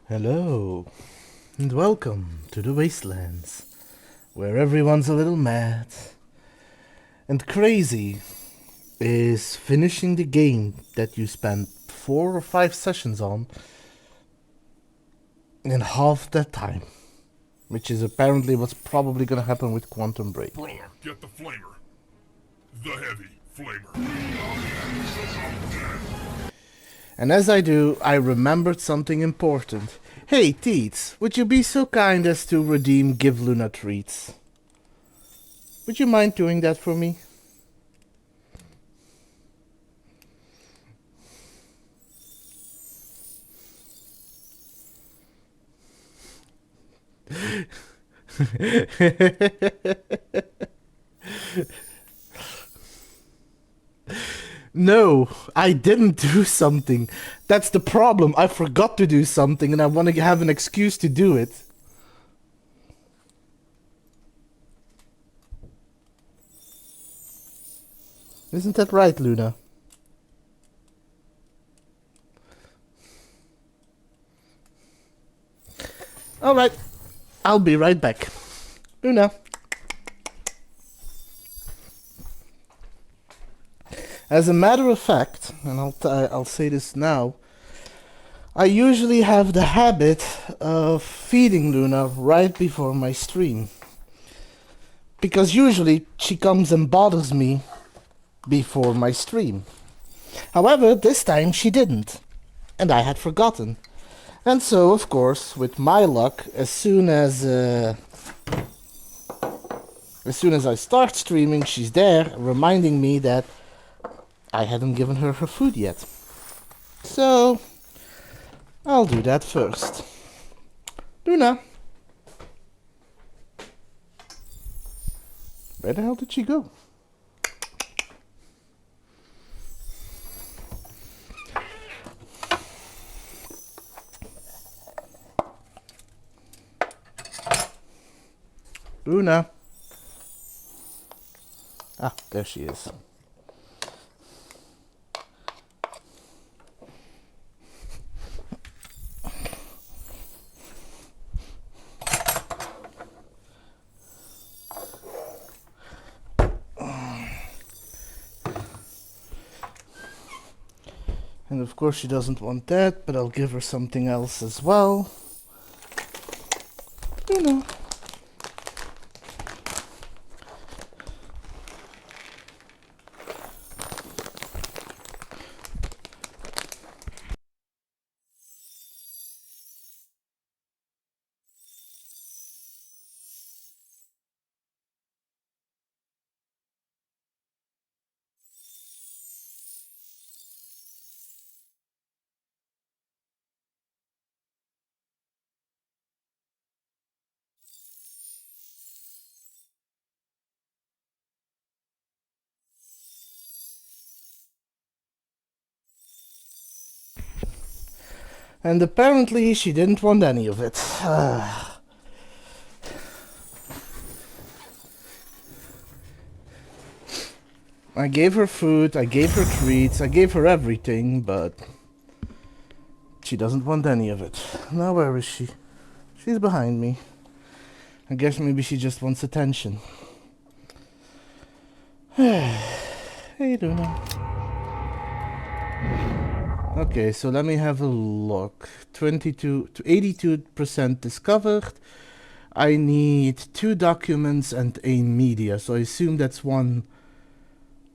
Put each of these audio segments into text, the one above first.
Hello, and welcome to the Wastelands, where everyone's a little mad and crazy is finishing the game that you spent 4 or 5 sessions on in half that time, which is apparently what's probably gonna happen with Quantum Break. Brother, get the flamer. The heavy flamer. And as I do, I remembered something important. Hey, Teets, would you be so kind as to redeem Give Luna treats? Would you mind doing that for me? No, I didn't do something. That's the problem. I forgot to do something and I want to have an excuse to do it. Isn't that right, Luna? Alright, I'll be right back. Luna. As a matter of fact, and I'll say this now, I usually have the habit of feeding Luna right before my stream. Because usually she comes and bothers me before my stream. However, this time she didn't, and I had forgotten. And so, of course, with my luck, as soon as I start streaming, she's there, reminding me that I hadn't given her food yet. So, I'll do that first. Luna. Where the hell did she go? Luna. Ah, there she is. And of course she doesn't want that, but I'll give her something else as well. You know. And apparently she didn't want any of it. I gave her food, I gave her treats, I gave her everything, but she doesn't want any of it. Now where is she? She's behind me. I guess maybe she just wants attention. Hey, Luna. Okay, so let me have a look. 22 to 82% discovered. I need 2 documents and a media, so I assume that's 1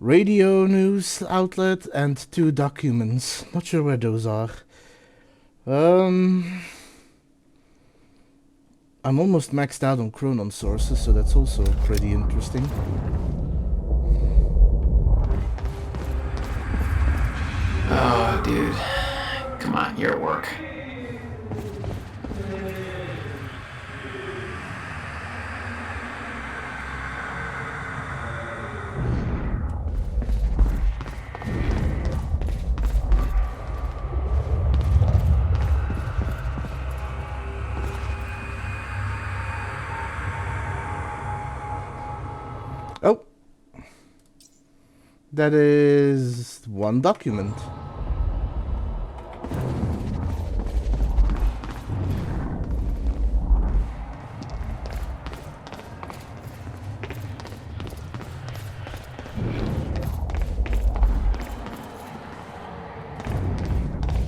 radio news outlet and 2 documents. Not sure where those are. I'm almost maxed out on Chronon sources, so that's also pretty interesting. Oh, dude. Come on, you're at work. Oh. That is 1 document.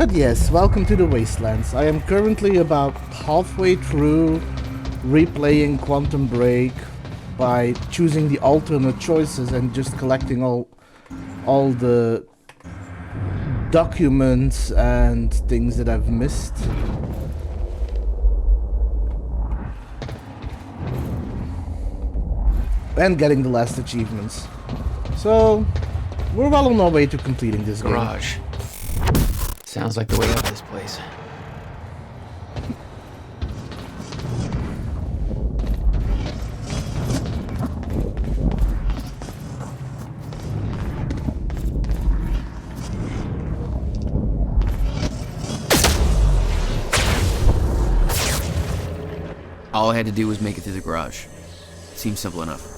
But yes, welcome to the Wastelands. I am currently about halfway through replaying Quantum Break by choosing the alternate choices and just collecting all the documents and things that I've missed. And getting the last achievements. So, we're well on our way to completing this Garage. Sounds like the way out of this place. All I had to do was make it through the garage. Seems simple enough.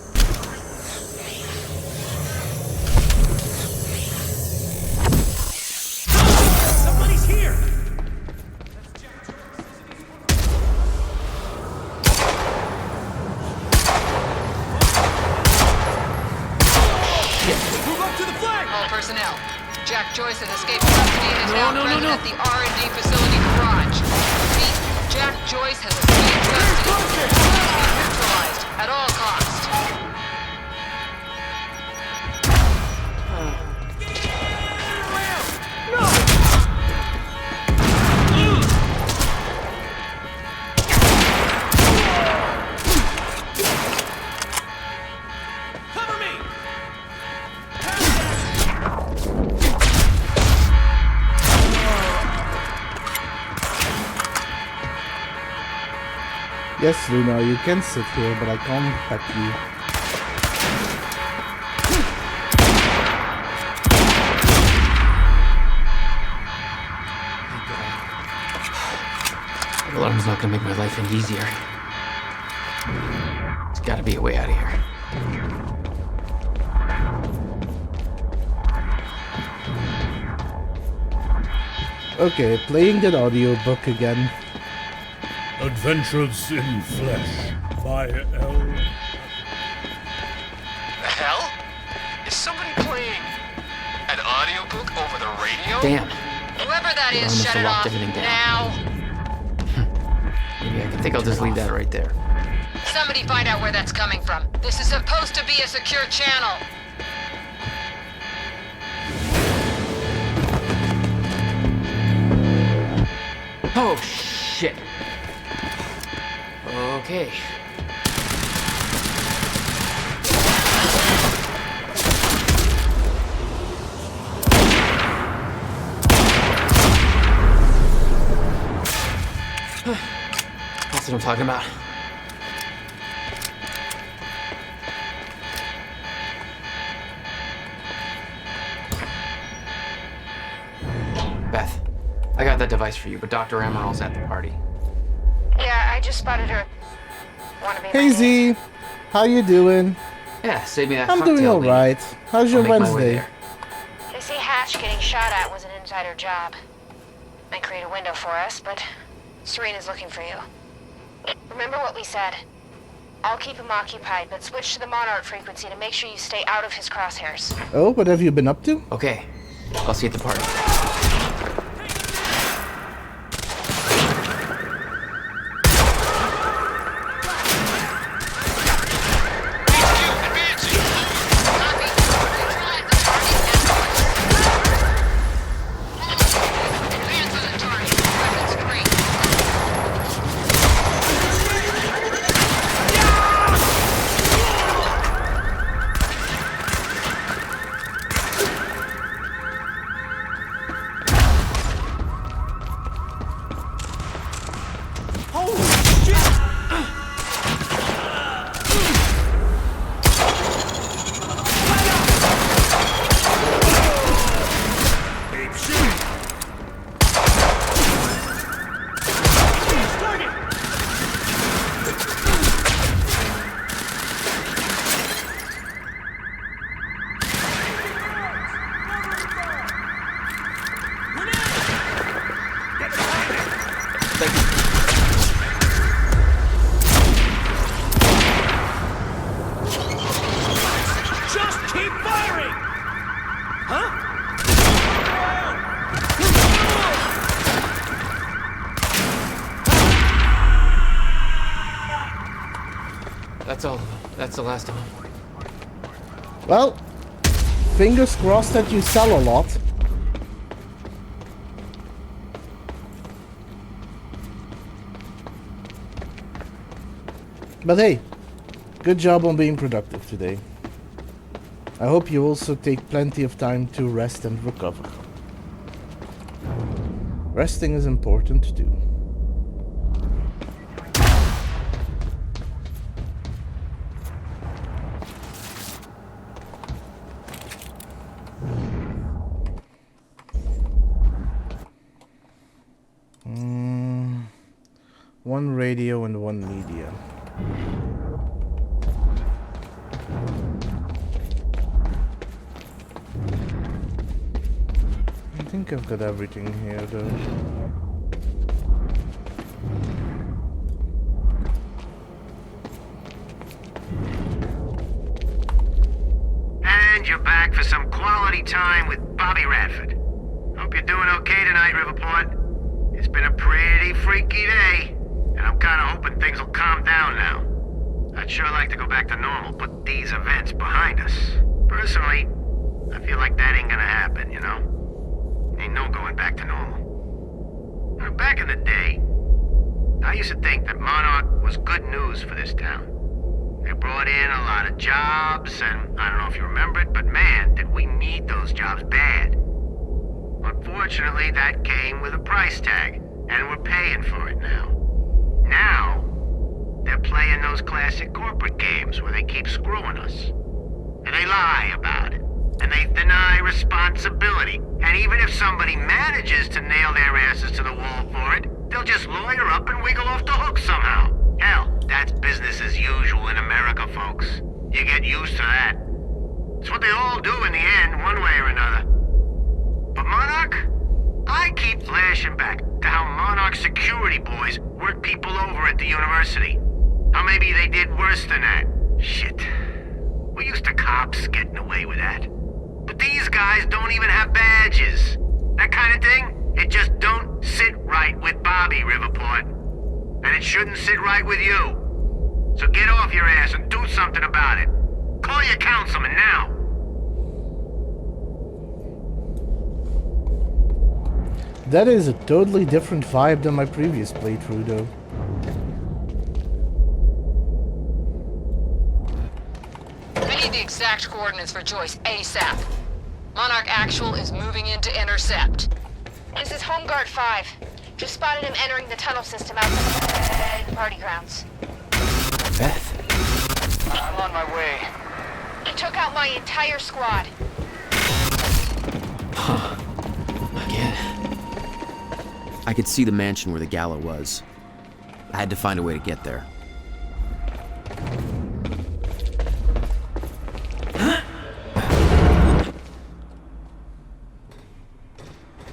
Personnel. Jack Joyce has escaped custody and is now present at the R&D facility garage. Repeat, Jack Joyce has escaped custody. He needs to be neutralized at all costs. Yes, Luna, you can sit here, but I can't pet you. The alarm's not gonna make my life any easier. There's gotta be a way out of here. Okay, playing that audiobook again. Adventures in Flesh by L. The hell? Is somebody playing an audiobook over the radio? Damn. Whoever that is, must shut have it locked off everything down. now. Maybe I think I'll just leave that right there. Somebody find out where that's coming from. This is supposed to be a secure channel. Oh, shit. Okay. That's what I'm talking about. Beth, I got that device for you, but Dr. Amaril's at the party. Yeah, I just spotted her. Wanna be Hey my Z, how you doing? Yeah, save me that I'm cocktail doing lady. alright. How's your I'll make my way Wednesday? there. They say Hatch getting shot at was an insider job. Might create a window for us, but Serena's looking for you. Remember what we said. I'll keep him occupied, but switch to the Monarch frequency to make sure you stay out of his crosshairs. Oh, what have you been up to? Okay, I'll see you at the party. That's all of them. That's the last of them. Well, fingers crossed that you sell a lot. But hey, good job on being productive today. I hope you also take plenty of time to rest and recover. Resting is important too. One radio and one media. I think I've got everything here though. And you're back for some quality time with Bobby Radford. Hope you're doing okay tonight, Riverport. It's been a pretty freaky day, and I'm kinda hoping things will calm down now. I'd sure like to go back to normal, put these events behind us. Personally, I feel like that ain't gonna happen, you know? Ain't no going back to normal. Now, back in the day, I used to think that Monarch was good news for this town. They brought in a lot of jobs, and I don't know if you remember it, but man, did we need those jobs bad. Unfortunately, that came with a price tag, and we're paying for it now. Now, they're playing those classic corporate games where they keep screwing us. And they lie about it, and they deny responsibility. And even if somebody manages to nail their asses to the wall for it, they'll just lawyer up and wiggle off the hook somehow. Hell, that's business as usual in America, folks. You get used to that. It's what they all do in the end, one way or another. But Monarch? I keep flashing back to how Monarch security boys work people over at the university. How maybe they did worse than that. Shit. We're used to cops getting away with that. But these guys don't even have badges. That kind of thing, it just don't sit right with Bobby, Riverport. And it shouldn't sit right with you. So get off your ass and do something about it. Call your councilman now. That is a totally different vibe than my previous playthrough though. I need the exact coordinates for Joyce ASAP. Monarch Actual is moving in to intercept. This is Home Guard 5. Just spotted him entering the tunnel system outside the party grounds. Beth? I'm on my way. He took out my entire squad. Again? I could see the mansion where the gala was. I had to find a way to get there.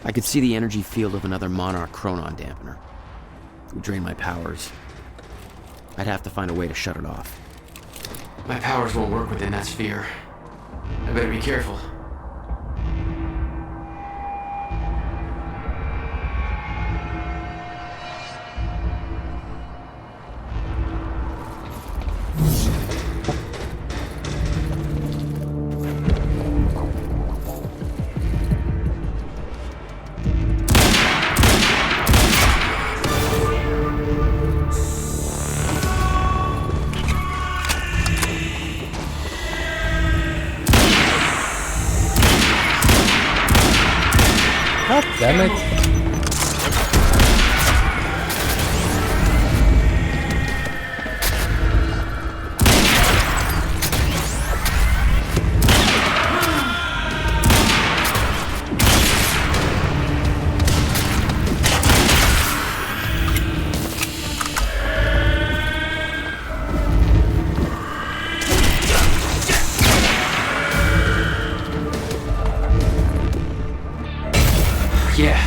I could see the energy field of another Monarch Chronon dampener. It would drain my powers. I'd have to find a way to shut it off. My powers won't work within that sphere. I better be careful. God damn it. Yeah.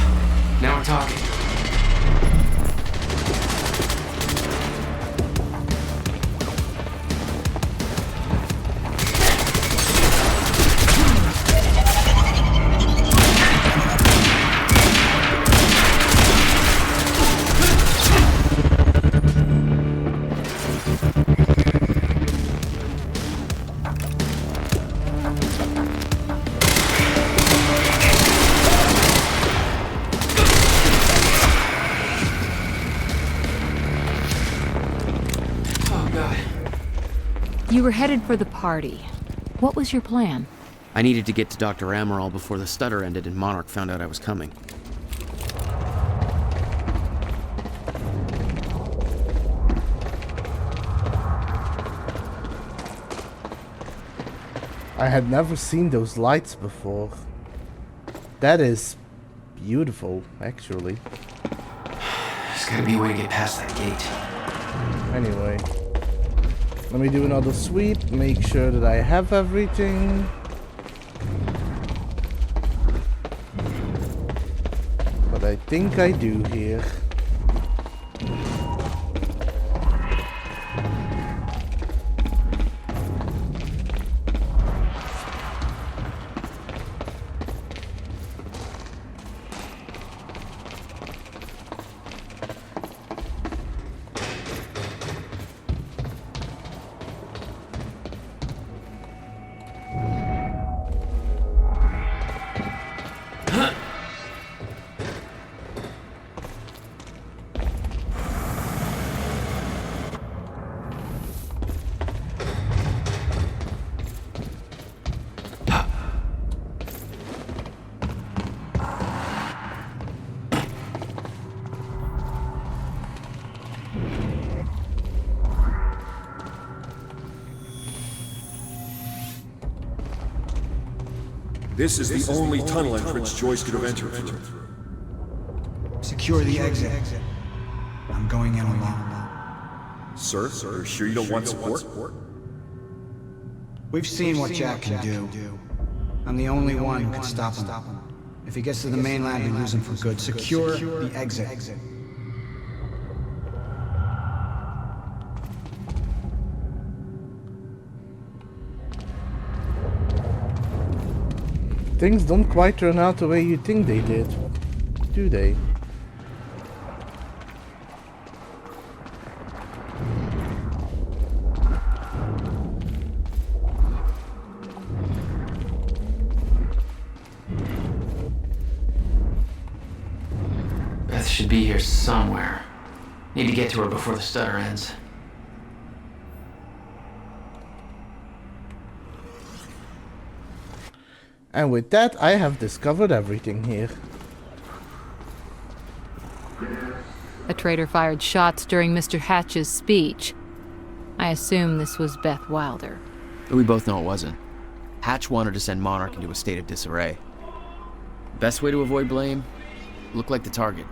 You were headed for the party. What was your plan? I needed to get to Dr. Amaral before the stutter ended and Monarch found out I was coming. I had never seen those lights before. That is beautiful, actually. There's gotta be a way to get past that gate. Anyway, let me do another sweep, make sure that I have everything. But I think I do here. This is the only tunnel entrance Joyce could have entered through. Secure the exit. I'm going in alone. Sir, are you sure you don't want support? We've seen what Jack can do. I'm the only one who can stop him. If he gets to the mainland, we lose him for good. Secure the exit. Things don't quite turn out the way you think they did, do they? Beth should be here somewhere. Need to get to her before the stutter ends. And with that, I have discovered everything here. A traitor fired shots during Mr. Hatch's speech. I assume this was Beth Wilder. But we both know it wasn't. Hatch wanted to send Monarch into a state of disarray. Best way to avoid blame? Look like the target.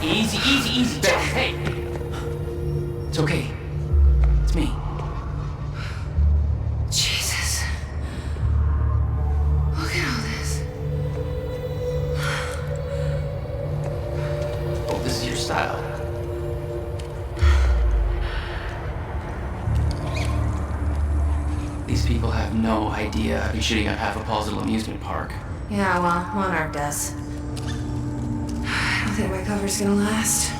Easy, Beth. Hey! It's okay. It's me. Jesus. Look at all this. Oh, this is your style. These people have no idea I've been shooting up half a Paul's little amusement park. Yeah, well, Monarch does. I don't think my cover's gonna last.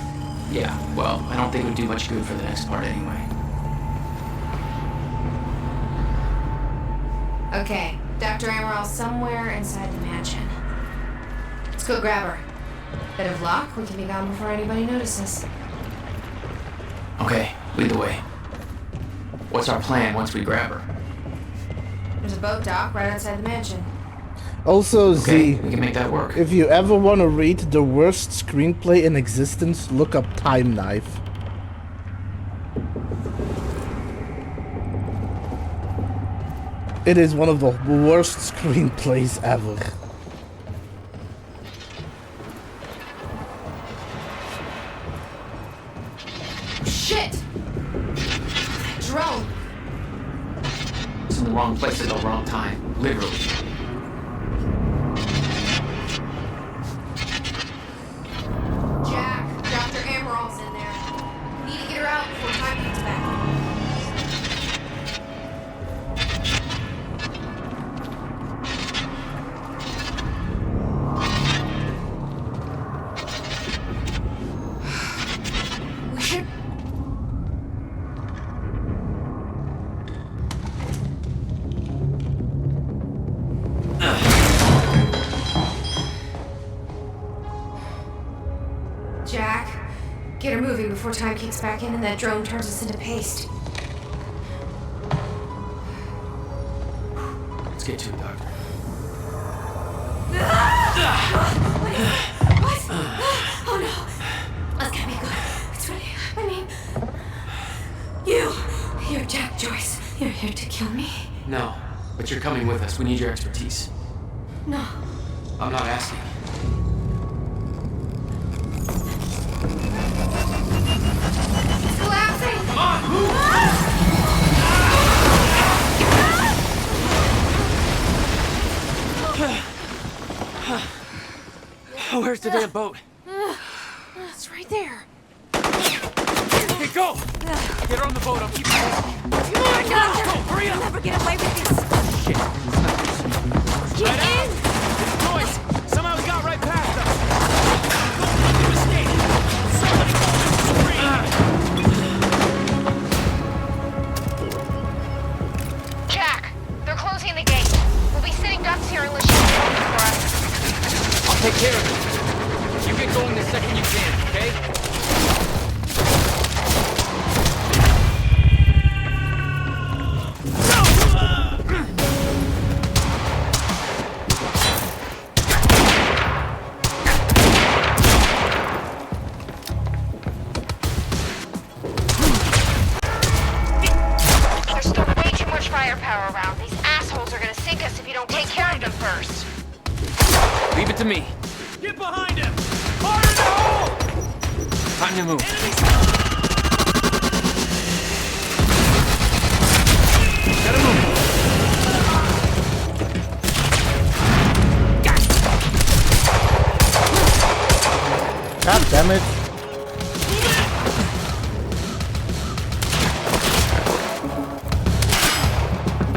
Yeah, well, I don't think it would do much good for the next part anyway. Okay, Dr. Amaral's somewhere inside the mansion. Let's go grab her. Bit of luck, we can be gone before anybody notices. Okay, lead the way. What's our plan once we grab her? There's a boat dock right outside the mansion. Also, Okay, Z, we can make that work. if you ever want to read the worst screenplay in existence, look up Time Knife. It is one of the worst screenplays ever. Shit! Drone! It's in the wrong place at the wrong time, literally. Jack, Dr. Amaral's in there. We need to get her out before time gets back. before time kicks back in and that drone turns us into paste. Let's get to it, Doctor. What? Oh no. That's gotta be good. It's really, I mean... You're Jack Joyce. You're here to kill me? No, but you're coming with us. We need your expertise. No. I'm not asking. It's collapsing! Come on, move! Oh, where's the damn boat? It's right there. Okay, go! Get her on the boat, I'll keep you Come on, Doctor! Go, hurry up! You'll never get away with this. Shit, Get in! Joyce! Somehow we got right past them! You escaped! Somebody call me! Jack, they're closing the gate. We'll be sitting ducks here unless you can open for us. I'll take care of it. You get going the second you can, okay? There's still way too much firepower around. These assholes are gonna sink us if you don't take care of them first. Leave it to me. Get behind him! Fire in the hole! Time to move. Gotta move. God damn it.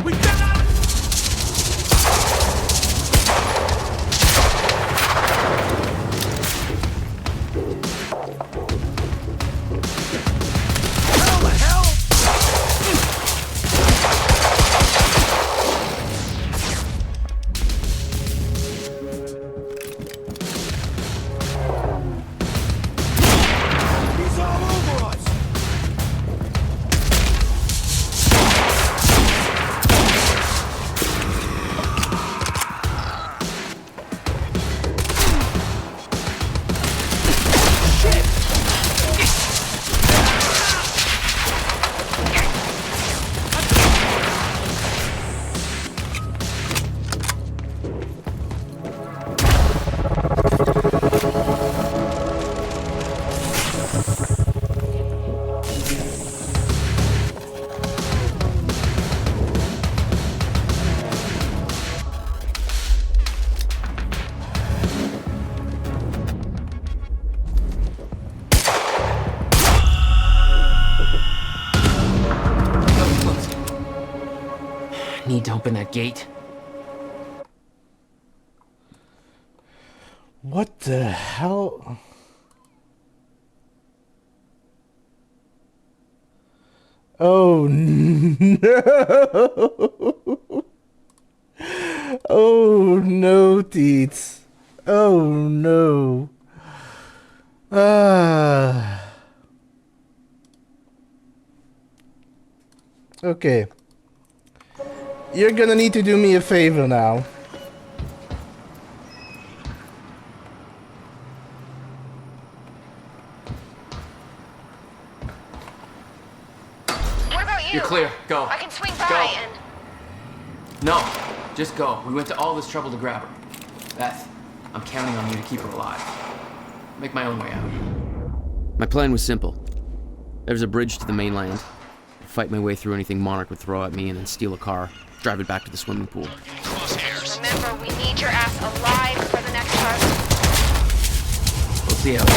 We got him! How the hell? He's all over us! Need to open that gate. What the hell? Oh no! Oh no, Teets. Oh no. Okay. You're gonna need to do me a favor now. What about you? You're clear. Go. I can swing by Go. and... No, just go. We went to all this trouble to grab her. Beth, I'm counting on you to keep her alive. Make my own way out. My plan was simple. There's a bridge to the mainland. Fight my way through anything Monarch would throw at me and then steal a car, drive it back to the swimming pool. Remember, we need your ass alive for the next target. We'll see how it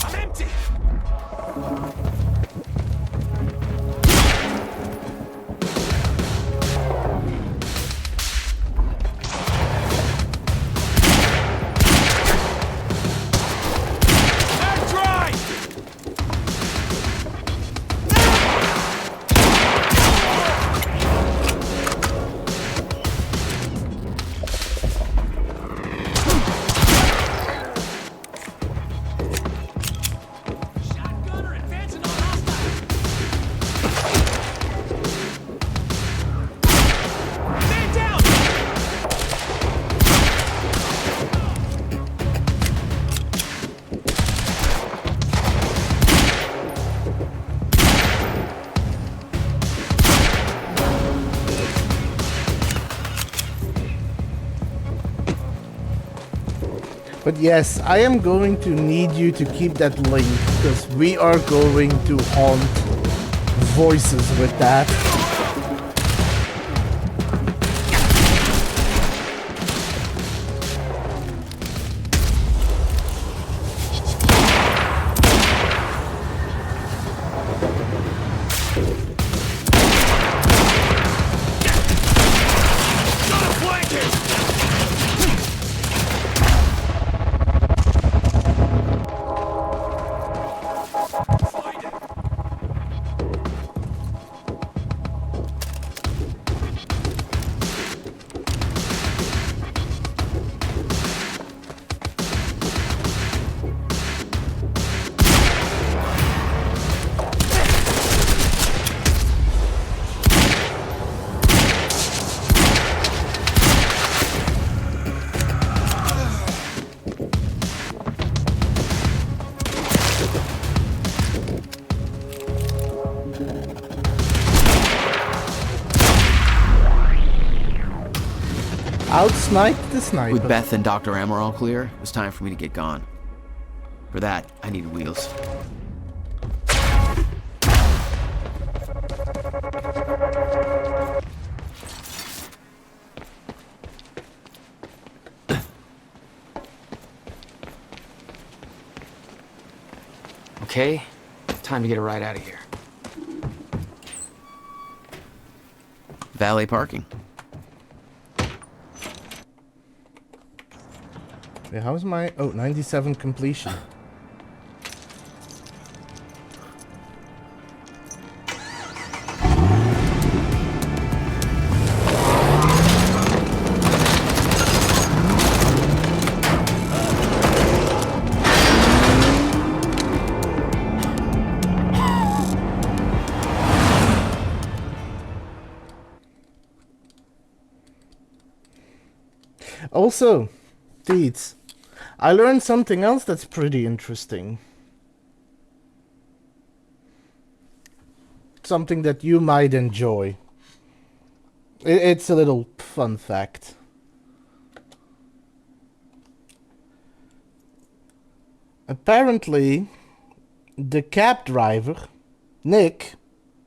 I'm empty! But yes, I am going to need you to keep that link, because we are going to haunt voices with that. Outsniped the sniper. With Beth and Dr. Amaral clear, it was time for me to get gone. For that, I needed wheels. Okay, time to get a ride out of here. Valet parking. Wait, how's my... Oh, 97 completion. Also, Deeds, I learned something else that's pretty interesting. Something that you might enjoy. It's a little fun fact. Apparently, the cab driver, Nick,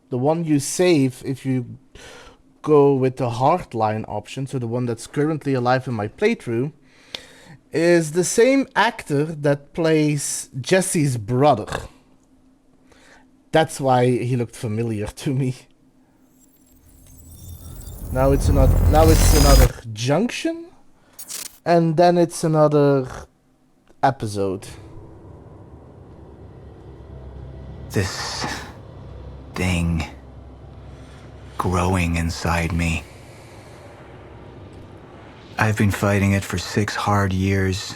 the one you save if you go with the hardline option, so the one that's currently alive in my playthrough, is the same actor that plays Jesse's brother. That's why he looked familiar to me. Now it's another junction, and then it's another episode. This thing growing inside me. I've been fighting it for 6 hard years.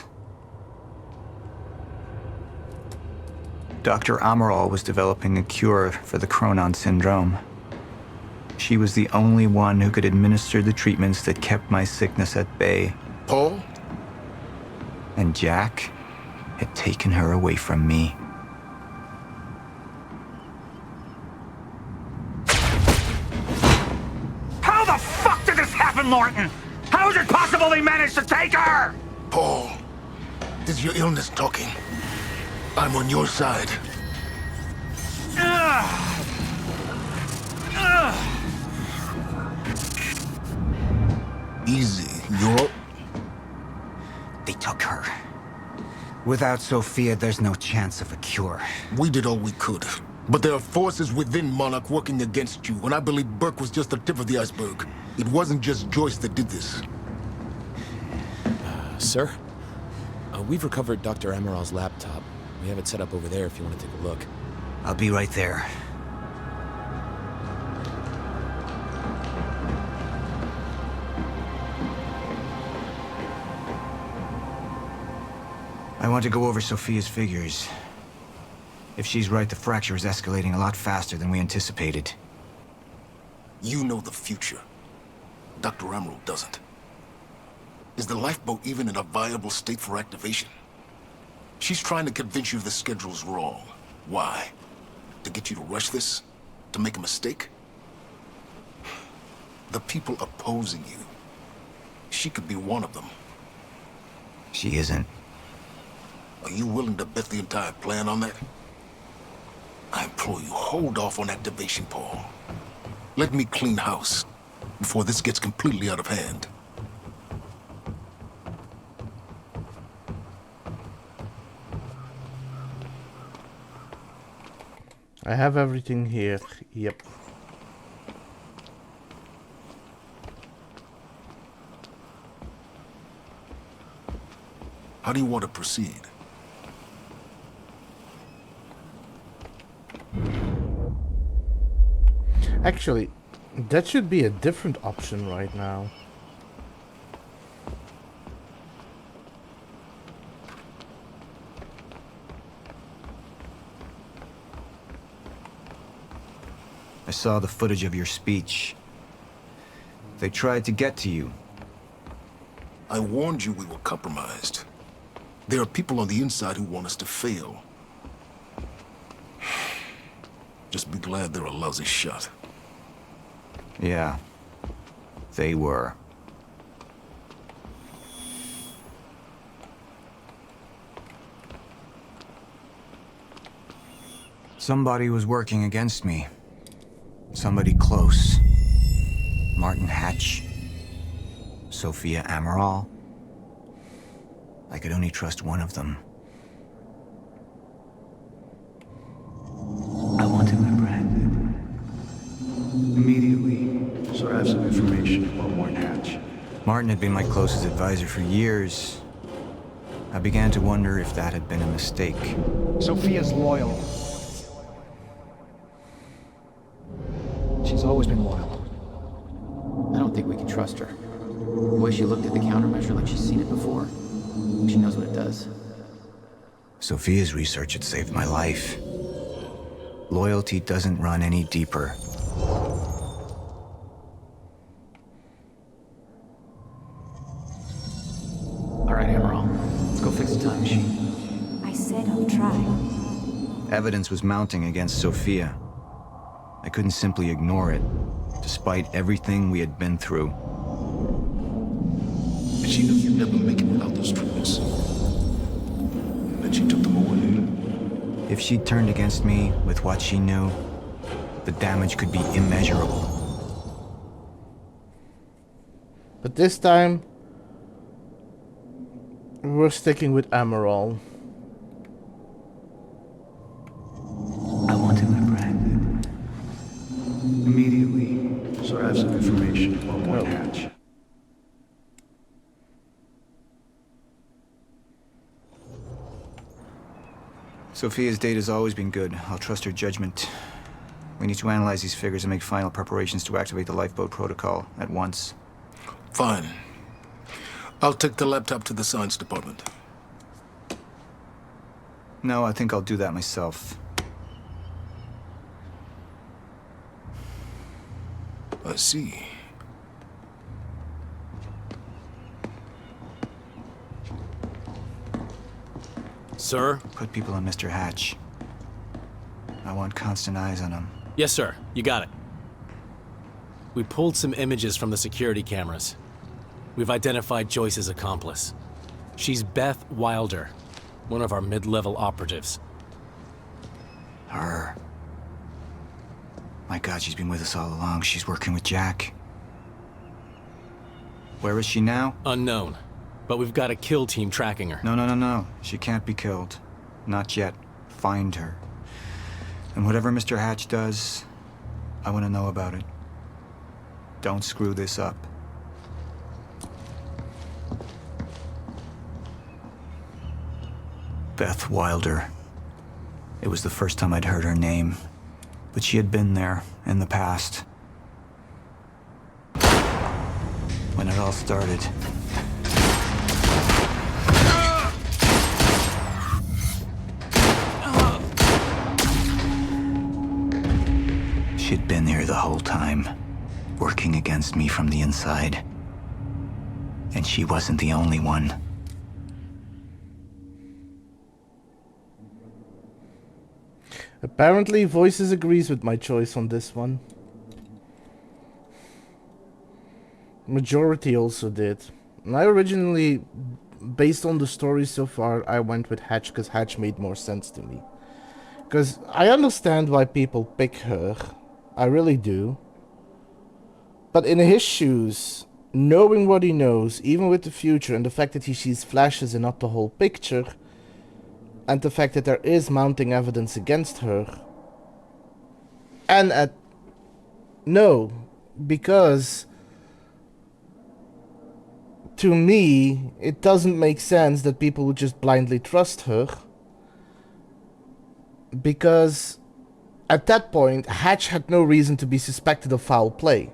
Dr. Amaral was developing a cure for the Chronon syndrome. She was the only one who could administer the treatments that kept my sickness at bay. Paul? And Jack had taken her away from me. How the fuck did this happen, Morton? How is it possible they managed to take her? Paul, this is your illness talking. I'm on your side. Easy, you're... They took her. Without Sophia, there's no chance of a cure. We did all we could. But there are forces within Monarch working against you, and I believe Burke was just the tip of the iceberg. It wasn't just Joyce that did this. Sir? We've recovered Dr. Amaral's laptop. We have it set up over there if you want to take a look. I'll be right there. I want to go over Sophia's figures. If she's right, the fracture is escalating a lot faster than we anticipated. You know the future. Dr. Amaral doesn't. Is the lifeboat even in a viable state for activation? She's trying to convince you the schedule's wrong. Why? To get you to rush this? To make a mistake? The people opposing you. She could be one of them. She isn't. Are you willing to bet the entire plan on that? I implore you, hold off on activation, Paul. Let me clean house before this gets completely out of hand. I have everything here. Yep. How do you want to proceed? Actually, that should be a different option right now. I saw the footage of your speech. They tried to get to you. I warned you we were compromised. There are people on the inside who want us to fail. Just be glad they're a lousy shot. Yeah, they were. Somebody was working against me. Somebody close. Martin Hatch. Sophia Amaral. I could only trust one of them. I want him apprehended. Immediately. So I have some information about Martin Hatch. Martin had been my closest advisor for years. I began to wonder if that had been a mistake. Sophia's loyal. She's always been loyal. I don't think we can trust her. The way she looked at the countermeasure like she's seen it before. She knows what it does. Sophia's research had saved my life. Loyalty doesn't run any deeper. All right, Amaral. Let's go fix the time machine. I said I'll try. Evidence was mounting against Sophia. I couldn't simply ignore it, despite everything we had been through. And she knew you'd never make it without those treatments. And she took them away. If she'd turned against me with what she knew, the damage could be immeasurable. But this time, we're sticking with Amaral. I want him apprehended. Immediately. So I have some information about Martin Hatch. Sophia's data's always been good. I'll trust her judgment. We need to analyze these figures and make final preparations to activate the lifeboat protocol at once. Fine. I'll take the laptop to the science department. No, I think I'll do that myself. I see. Sir? Put people on Mr. Hatch. I want constant eyes on him. Yes, sir. You got it. We pulled some images from the security cameras. We've identified Joyce's accomplice. She's Beth Wilder, one of our mid-level operatives. Her. My God, she's been with us all along. She's working with Jack. Where is she now? Unknown. But we've got a kill team tracking her. No. She can't be killed. Not yet. Find her. And whatever Mr. Hatch does, I want to know about it. Don't screw this up. Beth Wilder. It was the first time I'd heard her name, but she had been there in the past. When it all started. She'd been here the whole time, working against me from the inside. And she wasn't the only one. Apparently, Voices agrees with my choice on this one. Majority also did. And I originally based on the story so far, I went with Hatch because Hatch made more sense to me. Because I understand why people pick her. I really do. But in his shoes, knowing what he knows, even with the future, and the fact that he sees flashes and not the whole picture, and the fact that there is mounting evidence against her, and no, because to me, it doesn't make sense that people would just blindly trust her, because at that point, Hatch had no reason to be suspected of foul play.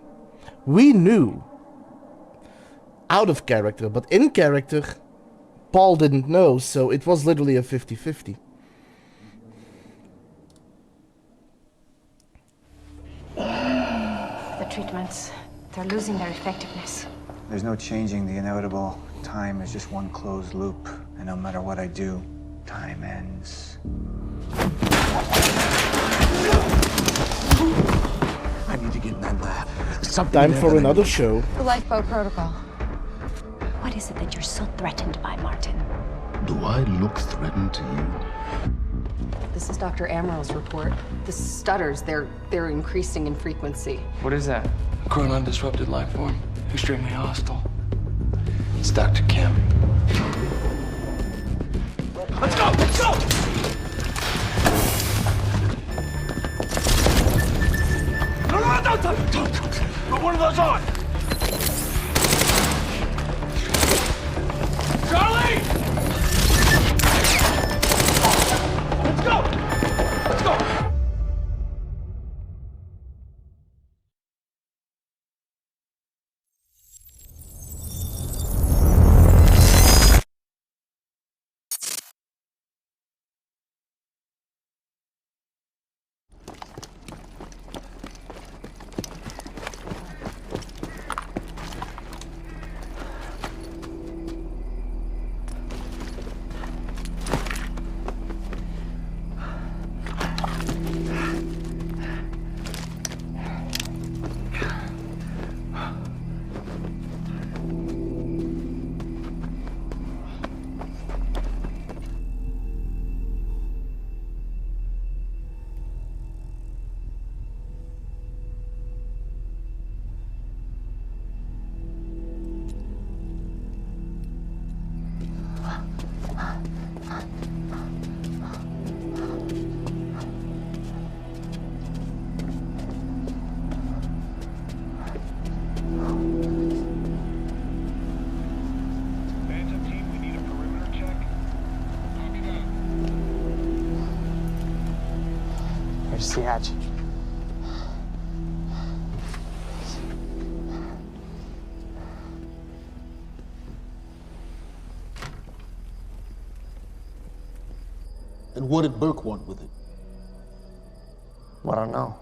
We knew, out of character, but in character, Paul didn't know, so it was literally a 50-50. The treatments, they're losing their effectiveness. There's no changing the inevitable. Time is just one closed loop, and no matter what I do, time ends. I need to get in that lab. Something Time for another show. The lifeboat protocol. What is it that you're so threatened by, Martin? Do I look threatened to you? This is Dr. Amaril's report. The stutters, they're increasing in frequency. What is that? Chronon disrupted life form. Extremely hostile. It's Dr. Kim. Let's go! Let's go! No, don't. Put one of those on! Charlie! Let's go! Let's go! Here's the hatch. And what did Burke want with it? Well, I don't know.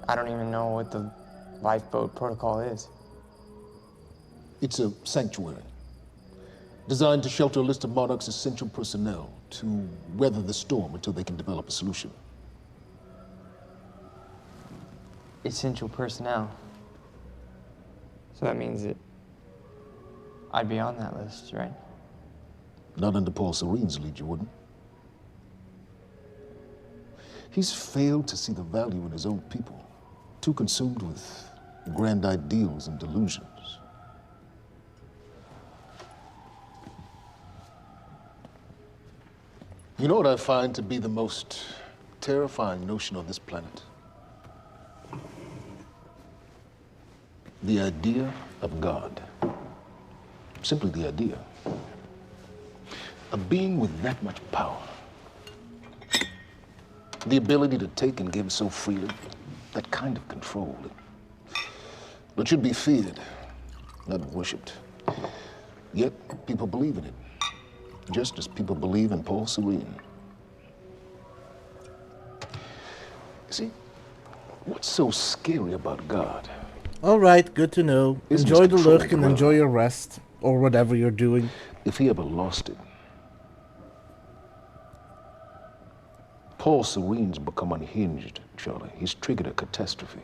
I don't even know what the lifeboat protocol is. It's a sanctuary, designed to shelter a list of Monarch's essential personnel to weather the storm until they can develop a solution. Essential personnel. So that means that I'd be on that list, right? Not under Paul Serene's lead, you wouldn't. He's failed to see the value in his own people, too consumed with grand ideals and delusions. You know what I find to be the most terrifying notion on this planet? The idea of God. Simply the idea. A being with that much power. The ability to take and give so freely. That kind of control. It should be feared, not worshipped. Yet people believe in it. Just as people believe in Paul Serene. See, what's so scary about God? Alright, good to know. Isn't Enjoy his the control look and well? enjoy your rest, or whatever you're doing. If he ever lost it, Paul Serene's become unhinged, Charlie. He's triggered a catastrophe.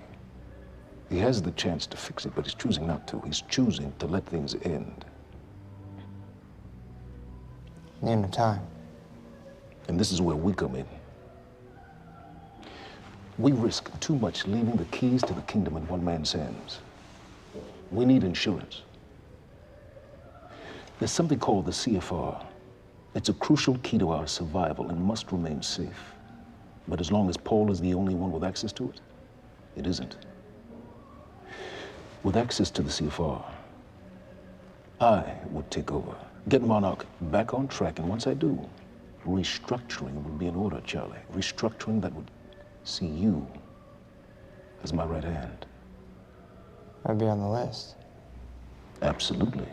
He has the chance to fix it, but he's choosing not to. He's choosing to let things end. the end of time. And this is where we come in. We risk too much leaving the keys to the kingdom in one man's hands. We need insurance. There's something called the CFR. It's a crucial key to our survival and must remain safe. But as long as Paul is the only one with access to it, it isn't. With access to the CFR, I would take over, get Monarch back on track, and once I do, restructuring would be in order, Charlie. Restructuring that would see you as my right hand. I'd be on the list. Absolutely.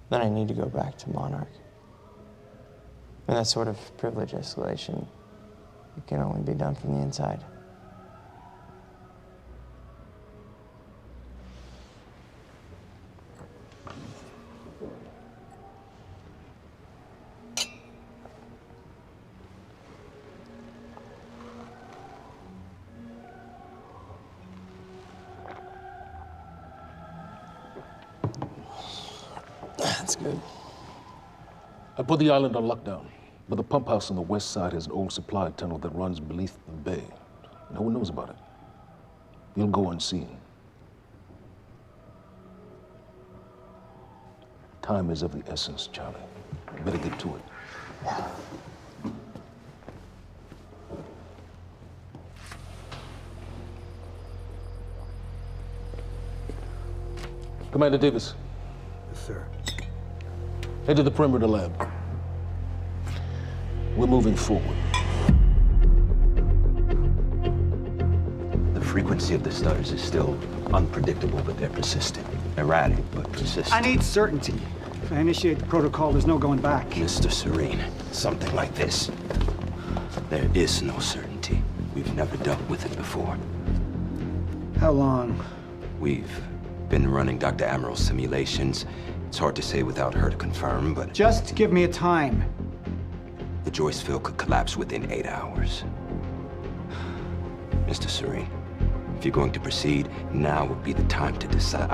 Then I need to go back to Monarch. And that sort of privilege escalation, it can only be done from the inside. That's good. I put the island on lockdown, but the pump house on the west side has an old supply tunnel that runs beneath the bay. No one knows about it. You'll go unseen. Time is of the essence, Charlie. Better get to it. Commander Davis. Yes, sir. Head to the perimeter lab. We're moving forward. The frequency of the stutters is still unpredictable, but they're persistent. Erratic, but persistent. I need certainty. If I initiate the protocol, there's no going back. Mr. Serene, something like this. There is no certainty. We've never dealt with it before. How long? We've been running Dr. Amaral's simulations. It's hard to say without her to confirm, but... Just give me a time. The Joyce field could collapse within 8 hours. Mr. Serene, if you're going to proceed, now would be the time to decide.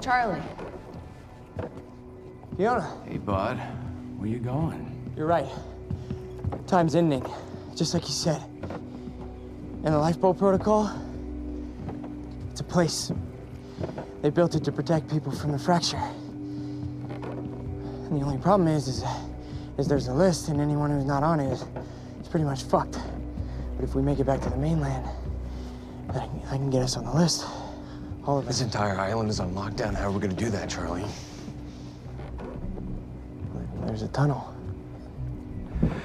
Charlie. Fiona. Hey, bud. Where you going? You're right. Time's ending, just like you said. And the lifeboat protocol? It's a place. They built it to protect people from the fracture. And the only problem is there's a list, and anyone who's not on it is pretty much fucked. But if we make it back to the mainland, I can get us on the list. All of it. This entire island is on lockdown. How are we gonna do that, Charlie? There's a tunnel.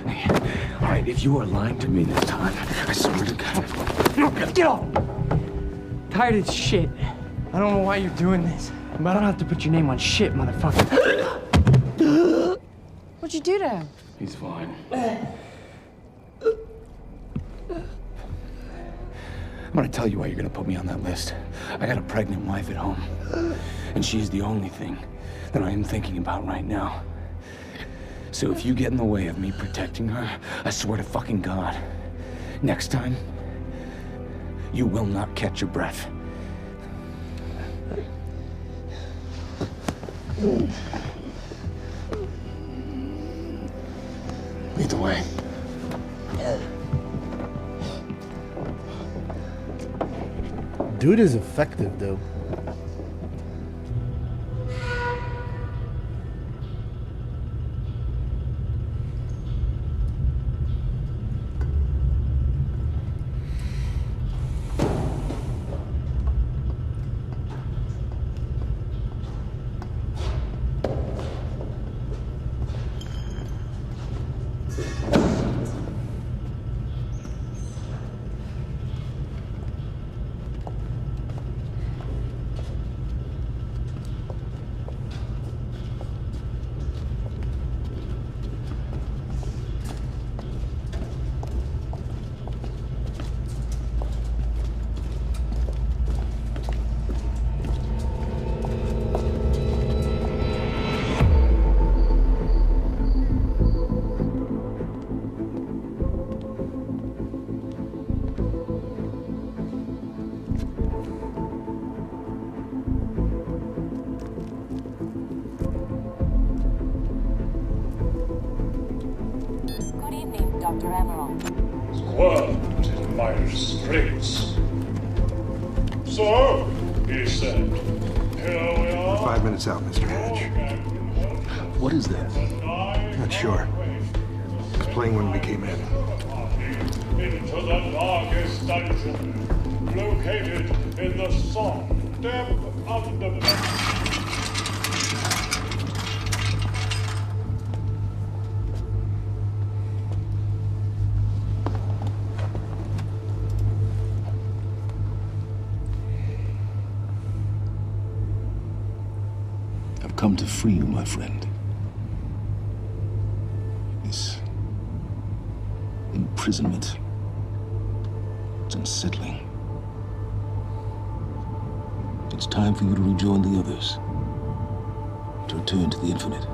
Hey, all right, if you are lying to me this time, I swear to God. Get off! Tired of this shit. I don't know why you're doing this, but I don't have to put your name on shit, motherfucker. What'd you do to him? He's fine. I'm gonna tell you why you're gonna put me on that list. I got a pregnant wife at home, and she's the only thing that I am thinking about right now. So if you get in the way of me protecting her, I swear to fucking God, next time, you will not catch your breath. Lead the way. Dude is effective, though. streets. So, he said, here we are. 5 minutes out, Mr. Hatch. What is that? Not sure. It was playing when we came in. Into the darkest dungeon, located in the soft depth underground. I've come to free you, my friend. This imprisonment, it's unsettling. It's time for you to rejoin the others, to return to the infinite.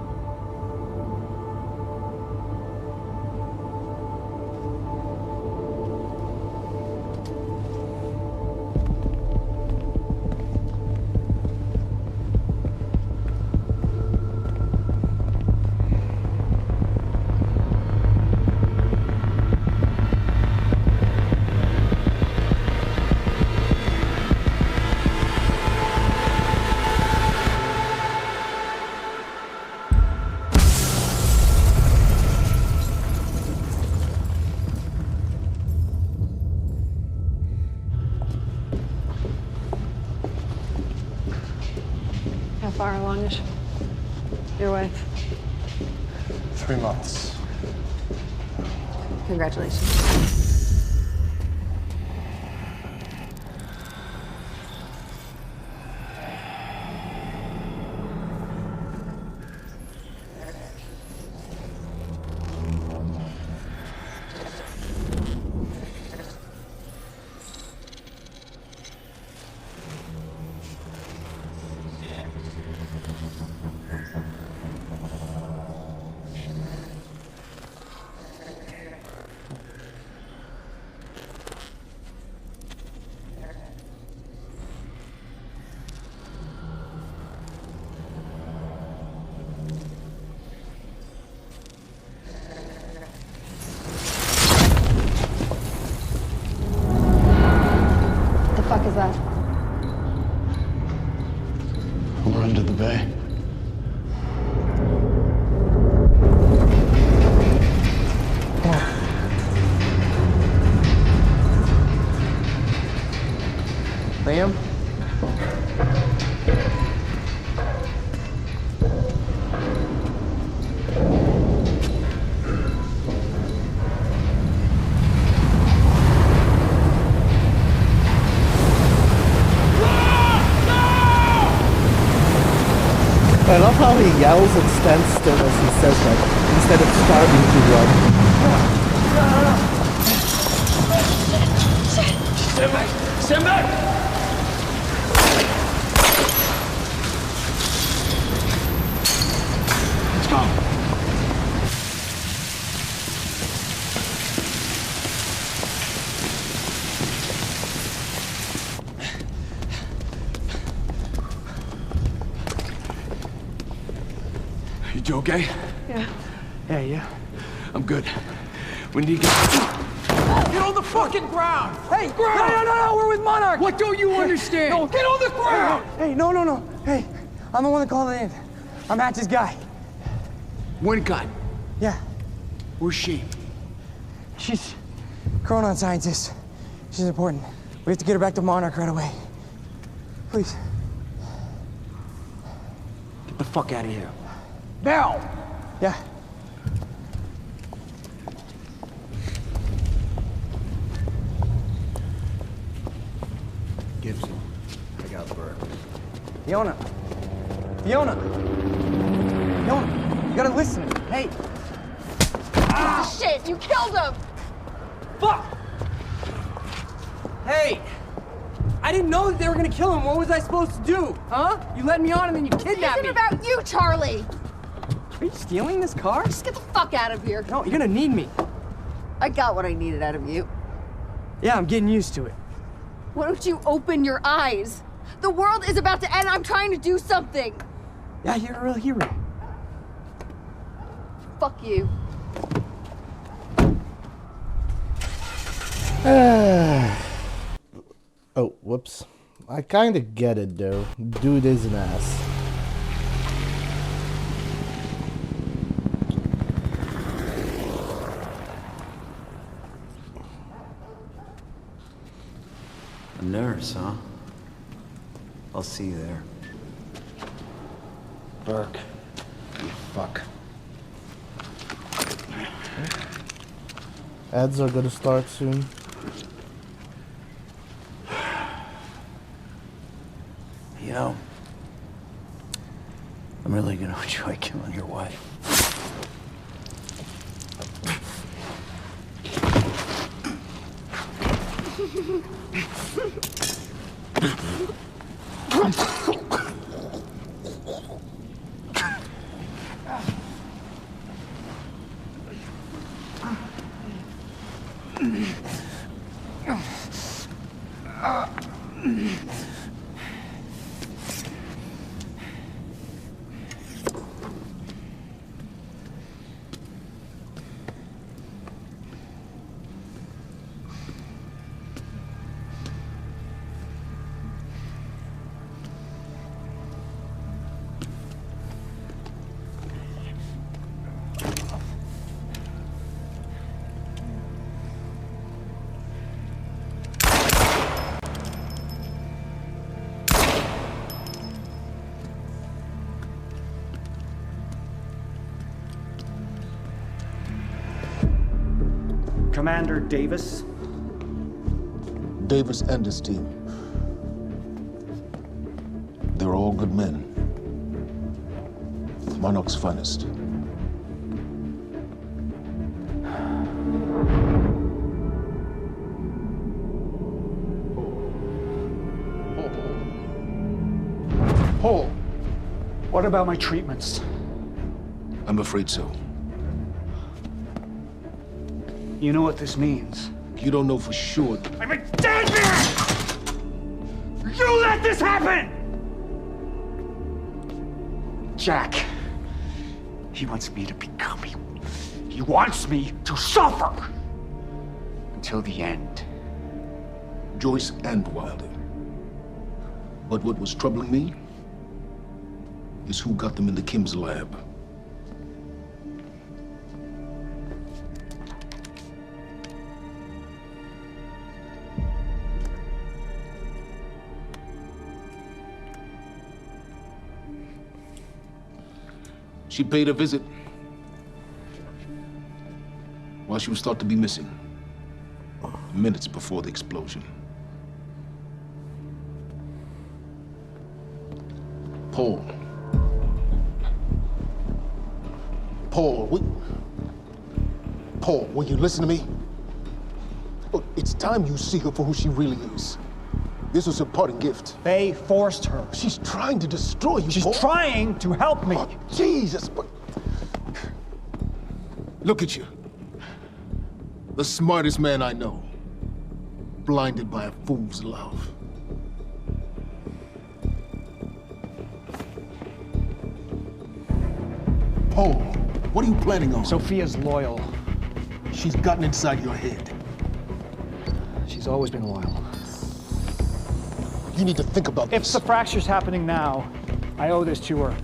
How far along is your wife? 3 months. Congratulations. The fuck is that? We're under the bay. Liam? I love how he yells and stands still as he says that, instead of starting to run. Stand back! Stand back! Let's go. You okay? Yeah. Yeah. I'm good. We need to get on the fucking ground! Hey! No, we're with Monarch! What don't you understand? No. Get on the ground! Hey, no. Hey, I'm the one that called it in. I'm Hatch's guy. Wincott. Yeah. Where's she? She's Chronon scientist. She's important. We have to get her back to Monarch right away. Please. Get the fuck out of here. Now! Yeah. Gibson, I got Burke. Fiona, you gotta listen. Hey. Shit, you killed him! Fuck! Hey! I didn't know that they were gonna kill him. What was I supposed to do? Huh? You led me on and then you kidnapped me. It isn't about you, Charlie! Are you stealing this car? Just get the fuck out of here. No, you're gonna need me. I got what I needed out of you. Yeah, I'm getting used to it. Why don't you open your eyes? The world is about to end. I'm trying to do something. Yeah, you're a real hero. Fuck you. Oh, whoops. I kinda get it though. Dude is an ass. A nurse, huh? I'll see you there. Burke. You fuck. Ads are gonna start soon. You know, I'm really gonna enjoy killing your wife. Commander Davis? Davis and his team. They're all good men. Monarch's finest. Paul, what about my treatments? I'm afraid so. You know what this means? You don't know for sure. I'm a dead man! You let this happen! Jack, he wants me to become you. He wants me to suffer until the end. Joyce and Wilder. But what was troubling me is who got them into Kim's lab. She paid a visit while she was thought to be missing, minutes before the explosion. Paul. Paul, will you listen to me? Look, it's time you see her for who she really is. This was her parting gift. They forced her. She's trying to destroy you, She's Paul. trying to help me. Oh, Jesus, but... Look at you. The smartest man I know. Blinded by a fool's love. Paul, what are you planning on? Sophia's loyal. She's gotten inside your head. She's always been loyal. You need to think about this. If the fracture's happening now, I owe this to her.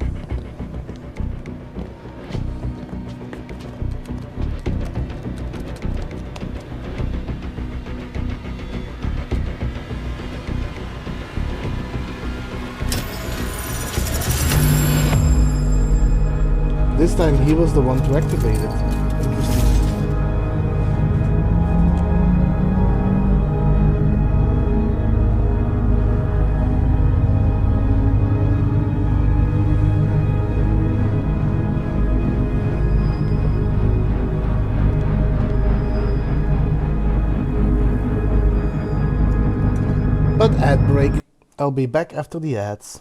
This time he was the one to activate it. Interesting. But ad break. I'll be back after the ads.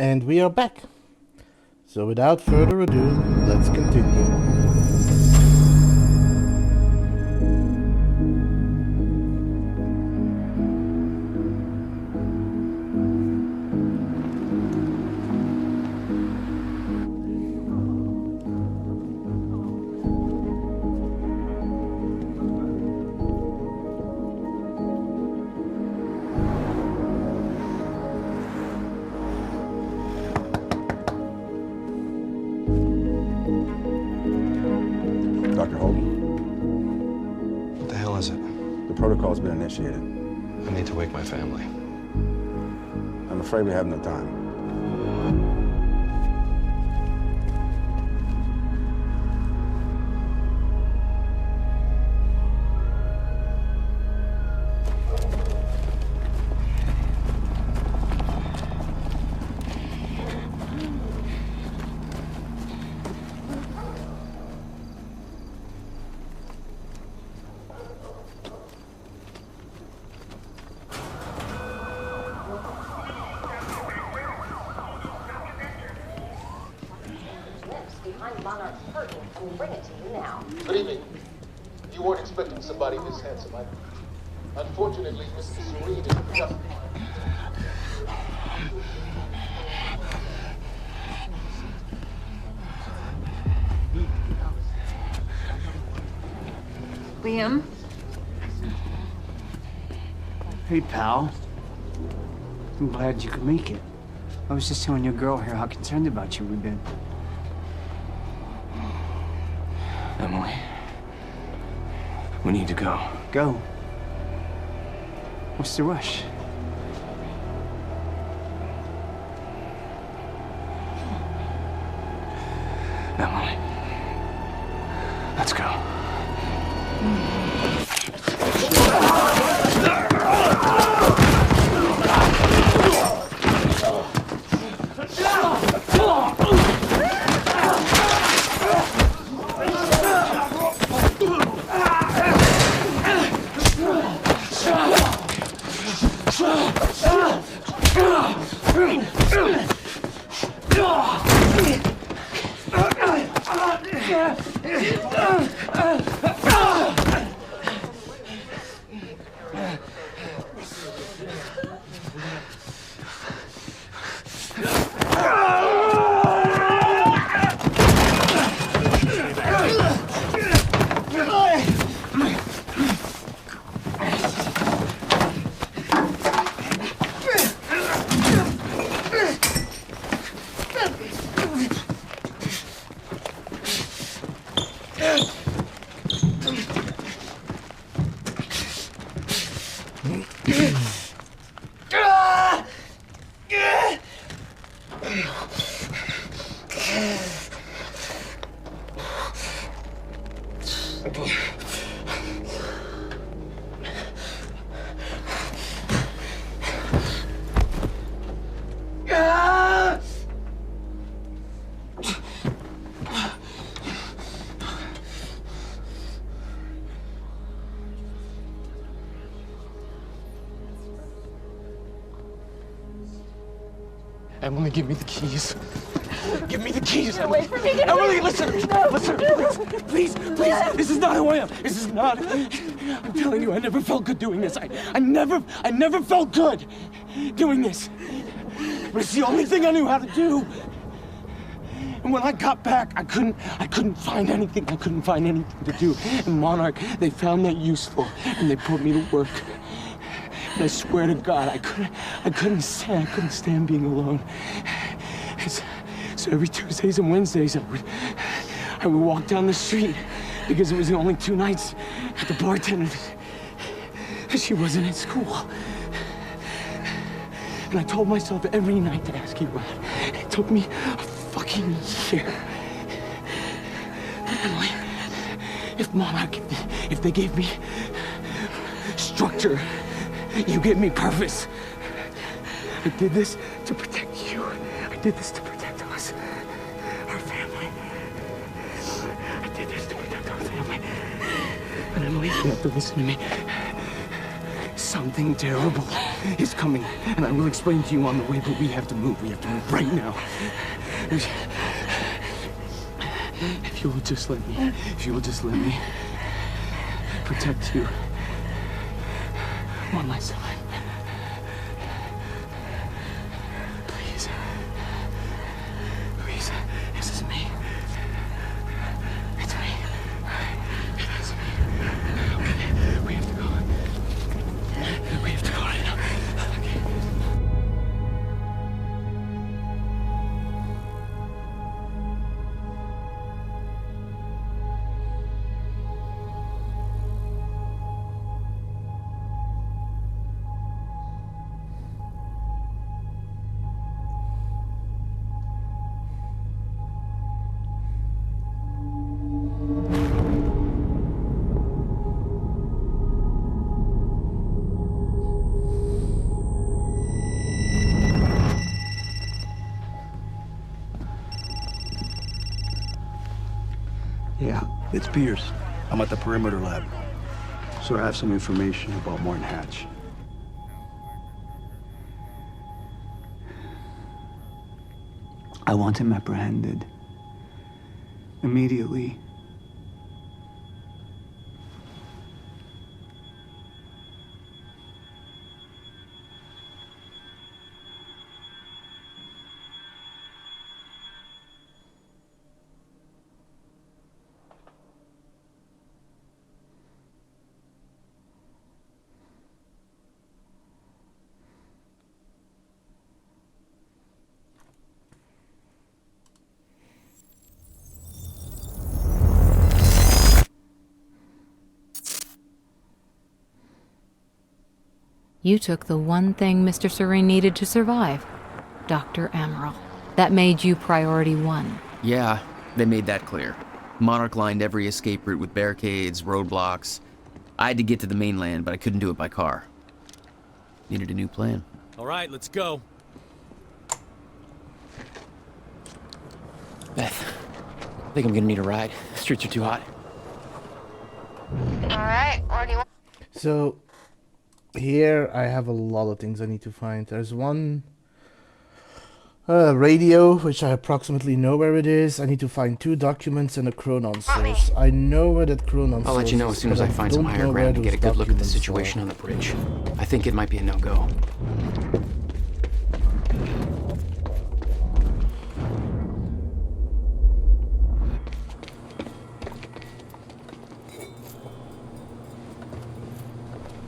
And we are back. So without further ado, let's continue. Dr. Hogan? What the hell is it? The protocol's been initiated. I need to wake my family. I'm afraid we have no time. Behind Monarch's curtain, and we'll bring it to you now. Good evening. You weren't expecting somebody this handsome, unfortunately, Mr. Serene is just... Liam? Hey, pal. I'm glad you could make it. I was just telling your girl here how concerned about you we've been. Emily, we need to go. Go? What's the rush? Emily, let's go. Emily, give me the keys. Give me the keys. Get away from me. Get Emily, away. listen. No. Listen, please. This is not who I am. This is not. I'm telling you, I never felt good doing this. I never felt good doing this. But it's the only thing I knew how to do. And when I got back, I couldn't find anything. I couldn't find anything to do. And Monarch, they found that useful, and they put me to work. And I swear to God, I couldn't stand being alone. So every Tuesdays and Wednesdays, I would walk down the street because it was the only 2 nights at the bartender. She wasn't at school. And I told myself every night to ask you out. It took me a fucking year. But Emily, if Monarch, if they gave me structure, you gave me purpose. I did this to protect you. I did this to protect us, our family. I did this to protect our family. And Emily, you have to listen to me. Something terrible is coming, and I will explain to you on the way, but we have to move. We have to move right now. If you will just let me protect you one last time. Please. Louise, this is me. It's me. It is me. Okay, we have to go. We have to go right now. Okay. Yeah, it's Pierce. I'm at the perimeter lab. So I have some information about Martin Hatch. I want him apprehended. Immediately. You took the one thing Mr. Serene needed to survive, Dr. Amaral. That made you priority one. Yeah, they made that clear. Monarch lined every escape route with barricades, roadblocks. I had to get to the mainland, but I couldn't do it by car. Needed a new plan. All right, let's go. Beth, I think I'm gonna need a ride. The streets are too hot. Alright, where do you want? So, here I have a lot of things I need to find. There's one radio, which I approximately know where it is. I need to find 2 documents and a Chronon source. I know where that Chronon source is. I'll let you know as soon as I find some higher ground and get a good look at the situation on the bridge. I think it might be a no-go.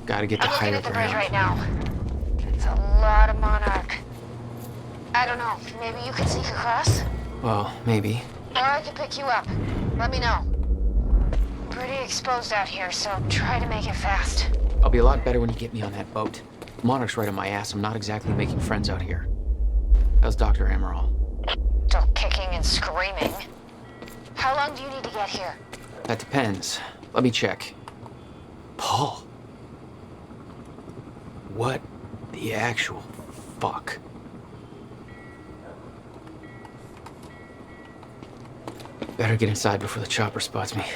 Gotta get to higher I'm looking at the bridge ground. right now. It's a lot of Monarch. I don't know, maybe you could sneak across? Well, maybe. Or I could pick you up. Let me know. Pretty exposed out here, so try to make it fast. I'll be a lot better when you get me on that boat. Monarch's right on my ass. I'm not exactly making friends out here. How's Dr. Amaral? Still kicking and screaming. How long do you need to get here? That depends. Let me check. Paul. What the actual fuck? Better get inside before the chopper spots me.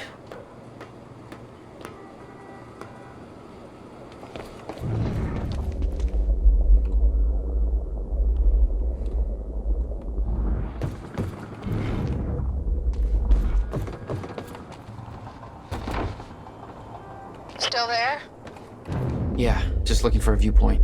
Still there? Yeah, just looking for a viewpoint.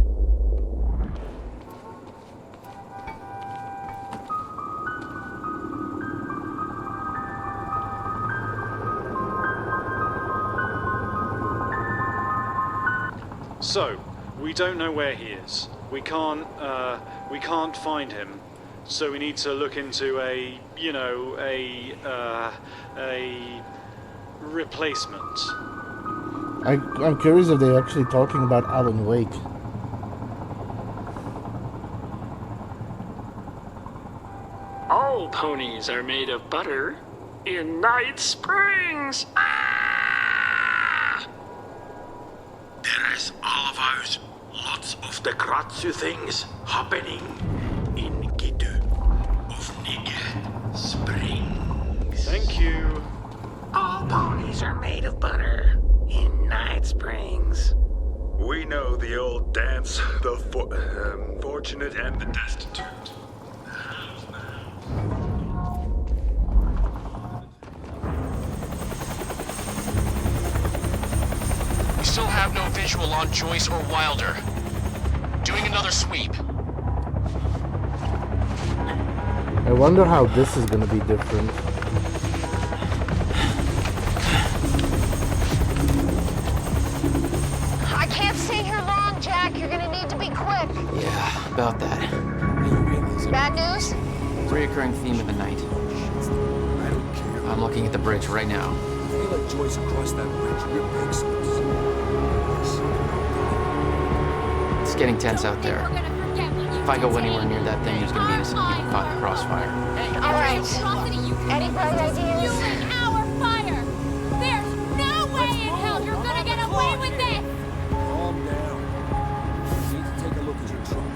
So, we don't know where he is. We can't find him. So we need to look into a replacement. I'm curious if they're actually talking about Alan Wake. All ponies are made of butter in Night Springs. There is all of ours. Lots of the Kratzu things happening in Gitu of Night Springs. Thank you. All ponies are made of butter in Night Springs. We know the Dance the fortunate and the destitute. We still have no visual on Joyce or Wilder. Doing another sweep. I wonder how this is gonna be different. I can't stay here long, Jack. You're gonna need to be quick. Yeah, about that. Bad news? Reoccurring theme of the night. I'm looking at the bridge right now. They let Joyce across that bridge. We're big sons. It's getting tense out there. If I go anywhere near that thing, there's gonna be innocent people caught in the crossfire. All right. Any bright ideas? Our fire! There's no way in hell you're gonna get away with this! Calm down. You need to take a look at your truck.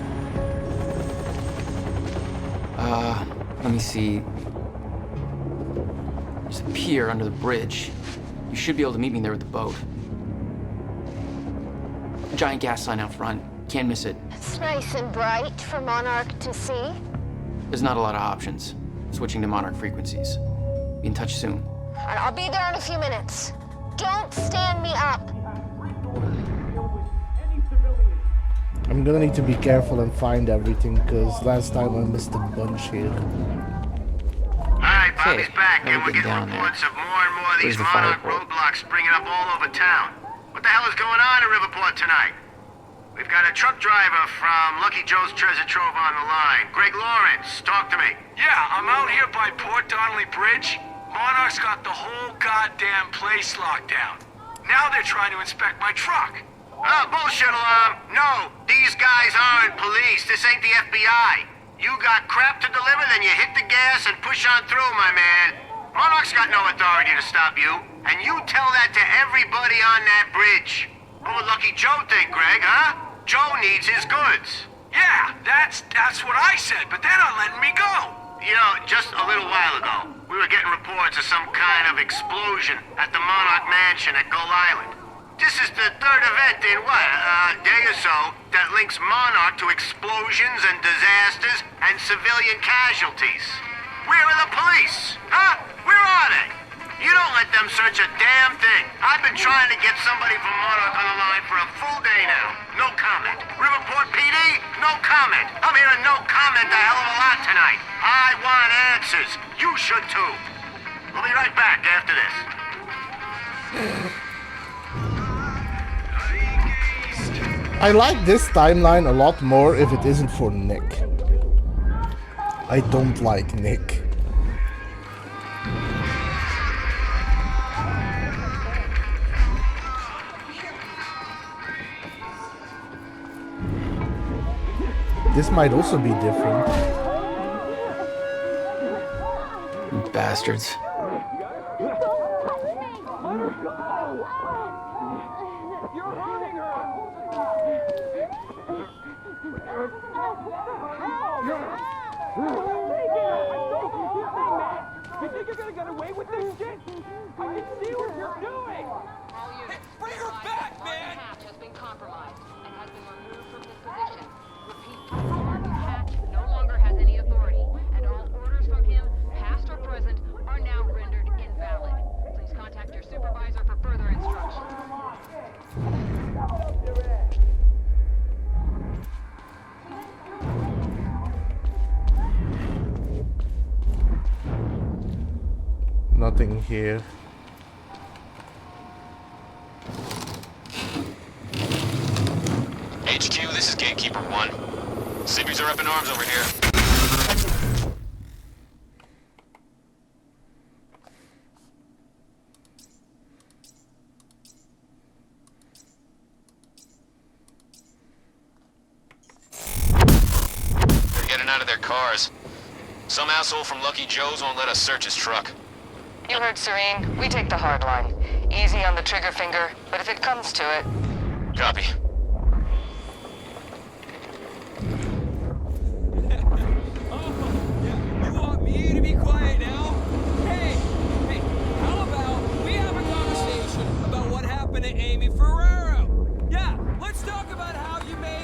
Let me see. There's a pier under the bridge. You should be able to meet me there with the boat. A giant gas sign out front. Can't miss it. It's nice and bright for Monarch to see. There's not a lot of options. Switching to Monarch frequencies. Be in touch soon. I'll be there in a few minutes. Don't stand me up. I'm gonna need to be careful and find everything, because last time I missed a bunch here. Alright, Bobby's back, and we're getting reports of more and more of these Monarch roadblocks springing up all over town. What the hell is going on in Riverport tonight? We've got a truck driver from Lucky Joe's Treasure Trove on the line. Greg Lawrence, talk to me. Yeah, I'm out here by Port Donnelly Bridge. Monarch's got the whole goddamn place locked down. Now they're trying to inspect my truck. Oh, bullshit alarm. No, these guys aren't police. This ain't the FBI. You got crap to deliver, then you hit the gas and push on through, my man. Monarch's got no authority to stop you, and you tell that to everybody on that bridge. What would Lucky Joe think, Greg, huh? Joe needs his goods. Yeah, that's what I said, but they're not letting me go. You know, just a little while ago, we were getting reports of some kind of explosion at the Monarch Mansion at Gull Island. This is the third event in, what, a day or so, that links Monarch to explosions and disasters and civilian casualties. Where are the police? Huh? Where are they? You don't let them search a damn thing. I've been trying to get somebody from Monarch on the line for a full day now. No comment. Riverport PD? No comment. I'm hearing no comment a hell of a lot tonight. I want answers. You should too. We'll be right back after this. I like this timeline a lot more if it isn't for Nick. I don't like Nick. This might also be different. You bastards. You think you're gonna get away with this shit? I can see what you're doing! Hey, bring her back, man! Hatch has been compromised and has been removed from his position. Repeat, Sergeant Hatch no longer has any authority, and all orders from him, past or present, are now rendered invalid. Please contact your supervisor for further instructions. Nothing here. HQ, this is Gatekeeper 1. Civvies are up in arms over here. They're getting out of their cars. Some asshole from Lucky Joe's won't let us search his truck. You heard Serene. We take the hard line. Easy on the trigger finger, but if it comes to it... Copy. You want me to be quiet now? Hey, how about we have a conversation about what happened to Amy Ferrero? Yeah, let's talk about how you made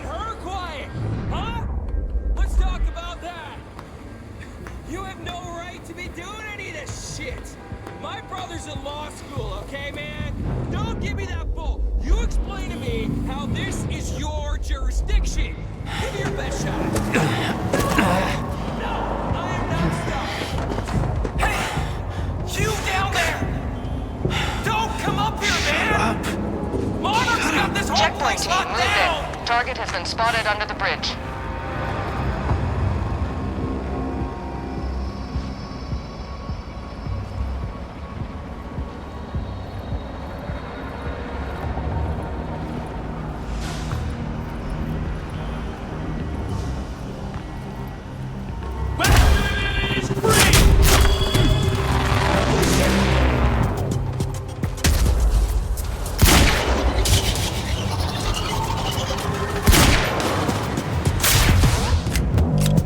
You have no right to be doing any of this shit! My brother's in law school, okay, man? Don't give me that bull! You explain to me how this is your jurisdiction! Give me your best shot! No! I am not stopping! Hey! You down there! Don't come up here, man! Monarch's got this whole Checkpoint place team, locked move down! in. Target has been spotted under the bridge.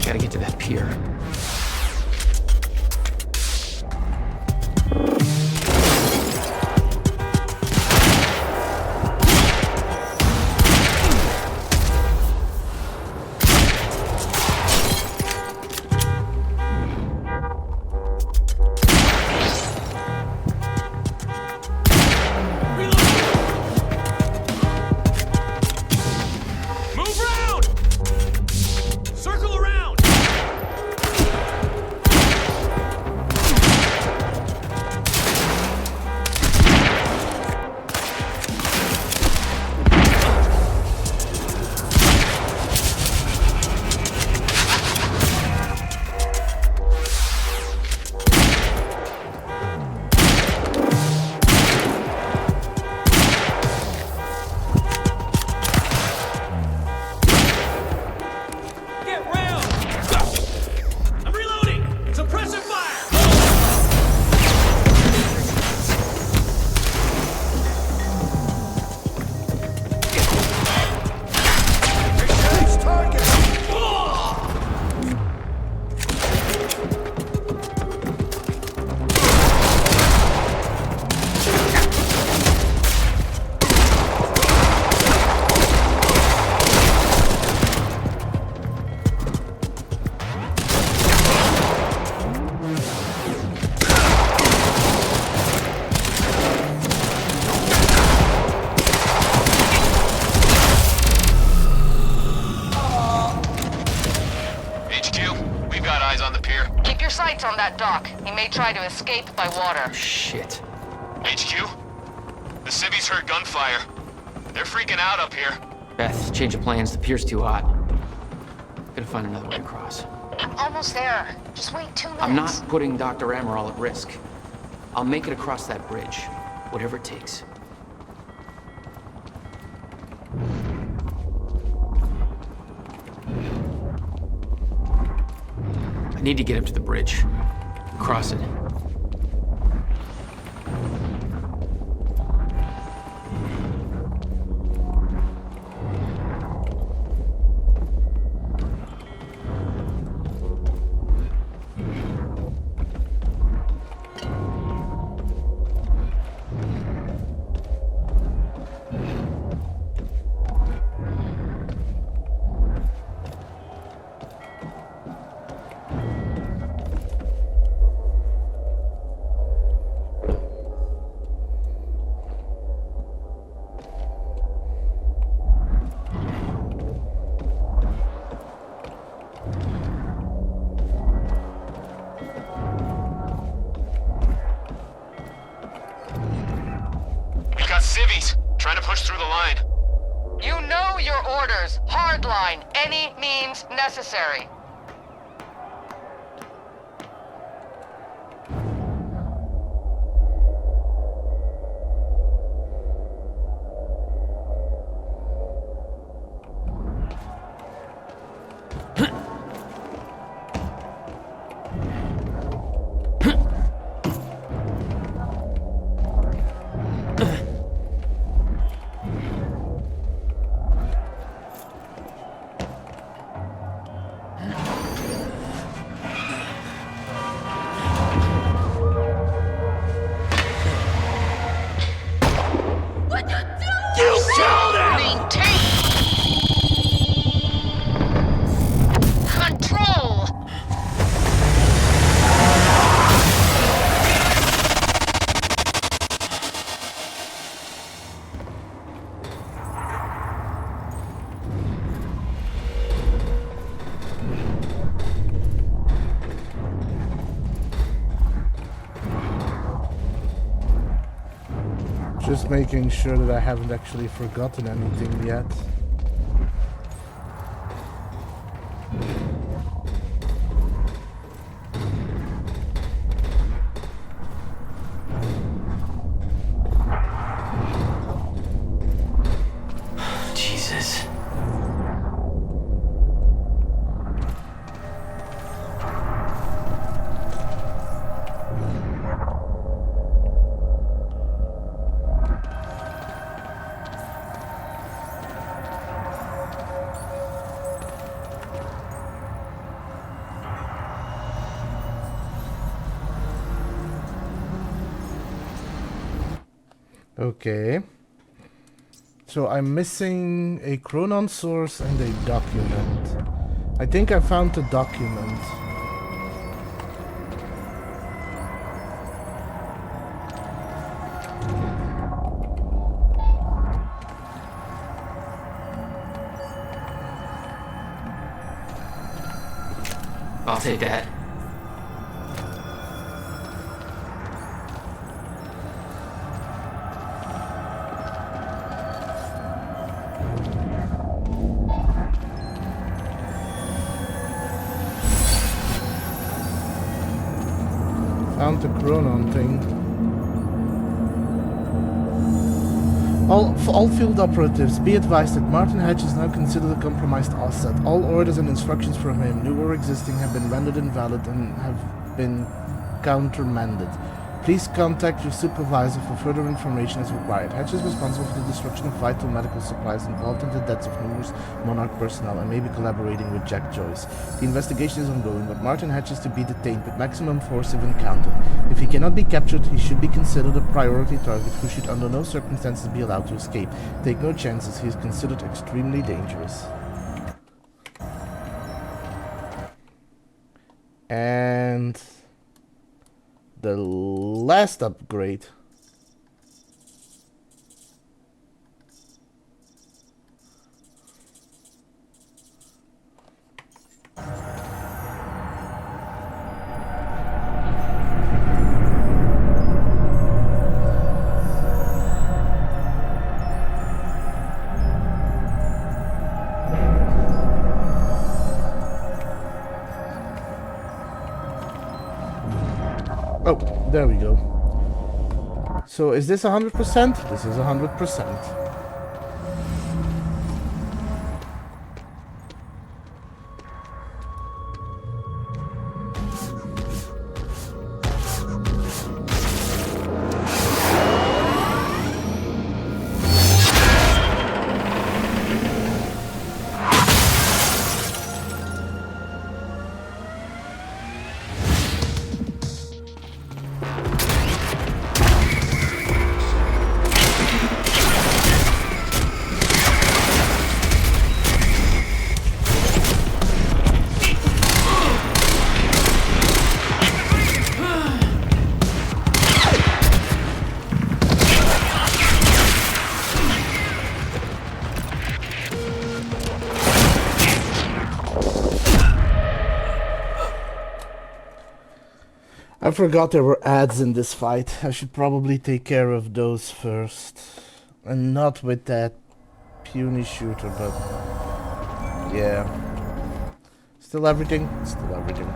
Gotta get to that pier. Move round! Circle around! Get round! I'm reloading! Suppressive fire! Engage target! HQ, we've got eyes on the pier. Keep your sights on that dock. He may try to escape by water. Shit. HQ? The civvies heard gunfire. They're freaking out up here. Beth, change of plans. The pier's too hot. Gotta find another way across. I'm almost there. Just wait 2 minutes. I'm not putting Dr. Amaral at risk. I'll make it across that bridge, whatever it takes. I need to get up to the bridge. Cross it. We've got civvies trying to push through the line. You know your orders. Hardline. Any means necessary. Just making sure that I haven't actually forgotten anything yet. Jesus. Okay. So I'm missing a Chronon source and a document. I think I found the document. I'll take that. Found the Chronon thing. All field operatives, be advised that Martin Hatch is now considered a compromised asset. All orders and instructions from him, new or existing, have been rendered invalid and have been countermanded. Please contact your supervisor for further information as required. Hatch is responsible for the destruction of vital medical supplies involved in the deaths of numerous Monarch personnel and may be collaborating with Jack Joyce. The investigation is ongoing, but Martin Hatch is to be detained with maximum force if encountered. If he cannot be captured, he should be considered a priority target who should under no circumstances be allowed to escape. Take no chances, he is considered extremely dangerous. And the last upgrade. Oh, there we go. So is this 100%? This is 100%. I forgot there were ads in this fight. I should probably take care of those first. And not with that puny shooter, but yeah. Still everything? Still everything.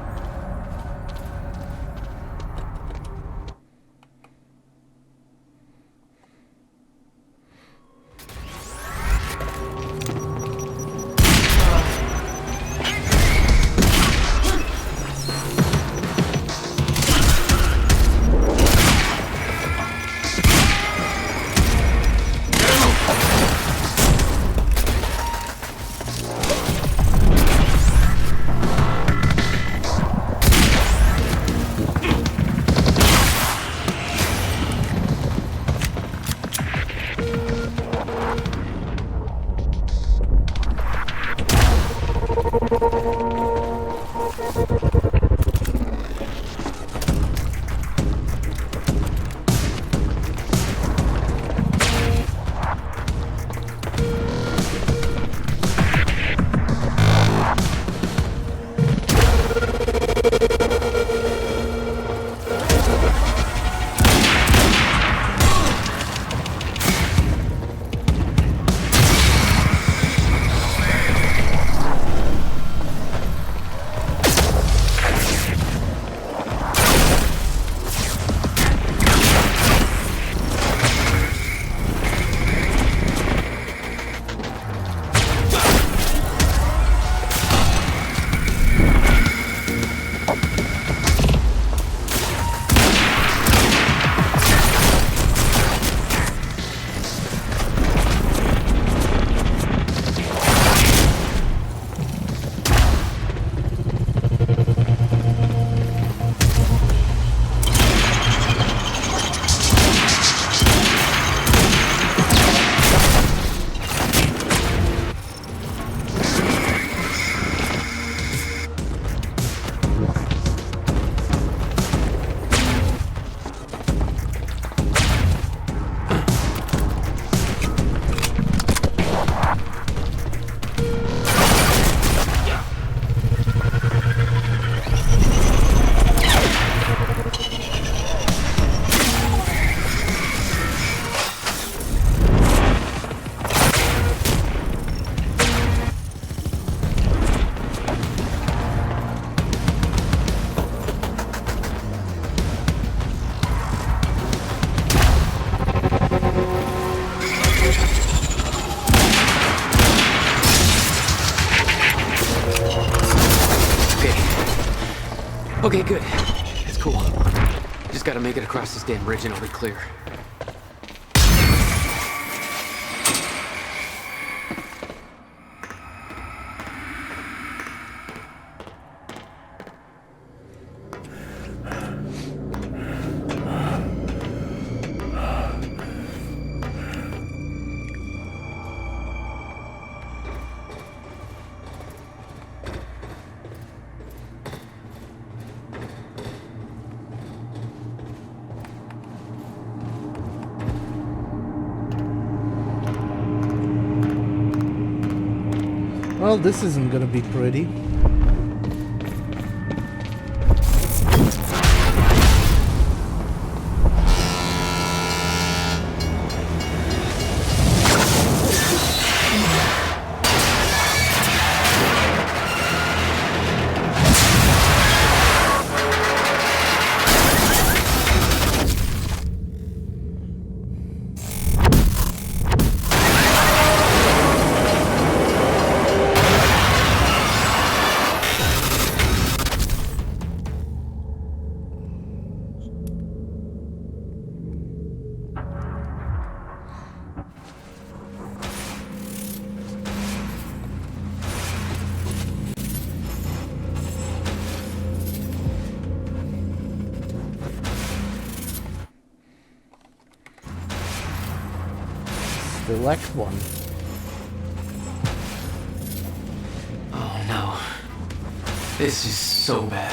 Okay, good. It's cool. Just gotta make it across this damn bridge and I'll be clear. Well, this isn't gonna be pretty. Select one. Oh no. This is so bad.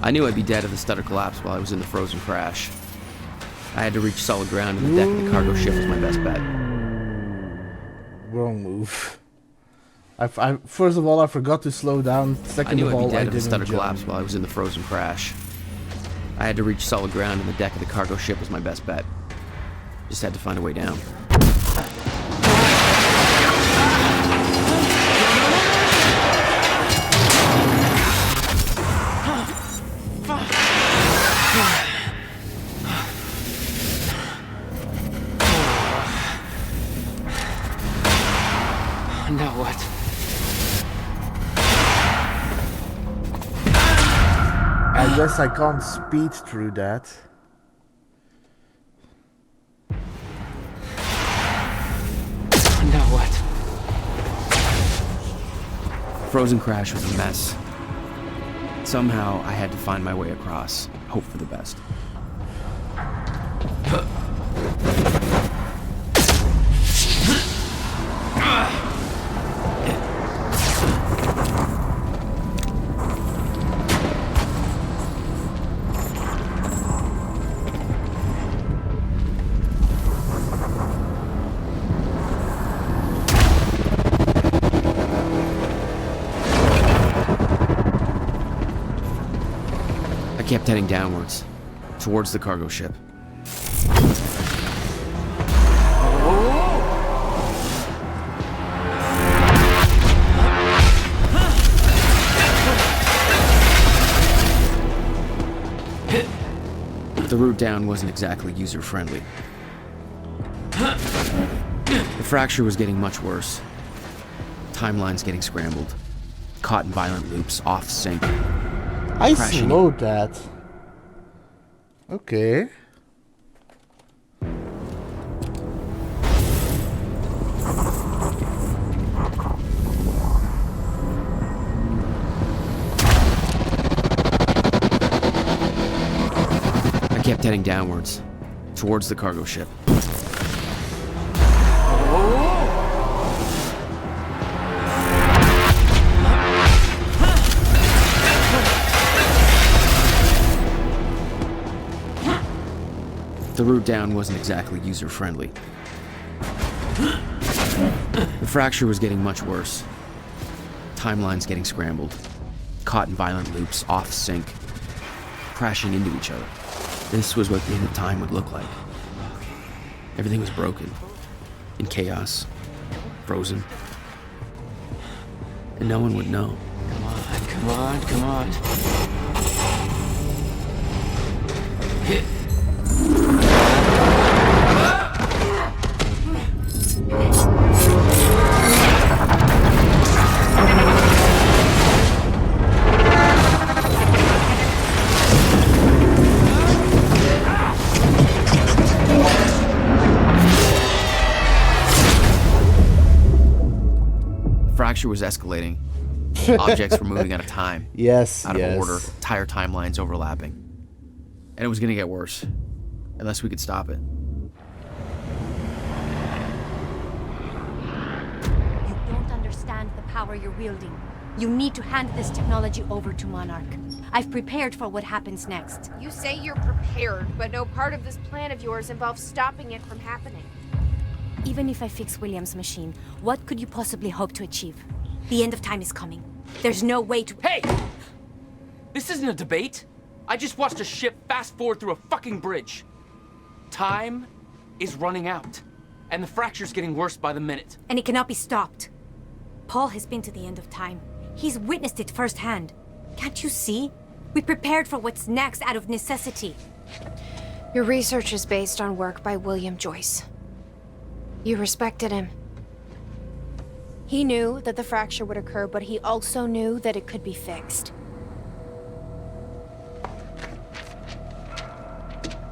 I knew I'd be dead if the stutter collapsed while I was in the frozen crash. I had to reach solid ground, and the deck of the cargo ship was my best bet. Wrong move. First of all, I forgot to slow down. Second of all, I didn't I knew I'd be dead if the stutter jump. collapsed while I was in the frozen crash. I had to reach solid ground, and the deck of the cargo ship was my best bet. Just had to find a way down. Now what? I guess I can't speed through that. Now what? Frozen crash was a mess. Somehow, I had to find my way across, hope for the best. I kept heading downwards, towards the cargo ship. The route down wasn't exactly user-friendly. The fracture was getting much worse. Timelines getting scrambled. Caught in violent loops, off sync. I Crashing. slowed that. Okay. I kept heading downwards, towards the cargo ship. The route down wasn't exactly user-friendly. The fracture was getting much worse. Timelines getting scrambled. Caught in violent loops, off sync. Crashing into each other. This was what the end of time would look like. Everything was broken. In chaos. Frozen. And no one would know. Come on, come on, come on. Hit. fracture was escalating. Objects were moving out of time. Yes, out yes. of order. Entire timelines overlapping. And it was going to get worse. Unless we could stop it. You don't understand the power you're wielding. You need to hand this technology over to Monarch. I've prepared for what happens next. You say you're prepared, but no part of this plan of yours involves stopping it from happening. Even if I fix William's machine, what could you possibly hope to achieve? The end of time is coming. There's no way to— Hey! This isn't a debate. I just watched a ship fast forward through a fucking bridge. Time is running out, and the fracture's getting worse by the minute. And it cannot be stopped. Paul has been to the end of time. He's witnessed it firsthand. Can't you see? We prepared for what's next out of necessity. Your research is based on work by William Joyce. You respected him. He knew that the fracture would occur, but he also knew that it could be fixed.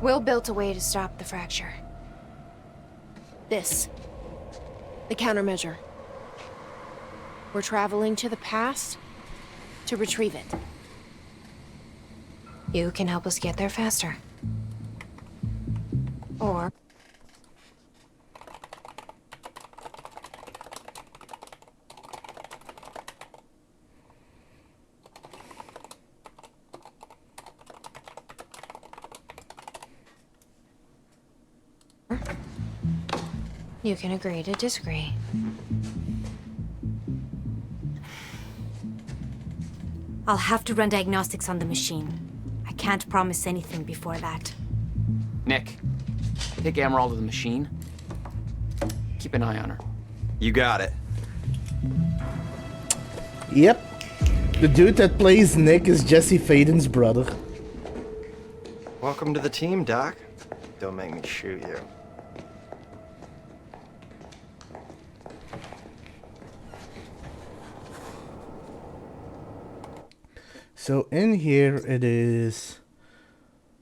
Will built a way to stop the fracture. This. The countermeasure. We're traveling to the past to retrieve it. You can help us get there faster. Or... you can agree to disagree. I'll have to run diagnostics on the machine. I can't promise anything before that. Nick, take Amaral to the machine. Keep an eye on her. You got it. Yep. The dude that plays Nick is Jesse Faden's brother. Welcome to the team, Doc. Don't make me shoot you. So in here it is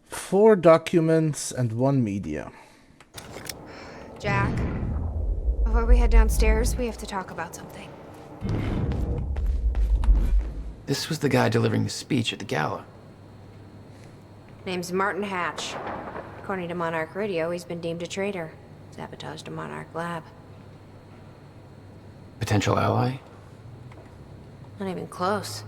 4 documents and 1 media. Jack, before we head downstairs, we have to talk about something. This was the guy delivering the speech at the gala. Name's Martin Hatch. According to Monarch Radio, he's been deemed a traitor. Sabotaged a Monarch lab. Potential ally? Not even close.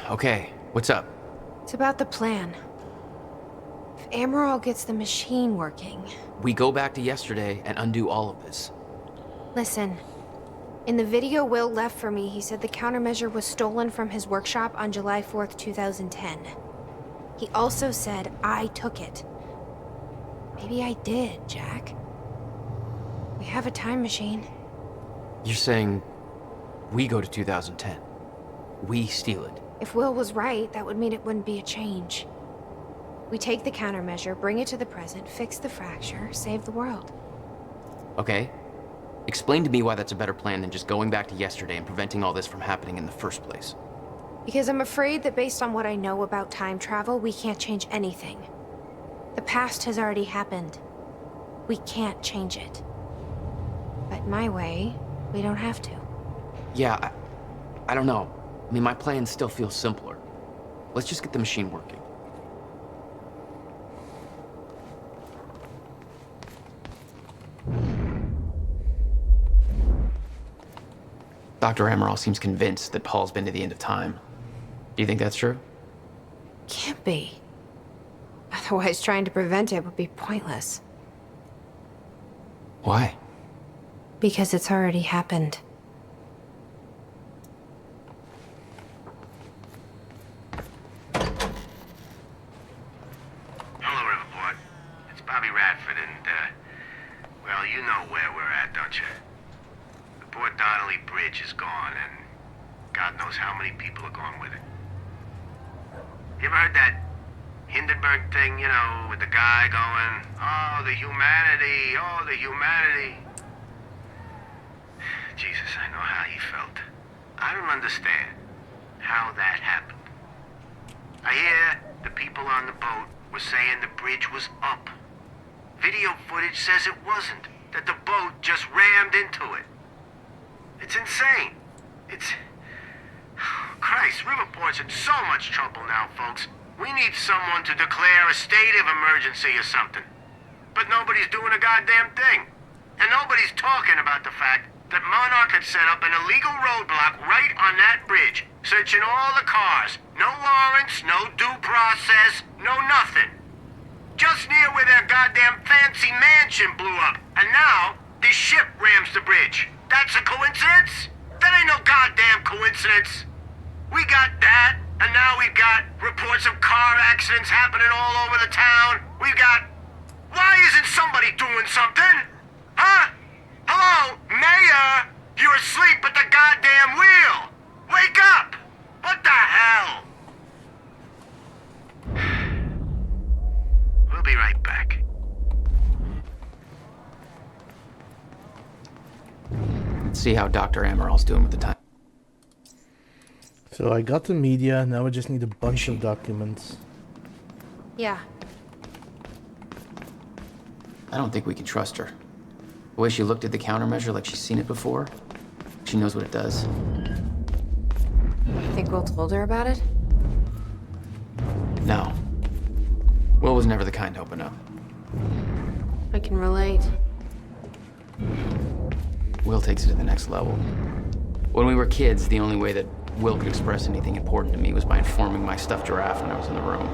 Okay, what's up? It's about the plan. If Amaral gets the machine working... We go back to yesterday and undo all of this. Listen. In the video Will left for me, he said the countermeasure was stolen from his workshop on July 4th, 2010. He also said I took it. Maybe I did, Jack. We have a time machine. You're saying we go to 2010. We steal it. If Will was right, that would mean it wouldn't be a change. We take the countermeasure, bring it to the present, fix the fracture, save the world. Okay. Explain to me why that's a better plan than just going back to yesterday and preventing all this from happening in the first place. Because I'm afraid that based on what I know about time travel, we can't change anything. The past has already happened. We can't change it. But my way, we don't have to. Yeah, I don't know. I mean, my plan still feels simpler. Let's just get the machine working. Dr. Amaral seems convinced that Paul's been to the end of time. Do you think that's true? Can't be. Otherwise, trying to prevent it would be pointless. Why? Because it's already happened. Hello, Riverport. It's Bobby Radford, and, well, you know where we're at, don't you? The Port Donnelly Bridge is gone, and God knows how many people are going with it. You ever heard that Hindenburg thing, you know, with the guy going, oh, the humanity, oh, the humanity. Jesus, I know how he felt. I don't understand how that happened. I hear the people on the boat were saying the bridge was up. Video footage says it wasn't, that the boat just rammed into it. It's insane. It's... Christ, Riverport's in so much trouble now, folks. We need someone to declare a state of emergency or something. But nobody's doing a goddamn thing. And nobody's talking about the fact that Monarch had set up an illegal roadblock right on that bridge, searching all the cars. No warrants, no due process, no nothing. Just near where their goddamn fancy mansion blew up. And now, this ship rams the bridge. That's a coincidence? That ain't no goddamn coincidence. We got that, and now we've got reports of car accidents happening all over the town. We've got... Why isn't somebody doing something? Huh? Hello, Mayor? You're asleep at the goddamn wheel. Wake up! What the hell? We'll be right back. Let's see how Dr. Amaral's doing with the time. So I got the media, now I just need a bunch of documents. Yeah. I don't think we can trust her. The way she looked at the countermeasure like she's seen it before, she knows what it does. You think Will told her about it? No. Will was never the kind to open up. I can relate. Will takes it to the next level. When we were kids, the only way that Will could express anything important to me was by informing my stuffed giraffe when I was in the room.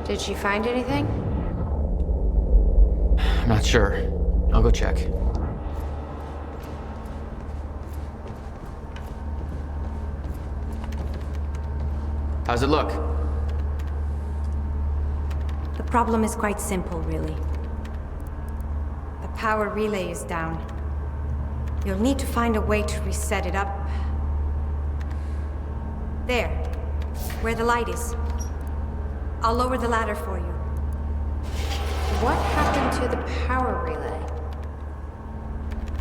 Did she find anything? I'm not sure. I'll go check. How's it look? The problem is quite simple, really. The power relay is down. You'll need to find a way to reset it up. There, where the light is. I'll lower the ladder for you. What happened to the power relay?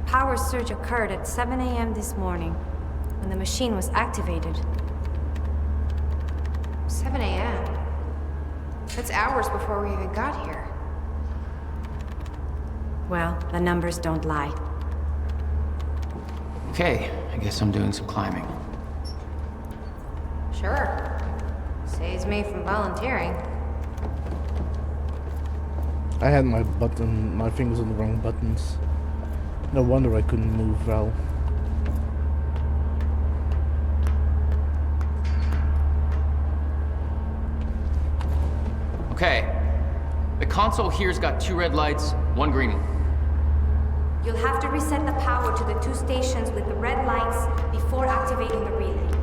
Power surge occurred at 7 a.m. this morning, when the machine was activated. 7 a.m.? That's hours before we even got here. Well, the numbers don't lie. Okay, I guess I'm doing some climbing. Sure. Saves me from volunteering. I had my fingers on the wrong buttons. No wonder I couldn't move well. Okay. The console here's got 2 red lights, 1 green one. You'll have to reset the power to the 2 stations with the red lights before activating the relay.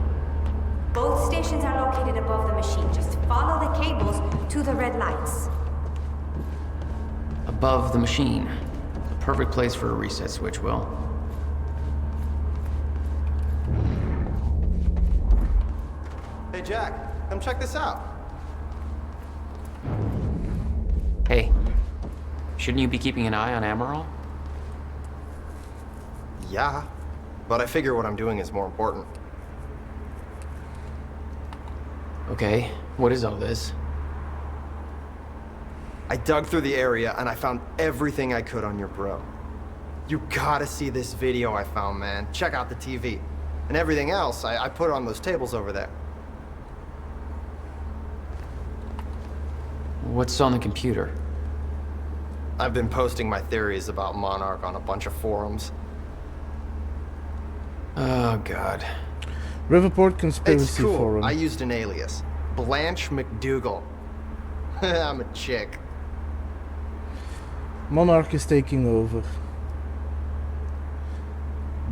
Both stations are located above the machine. Just follow the cables to the red lights. Above the machine. The perfect place for a reset switch, Will. Hey, Jack, come check this out. Hey, shouldn't you be keeping an eye on Amaral? Yeah, but I figure what I'm doing is more important. Okay, what is all this? I dug through the area and I found everything I could on your bro. You gotta see this video I found, man. Check out the TV. And everything else, I put on those tables over there. What's on the computer? I've been posting my theories about Monarch on a bunch of forums. Oh, God. Riverport Conspiracy It's cool. Forum. I used an alias. Blanche McDougal. I'm a chick. Monarch is taking over.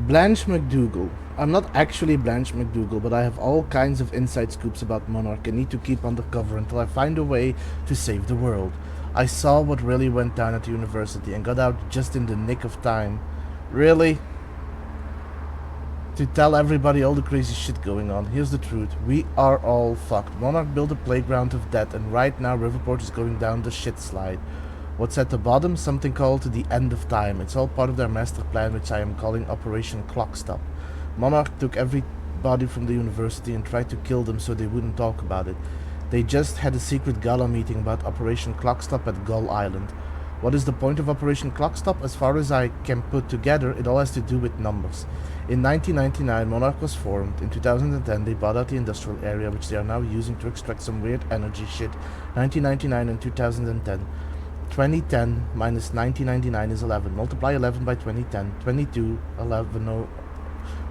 Blanche McDougal. I'm not actually Blanche McDougal, but I have all kinds of inside scoops about Monarch and need to keep undercover until I find a way to save the world. I saw what really went down at the university and got out just in the nick of time. Really? to tell everybody all the crazy shit going on. Here's the truth. We are all fucked. Monarch built a playground of death, and right now Riverport is going down the shit slide. What's at the bottom? Something called the end of time. It's all part of their master plan, which I am calling Operation Clock Stop. Monarch took everybody from the university and tried to kill them so they wouldn't talk about it. They just had a secret gala meeting about Operation Clock Stop at Gull Island. What is the point of Operation Clock Stop? As far as I can put together, it all has to do with numbers. In 1999, Monarch was formed. In 2010, they bought out the industrial area, which they are now using to extract some weird energy shit. 1999 and 2010. 2010 minus 1999 is 11. Multiply 11 by 2010. 22, 11, no.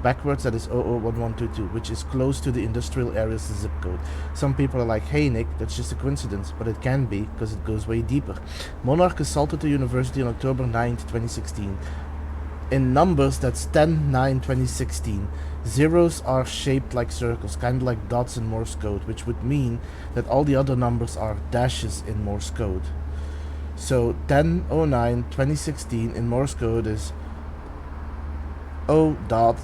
Backwards, that is 001122, which is close to the industrial area's zip code. Some people are like, hey Nick, that's just a coincidence, but it can be, because it goes way deeper. Monarch assaulted the university on October 9th, 2016. In numbers, that's 10-9-2016. Zeros are shaped like circles, kind of like dots in Morse code, which would mean that all the other numbers are dashes in Morse code. So 10-09-2016 in Morse code is O dot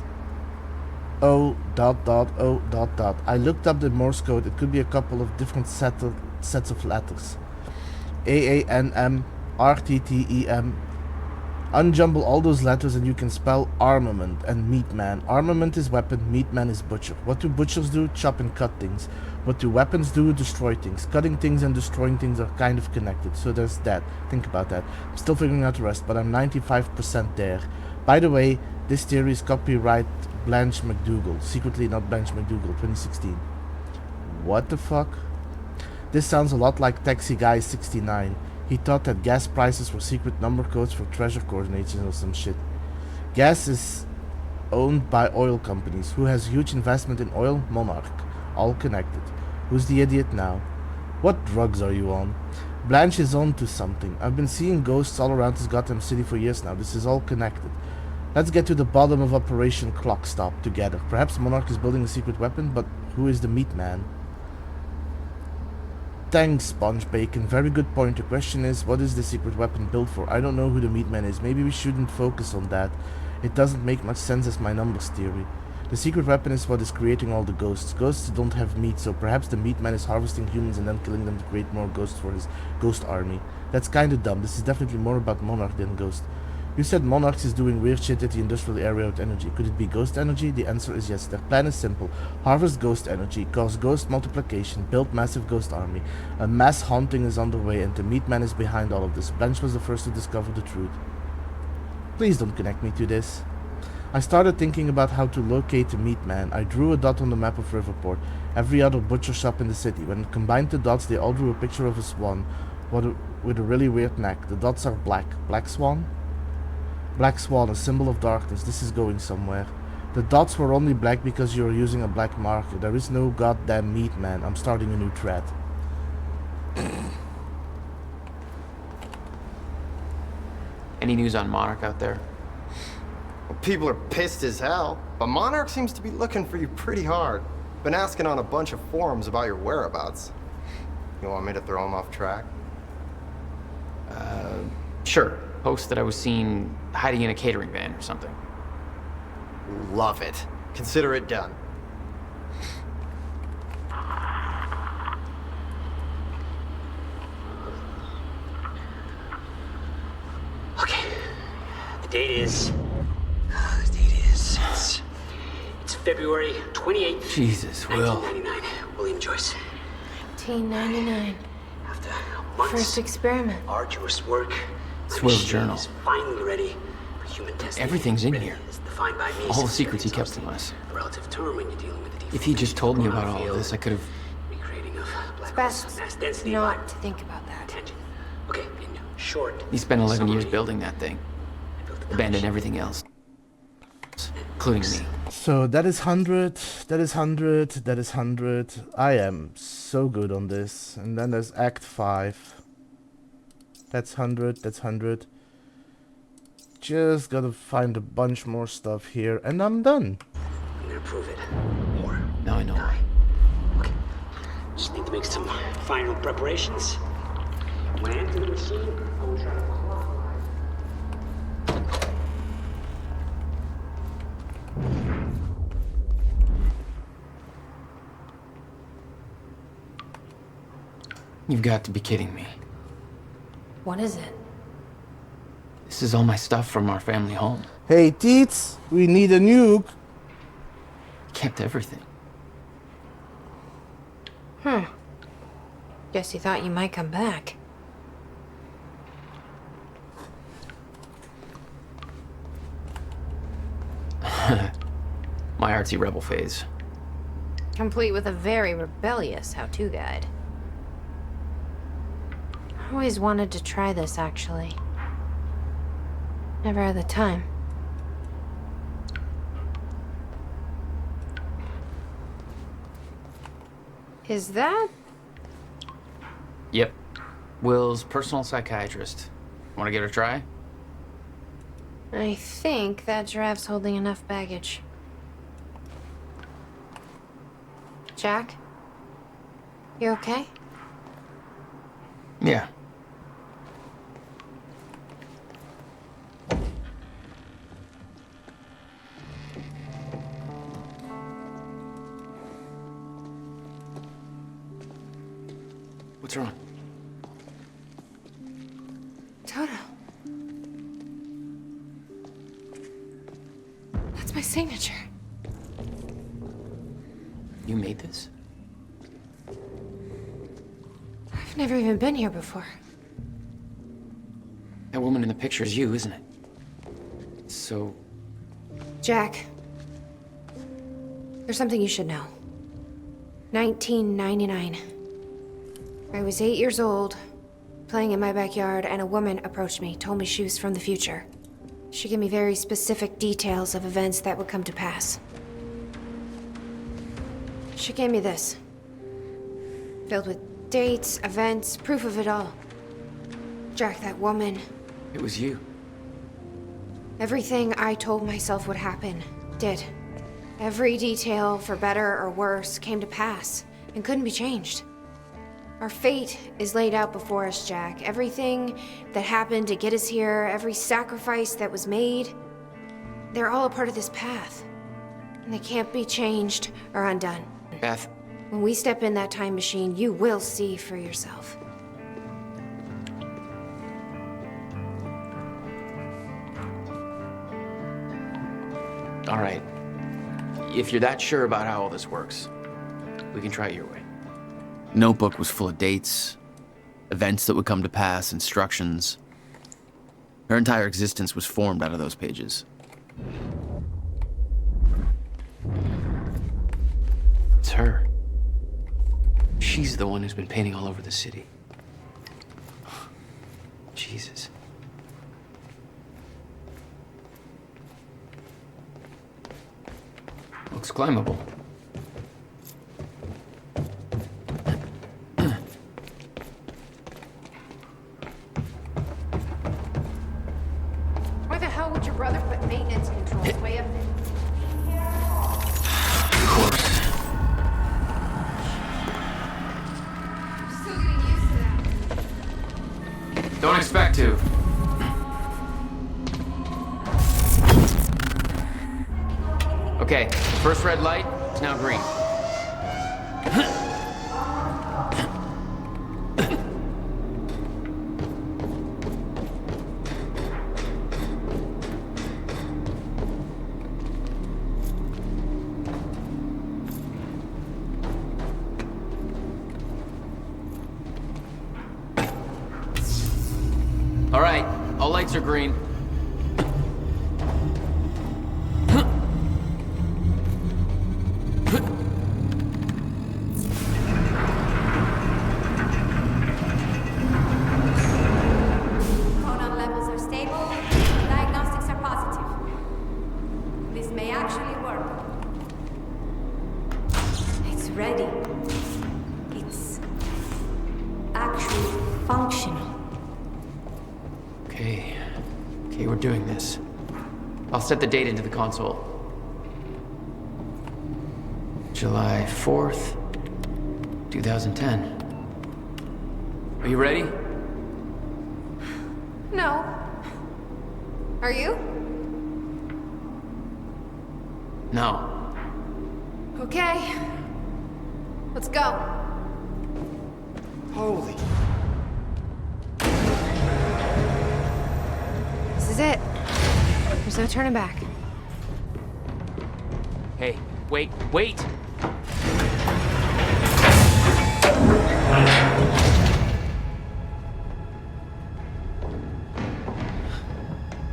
O dot dot O dot dot. I looked up the Morse code. It could be a couple of different sets of letters. AANM, RTTEM. Unjumble all those letters and you can spell armament and meat man. Armament is weapon, meat man is butcher. What do butchers do? Chop and cut things. What do weapons do? Destroy things. Cutting things and destroying things are kind of connected. So there's that. Think about that. I'm still figuring out the rest, but I'm 95% there. By the way, this theory is copyright Blanche McDougal. Secretly not Blanche McDougal, 2016. What the fuck? This sounds a lot like Taxi Guy 69. He thought that gas prices were secret number codes for treasure coordinates or some shit. Gas is owned by oil companies. Who has huge investment in oil? Monarch. All connected. Who's the idiot now? What drugs are you on? Blanche is on to something. I've been seeing ghosts all around this goddamn city for years now. This is all connected. Let's get to the bottom of Operation Clock Stop together. Perhaps Monarch is building a secret weapon, but who is the meat man? Thanks, Sponge Bacon. Very good point. The question is, what is the secret weapon built for? I don't know who the meat man is. Maybe we shouldn't focus on that. It doesn't make much sense as my numbers theory. The secret weapon is what is creating all the ghosts. Ghosts don't have meat, so perhaps the meat man is harvesting humans and then killing them to create more ghosts for his ghost army. That's kinda dumb. This is definitely more about Monarch than Ghost. You said Monarch is doing weird shit at the industrial area with energy. Could it be ghost energy? The answer is yes. Their plan is simple. Harvest ghost energy, cause ghost multiplication, build massive ghost army. A mass haunting is underway and the meat man is behind all of this. Blanche was the first to discover the truth. Please don't connect me to this. I started thinking about how to locate the meat man. I drew a dot on the map of Riverport, every other butcher shop in the city. When I combined the dots, they all drew a picture of a swan with a really weird neck. The dots are black. Black swan? Black swan, a symbol of darkness. This is going somewhere. The dots were only black because you're using a black marker. There is no goddamn meat man. I'm starting a new thread. Any news on Monarch out there? Well, people are pissed as hell, but Monarch seems to be looking for you pretty hard. Been asking on a bunch of forums about your whereabouts. You want me to throw him off track? Sure. Post that I was seen hiding in a catering van or something. Love it. Consider it done. Okay. The date is... It's February 28th, Jesus, Will. 1999. William Joyce. 1999. After months First experiment. arduous work, It's my Will's machine journal. is finally ready for human testing. Everything's in Ready here. is defined by me All the since secrets he it's kept from us. a relative term when you're dealing with the If he just told me about all field, of this, I could have... recreating of It's black best holes, mass density, not to think about that. attention. Okay, in short, He spent 11 years summary, building that thing. Abandoned everything else. Including me. So that is 100, that is 100, that is 100. I am so good on this. And then there's Act 5. That's 100, that's 100. Just gotta find a bunch more stuff here and I'm done. I'm gonna prove it. Or now I know why. Okay. Just need to make some final preparations. When I enter the machine, I will try to clockwise. You've got to be kidding me. What is it? This is all my stuff from our family home. Hey, Teets, we need a nuke. Kept everything. Guess you thought you might come back. My artsy rebel phase. Complete with a very rebellious how-to guide. I always wanted to try this, actually. Never had the time. Is that? Yep. Will's personal psychiatrist. Want to give it a try? I think that giraffe's holding enough baggage. Jack? You okay? Yeah. What's wrong? Toto. That's my signature. You made this? I've never even been here before. That woman in the picture is you, isn't it? So... Jack. There's something you should know. 1999. I was 8 years old, playing in my backyard, and a woman approached me, told me she was from the future. She gave me very specific details of events that would come to pass. She gave me this. Filled with dates, events, proof of it all. Jack, that woman. It was you. Everything I told myself would happen, did. Every detail, for better or worse, came to pass, and couldn't be changed. Our fate is laid out before us, Jack. Everything that happened to get us here, every sacrifice that was made, they're all a part of this path. And they can't be changed or undone. Beth. When we step in that time machine, you will see for yourself. All right. If you're that sure about how all this works, we can try it your way. Notebook was full of dates, events that would come to pass, instructions. Her entire existence was formed out of those pages. It's her. She's the one who's been painting all over the city. Jesus. Looks climbable. Why the hell would your brother put maintenance controls way up there? Of course. I'm still getting used to that. Don't expect to. Okay, first red light is now green. All right, all lights are green. Proton levels are stable. Diagnostics are positive. This may actually work. It's ready. It's actually functional. Okay, we're doing this. I'll set the date into the console. July 4th, 2010. Are you ready? No. Are you? No. Okay. Let's go. Holy. This is it. There's no turning back. Hey, wait, wait!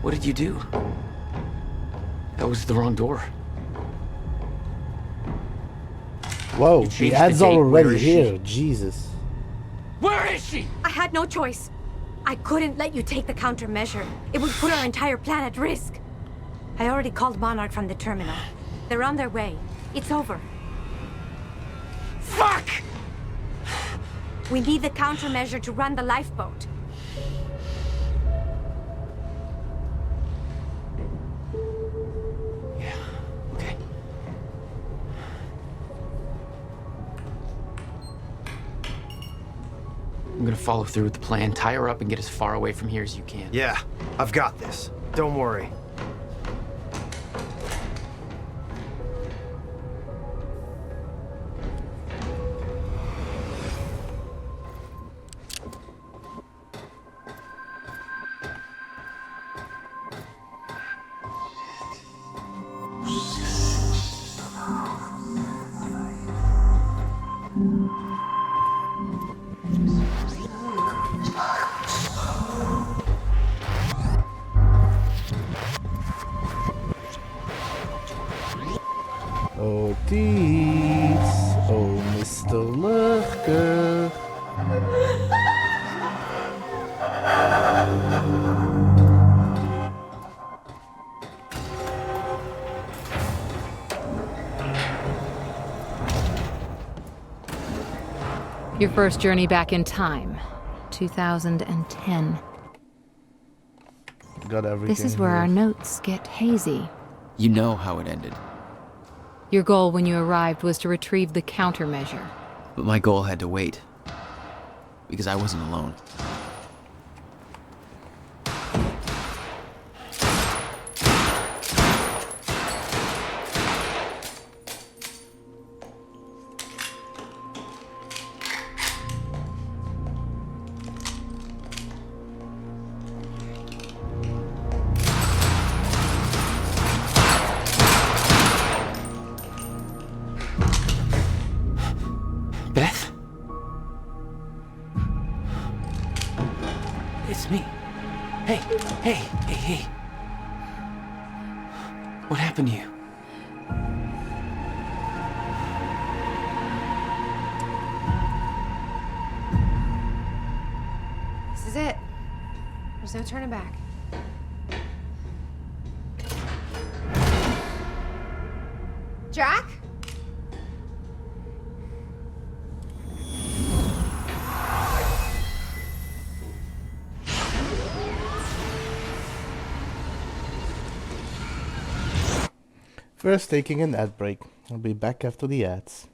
What did you do? That was the wrong door. Whoa, You the changed ad's the date. already Where is here. Jesus. Where is she? I had no choice. I couldn't let you take the countermeasure. It would put our entire plan at risk. I already called Monarch from the terminal. They're on their way. It's over. Fuck! We need the countermeasure to run the lifeboat. Okay. I'm gonna follow through with the plan, tie her up, and get as far away from here as you can. Yeah, I've got this. Don't worry. Oh, Dietz. Oh, Mr. Lurker. Your first journey back in time, 2010. Got everything. This is where here. our notes get hazy. You know how it ended. Your goal when you arrived was to retrieve the countermeasure. But my goal had to wait. Because I wasn't alone. Beth? It's me. Hey, hey, hey, hey. What happened to you? This is it. There's no turning back. Jack? First, taking an ad break. I'll be back after the ads.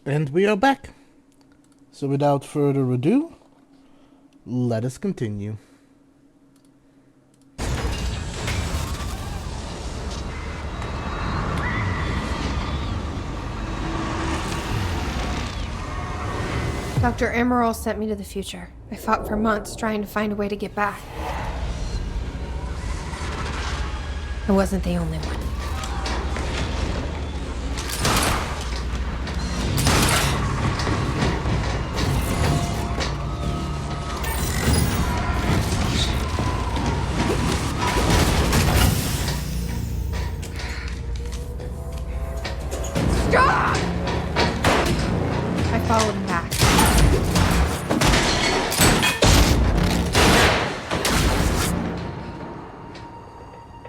And we are back. So without further ado, let us continue. Dr. Emerald sent me to the future. I fought for months trying to find a way to get back. I wasn't the only one. I followed him back.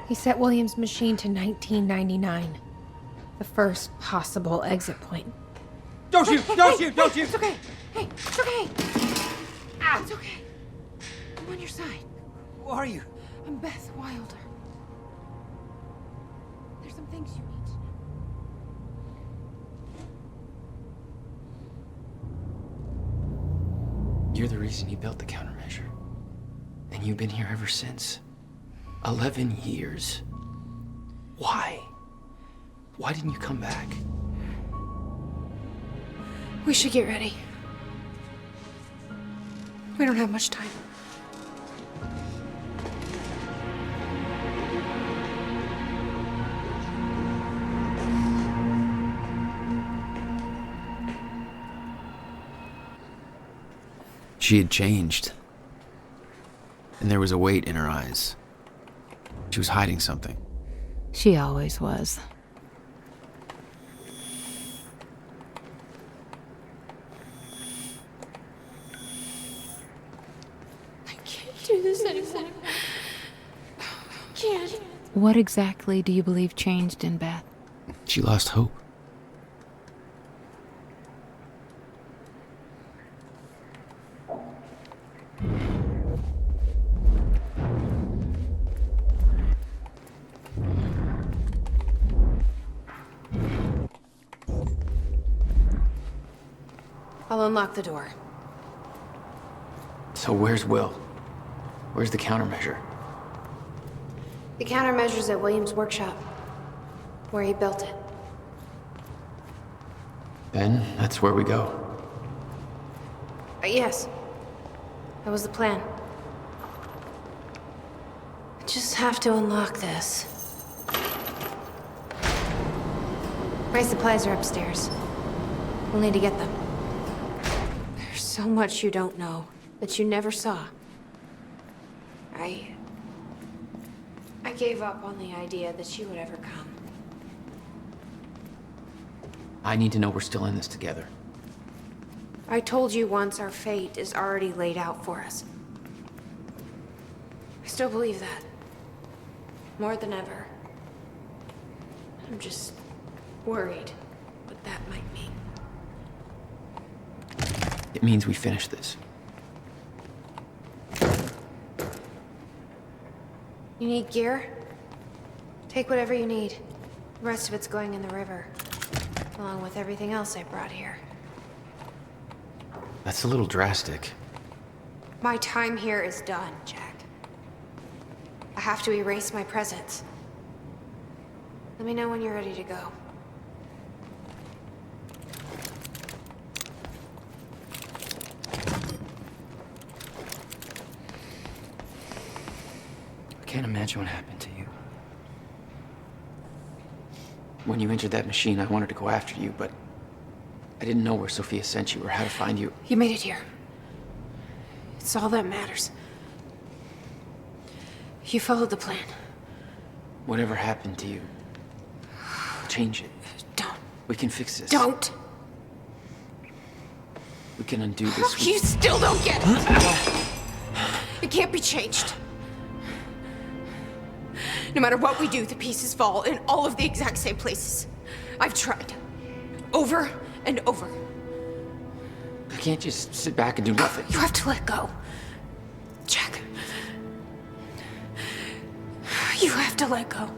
He set William's machine to 1999. The first possible exit point. Don't shoot! Don't shoot! Don't shoot! It's okay. Hey, it's okay. Ah, it's okay. I'm on your side. Who are you? I'm Beth Wilder. There's some things you need to know. You're the reason you built the countermeasure. And you've been here ever since. 11 years. Why? Why didn't you come back? We should get ready. We don't have much time. She had changed. And there was a weight in her eyes. She was hiding something. She always was. I can't do this anymore. Can't. What exactly do you believe changed in Beth? She lost hope. I'll unlock the door. So where's Will? Where's the countermeasure? The countermeasure's at William's workshop, where he built it. Then that's where we go. Yes. That was the plan. I just have to unlock this. My supplies are upstairs. We'll need to get them. There's so much you don't know, that you never saw. I gave up on the idea that she would ever come. I need to know we're still in this together. I told you once our fate is already laid out for us. I still believe that. More than ever. I'm just worried what that might mean. It means we finish this. You need gear? Take whatever you need. The rest of it's going in the river. Along with everything else I brought here. That's a little drastic. My time here is done, Jack. I have to erase my presence. Let me know when you're ready to go. I can't imagine what happened to you. When you entered that machine, I wanted to go after you, but I didn't know where Sophia sent you or how to find you. You made it here. It's all that matters. You followed the plan. Whatever happened to you, change it. Don't. We can fix this. Don't! We can undo this. You still don't get it! It can't be changed. No matter what we do, the pieces fall in all of the exact same places. I've tried. Over and over. I can't just sit back and do nothing. You have to let go. Jack. You have to let go.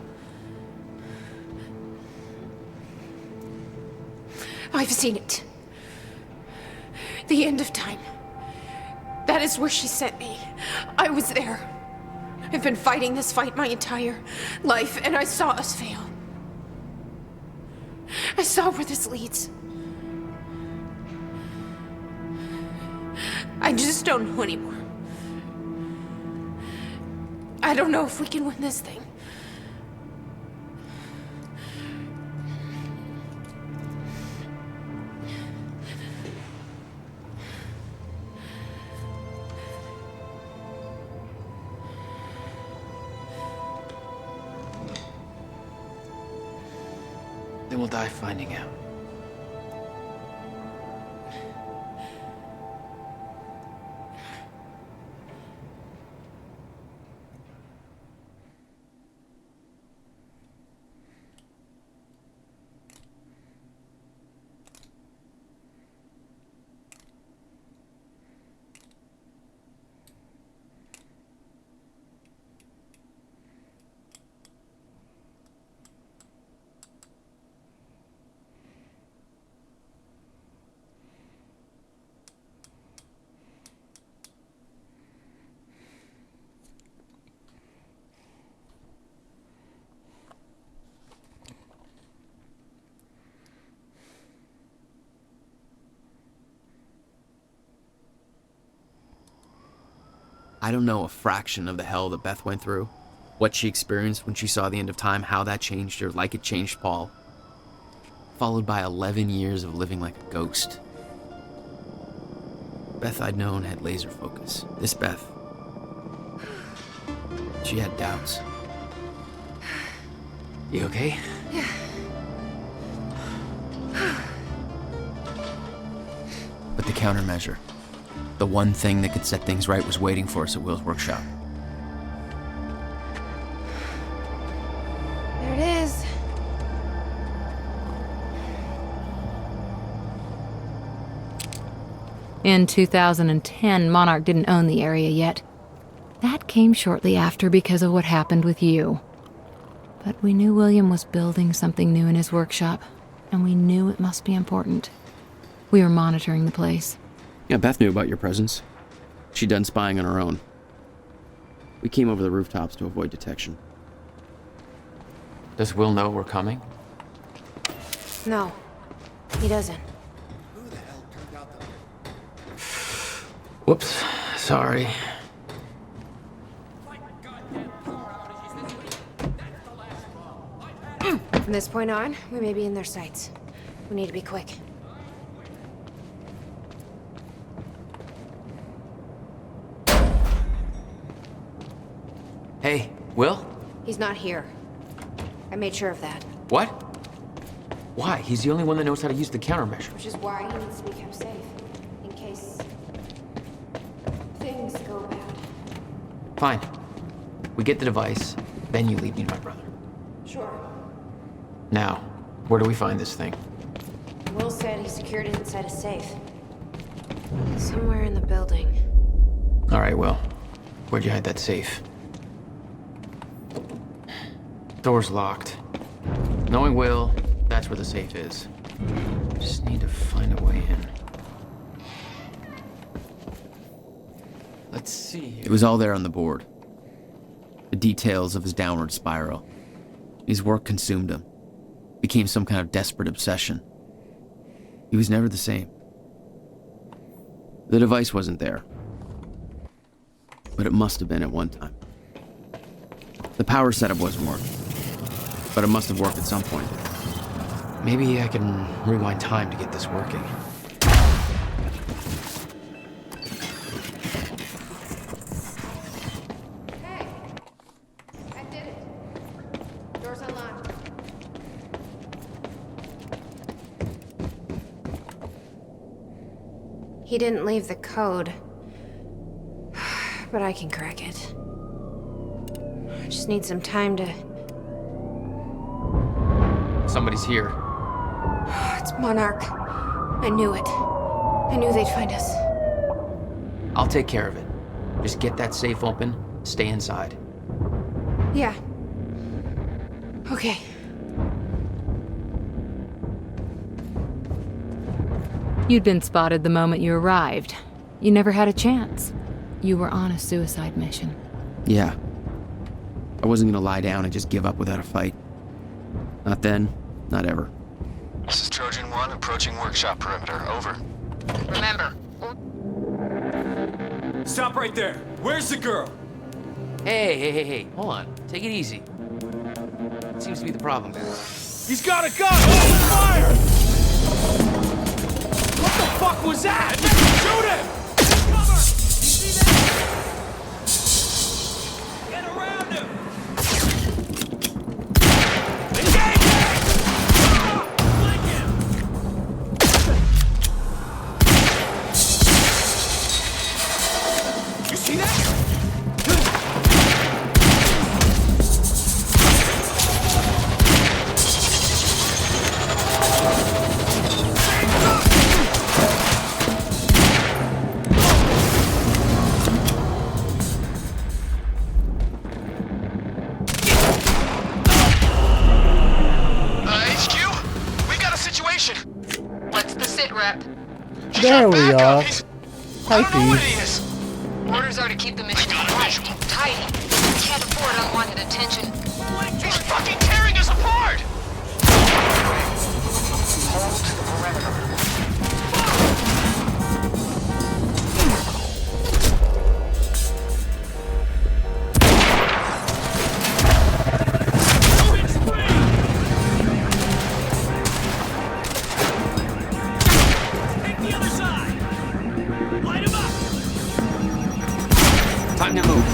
I've seen it. The end of time. That is where she sent me. I was there. I've been fighting this fight my entire life, and I saw us fail. I saw where this leads. I just don't know anymore. I don't know if we can win this thing. Then we'll die finding out. I don't know a fraction of the hell that Beth went through, what she experienced when she saw the end of time, how that changed her like it changed Paul. Followed by 11 years of living like a ghost. Beth I'd known had laser focus. This Beth, she had doubts. You okay? Yeah. But the countermeasure, the one thing that could set things right, was waiting for us at Will's workshop. There it is. In 2010, Monarch didn't own the area yet. That came shortly after because of what happened with you. But we knew William was building something new in his workshop, and we knew it must be important. We were monitoring the place. Yeah, Beth knew about your presence. She'd done spying on her own. We came over the rooftops to avoid detection. Does Will know we're coming? No, he doesn't. Whoops, sorry. From this point on, we may be in their sights. We need to be quick. Hey, Will? He's not here. I made sure of that. What? Why? He's the only one that knows how to use the countermeasure. Which is why he needs to be kept safe. In case things go bad. Fine. We get the device, then you leave me my brother. Sure. Now, where do we find this thing? Will said he secured it inside a safe. Somewhere in the building. All right, Will. Where'd you hide that safe? Door's locked. Knowing Will, that's where the safe is. Just need to find a way in. Let's see here. It was all there on the board. The details of his downward spiral. His work consumed him. Became some kind of desperate obsession. He was never the same. The device wasn't there. But it must have been at one time. The power setup wasn't working. But it must have worked at some point. Maybe I can rewind time to get this working. Hey! I did it. Door's unlocked. He didn't leave the code. But I can crack it. I just need some time to... Somebody's here. It's Monarch. I knew it. I knew they'd find us. I'll take care of it. Just get that safe open, stay inside. Yeah. Okay. You'd been spotted the moment you arrived. You never had a chance. You were on a suicide mission. Yeah. I wasn't gonna lie down and just give up without a fight. Not then, not ever. This is Trojan 1 approaching workshop perimeter. Over. Remember, Stop right there. Where's the girl? Hey, hold on. Take it easy. What seems to be the problem, guys? He's got a gun! Open fire! What the fuck was that? Shoot him! Cover! You see that? Get around him! Engage him! Flank him! You see that? HQ, we got a situation. what's the sit rep? There we are. Hi, I don't know what Pete. he is. Orders are to keep the mission quiet and tidy. We can't afford unwanted attention. He's fucking tearing us apart! Hold the perimeter. Take the other side! Light him up! Time to move.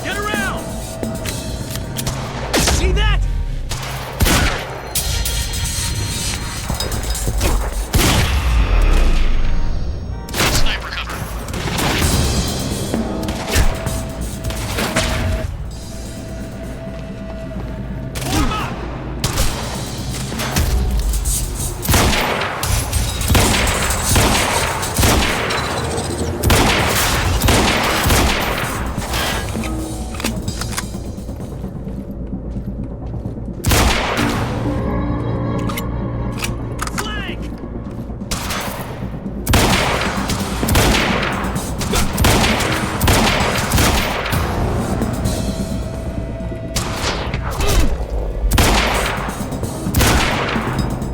Get around! See that? Sniper cover. Warm up! Flank!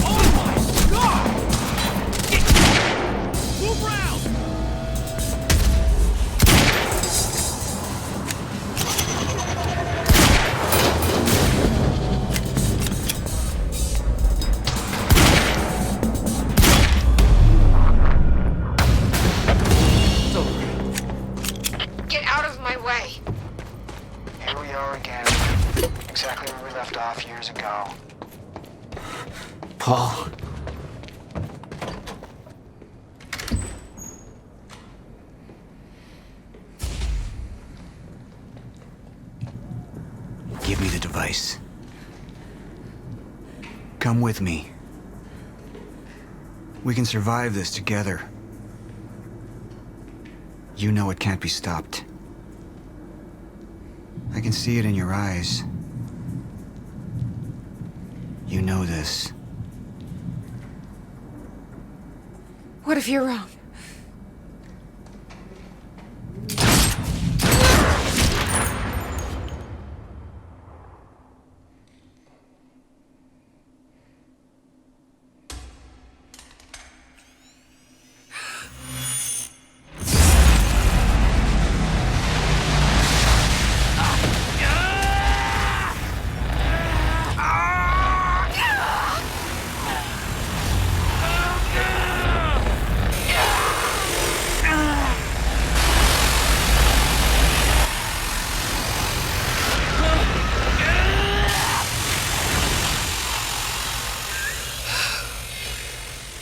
Oh my God! Move round! It's over. Get out of my way. Here we are again. Exactly where we left off years ago. Paul. Give me the device. Come with me. We can survive this together. You know it can't be stopped. I can see it in your eyes. You know this. What if you're wrong?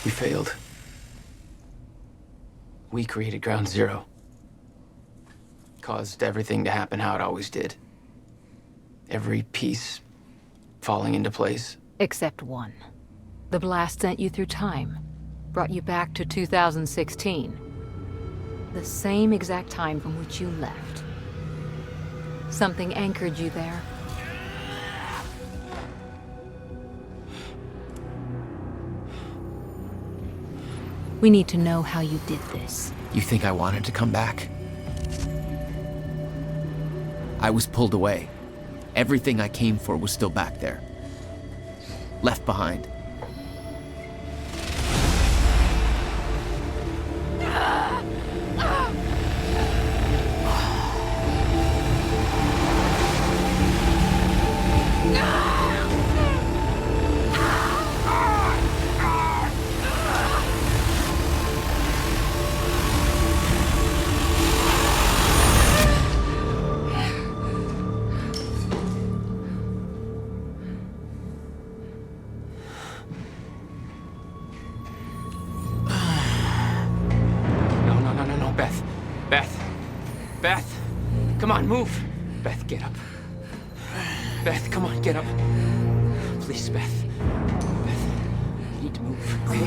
We failed. We created Ground Zero. Caused everything to happen how it always did. Every piece falling into place. Except one. The blast sent you through time. brought you back to 2016. The same exact time from which you left. Something anchored you there. We need to know how you did this. You think I wanted to come back? I was pulled away. Everything I came for was still back there. Left behind. No, Beth. Beth! Come on, move! Beth, get up. Beth, come on, get up. Please, Beth. Beth, you need to move, okay?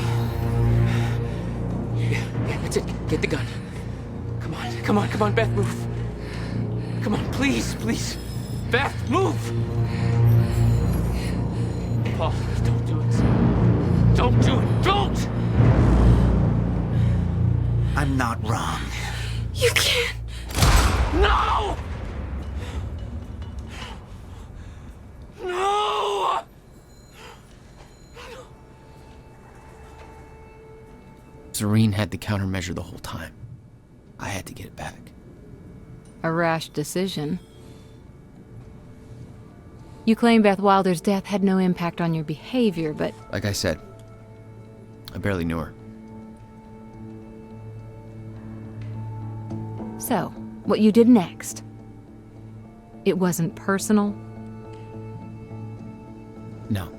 Yeah, that's it. Get the gun. Come on, Beth, move. Come on, please. Beth, move! Paul, don't do it. Don't do it! Don't! I'm not wrong. You can't. No! No! Serene had the countermeasure the whole time. I had to get it back. A rash decision. You claim Beth Wilder's death had no impact on your behavior, but... Like I said, I barely knew her. So, what you did next? It wasn't personal? No.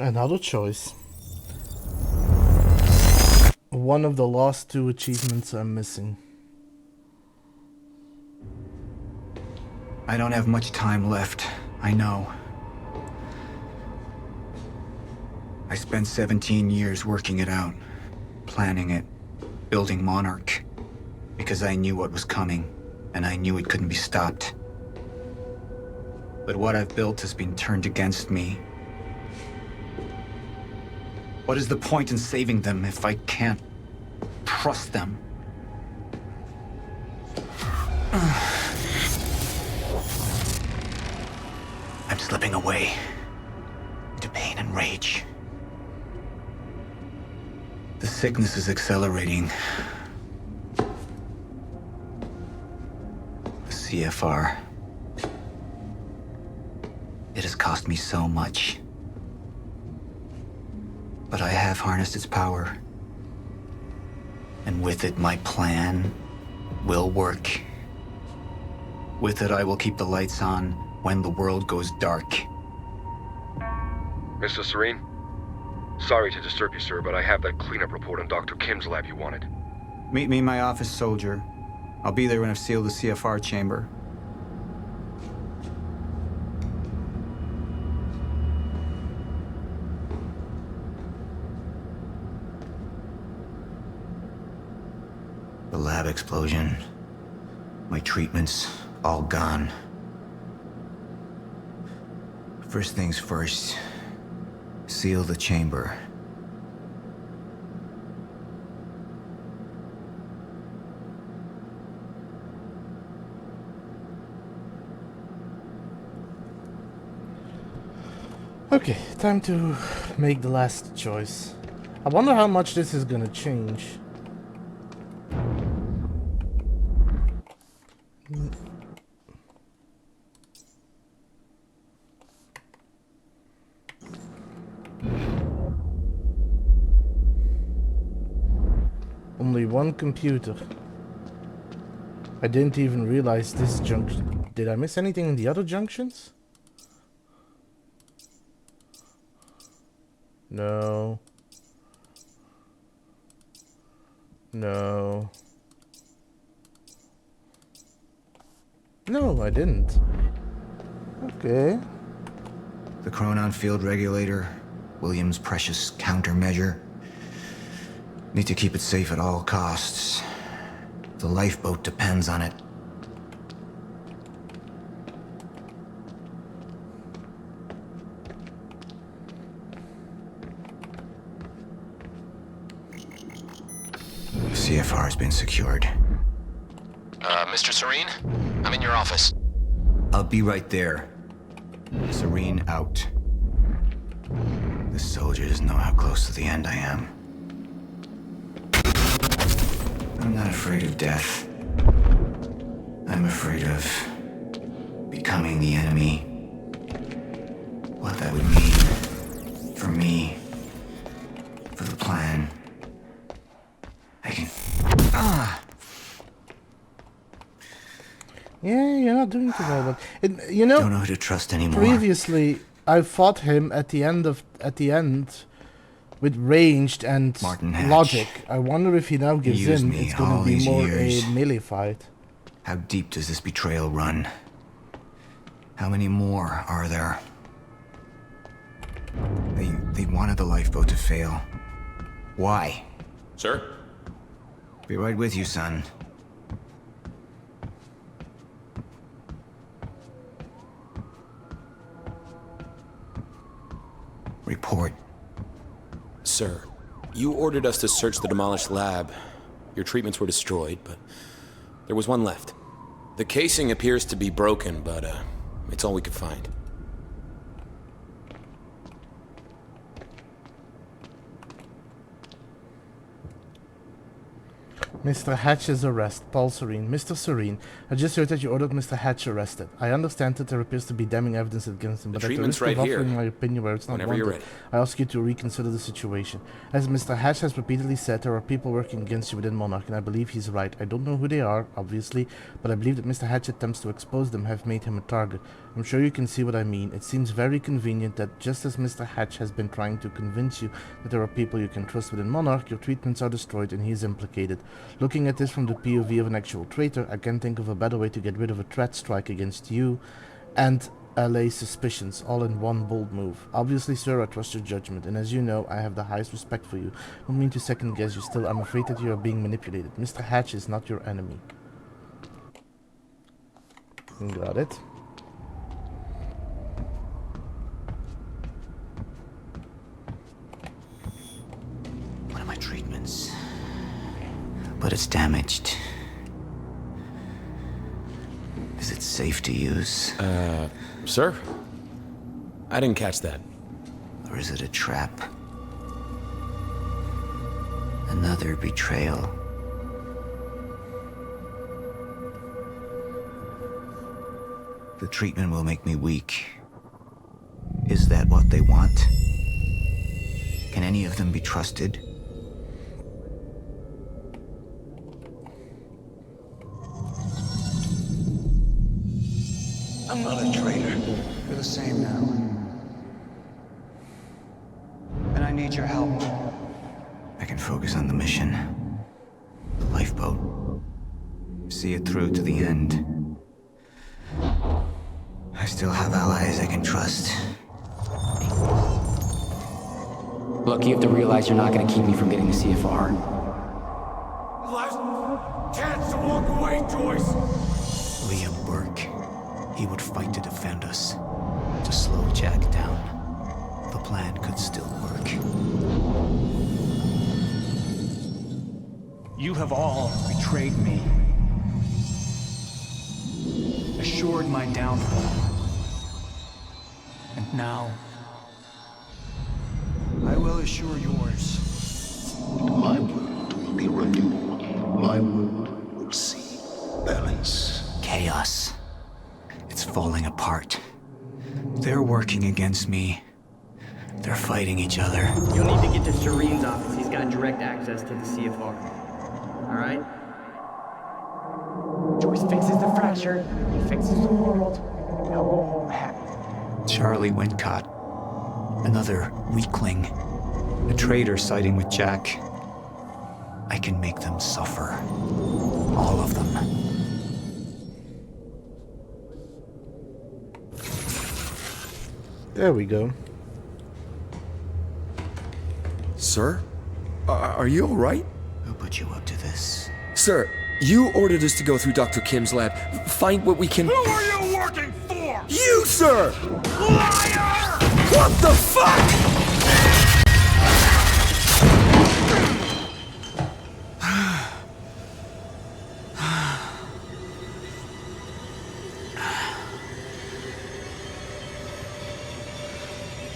Another choice. One of the last two achievements I'm missing. I don't have much time left, I know. I spent 17 years working it out, planning it, building Monarch, because I knew what was coming, and I knew it couldn't be stopped. But what I've built has been turned against me. What is the point in saving them if I can't trust them? I'm slipping away into pain and rage. The sickness is accelerating. The CFR. It has cost me so much. But I have harnessed its power. And with it, my plan will work. With it, I will keep the lights on when the world goes dark. Mr. Serene? Sorry to disturb you, sir, but I have that cleanup report on Dr. Kim's lab you wanted. Meet me in my office, soldier. I'll be there when I've sealed the CFR chamber. The lab explosion. My treatments, all gone. First things first, seal the chamber. Okay, time to make the last choice. I wonder how much this is gonna change. Only one computer. I didn't even realize this junction. Did I miss anything in the other junctions? No. No. No, I didn't. Okay. The Chronon field regulator, William's precious countermeasure. Need to keep it safe at all costs. The lifeboat depends on it. CFR has been secured. Mr. Serene? I'm in your office. I'll be right there. Serene out. The soldiers know how close to the end I am. I'm not afraid of death. I'm afraid of becoming the enemy. What that would mean for me, for the plan. I can... Yeah, you're not doing too well, but you know, don't know who to trust anymore. Previously, I fought him at the end with ranged and logic. I wonder if he now gives in. It's going to be more a melee fight. How deep does this betrayal run? How many more are there? They wanted the lifeboat to fail. Why? Sir? Be right with you, son. Report. Sir, you ordered us to search the demolished lab. Your treatments were destroyed, but there was one left. The casing appears to be broken, but it's all we could find. Mr. Hatch's arrest. Paul Serene. Mr. Serene, I just heard that you ordered Mr. Hatch arrested. I understand that there appears to be damning evidence against him, but at the risk of offering my opinion where it's not wanted, I ask you to reconsider the situation. As Mr. Hatch has repeatedly said, there are people working against you within Monarch, and I believe he's right. I don't know who they are, obviously, but I believe that Mr. Hatch's attempts to expose them have made him a target. I'm sure you can see what I mean. It seems very convenient that just as Mr. Hatch has been trying to convince you that there are people you can trust within Monarch, your treatments are destroyed and he is implicated. Looking at this from the POV of an actual traitor, I can't think of a better way to get rid of a threat strike against you and allay suspicions, all in one bold move. Obviously, sir, I trust your judgment, and as you know, I have the highest respect for you. Don't mean to second guess you still. I'm afraid that you are being manipulated. Mr. Hatch is not your enemy. Got it. One of my treatments. But it's damaged. Is it safe to use? Sir? I didn't catch that. Or is it a trap? Another betrayal. The treatment will make me weak. Is that what they want? Can any of them be trusted? I'm not a traitor. You're the same now. And I need your help. I can focus on the mission. The lifeboat. See it through to the end. I still have allies I can trust. Look, you have to realize you're not going to keep me from getting the CFR. Last chance to walk away, Joyce! Liam Burke. He would fight to defend us. To slow Jack down. The plan could still work. You have all betrayed me. Assured my downfall. And now, I will assure yours. My world will be renewed. My world will see balance. Chaos. It's falling apart. They're working against me. They're fighting each other. You'll need to get to Shireen's office. He's got direct access to the CFR. Alright? Joyce fixes the fracture. He fixes the world. Now go home happy. Charlie Wincott. Another weakling. A traitor siding with Jack. I can make them suffer. All of them. There we go. Sir? Are you alright? Who put you up to this? Sir, you ordered us to go through Dr. Kim's lab, find what we can... Who are you working for? You, sir! Liar! What the fuck?!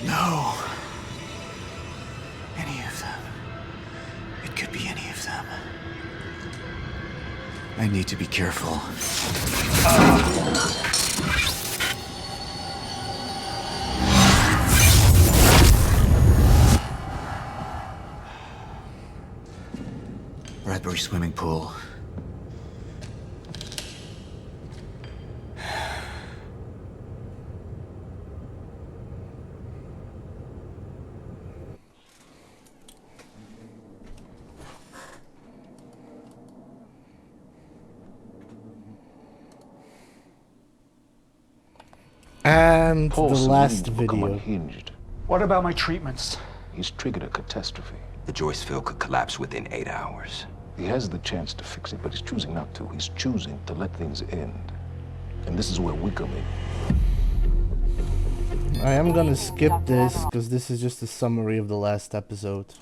No. Any of them. It could be any of them. I need to be careful. Bradbury swimming pool. And Paul's the last mind will become video. unhinged. What about my treatments? He's triggered a catastrophe. The Joyce field could collapse within 8 hours. He has the chance to fix it, but he's choosing not to. He's choosing to let things end. And this is where we come in. I am gonna skip this because this is just a summary of the last episode.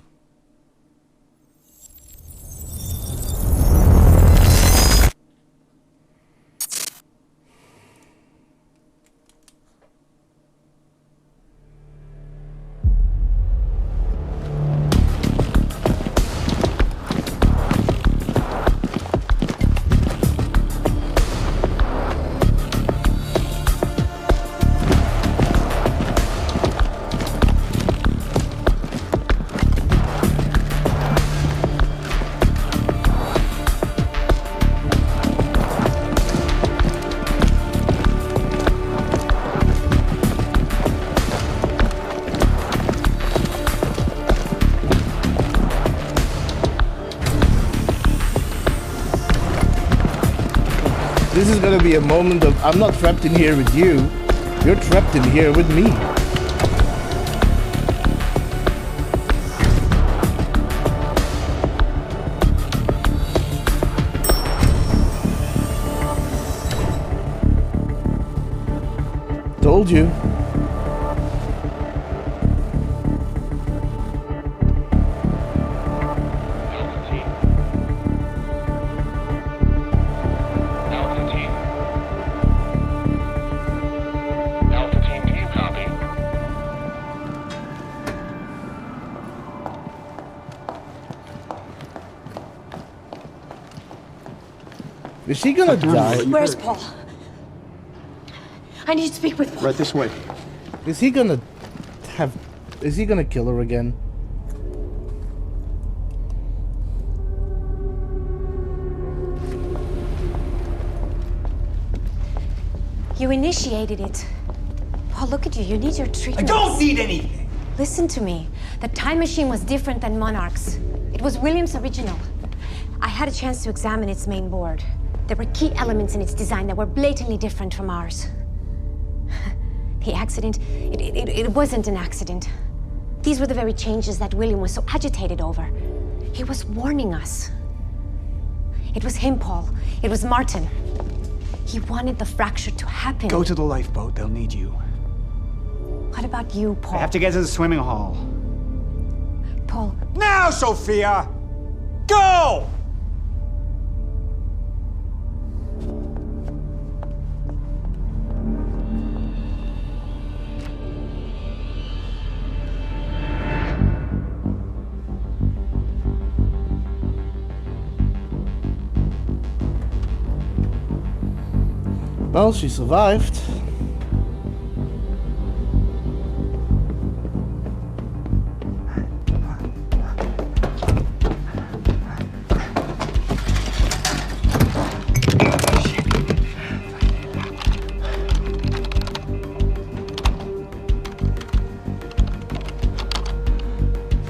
This is gonna be a moment of, I'm not trapped in here with you, you're trapped in here with me. Told you. Is she gonna die? Where's Paul? I need to speak with Paul. Right this way. Is he gonna kill her again? You initiated it. Paul, look at you. You need your treatment. I don't need anything! Listen to me. The time machine was different than Monarch's. It was William's original. I had a chance to examine its main board. There were key elements in its design that were blatantly different from ours. The accident, it wasn't an accident. These were the very changes that William was so agitated over. He was warning us. It was him, Paul. It was Martin. He wanted the fracture to happen. Go to the lifeboat, they'll need you. What about you, Paul? I have to get to the swimming hall. Paul. Now, Sophia! Go! Well, she survived.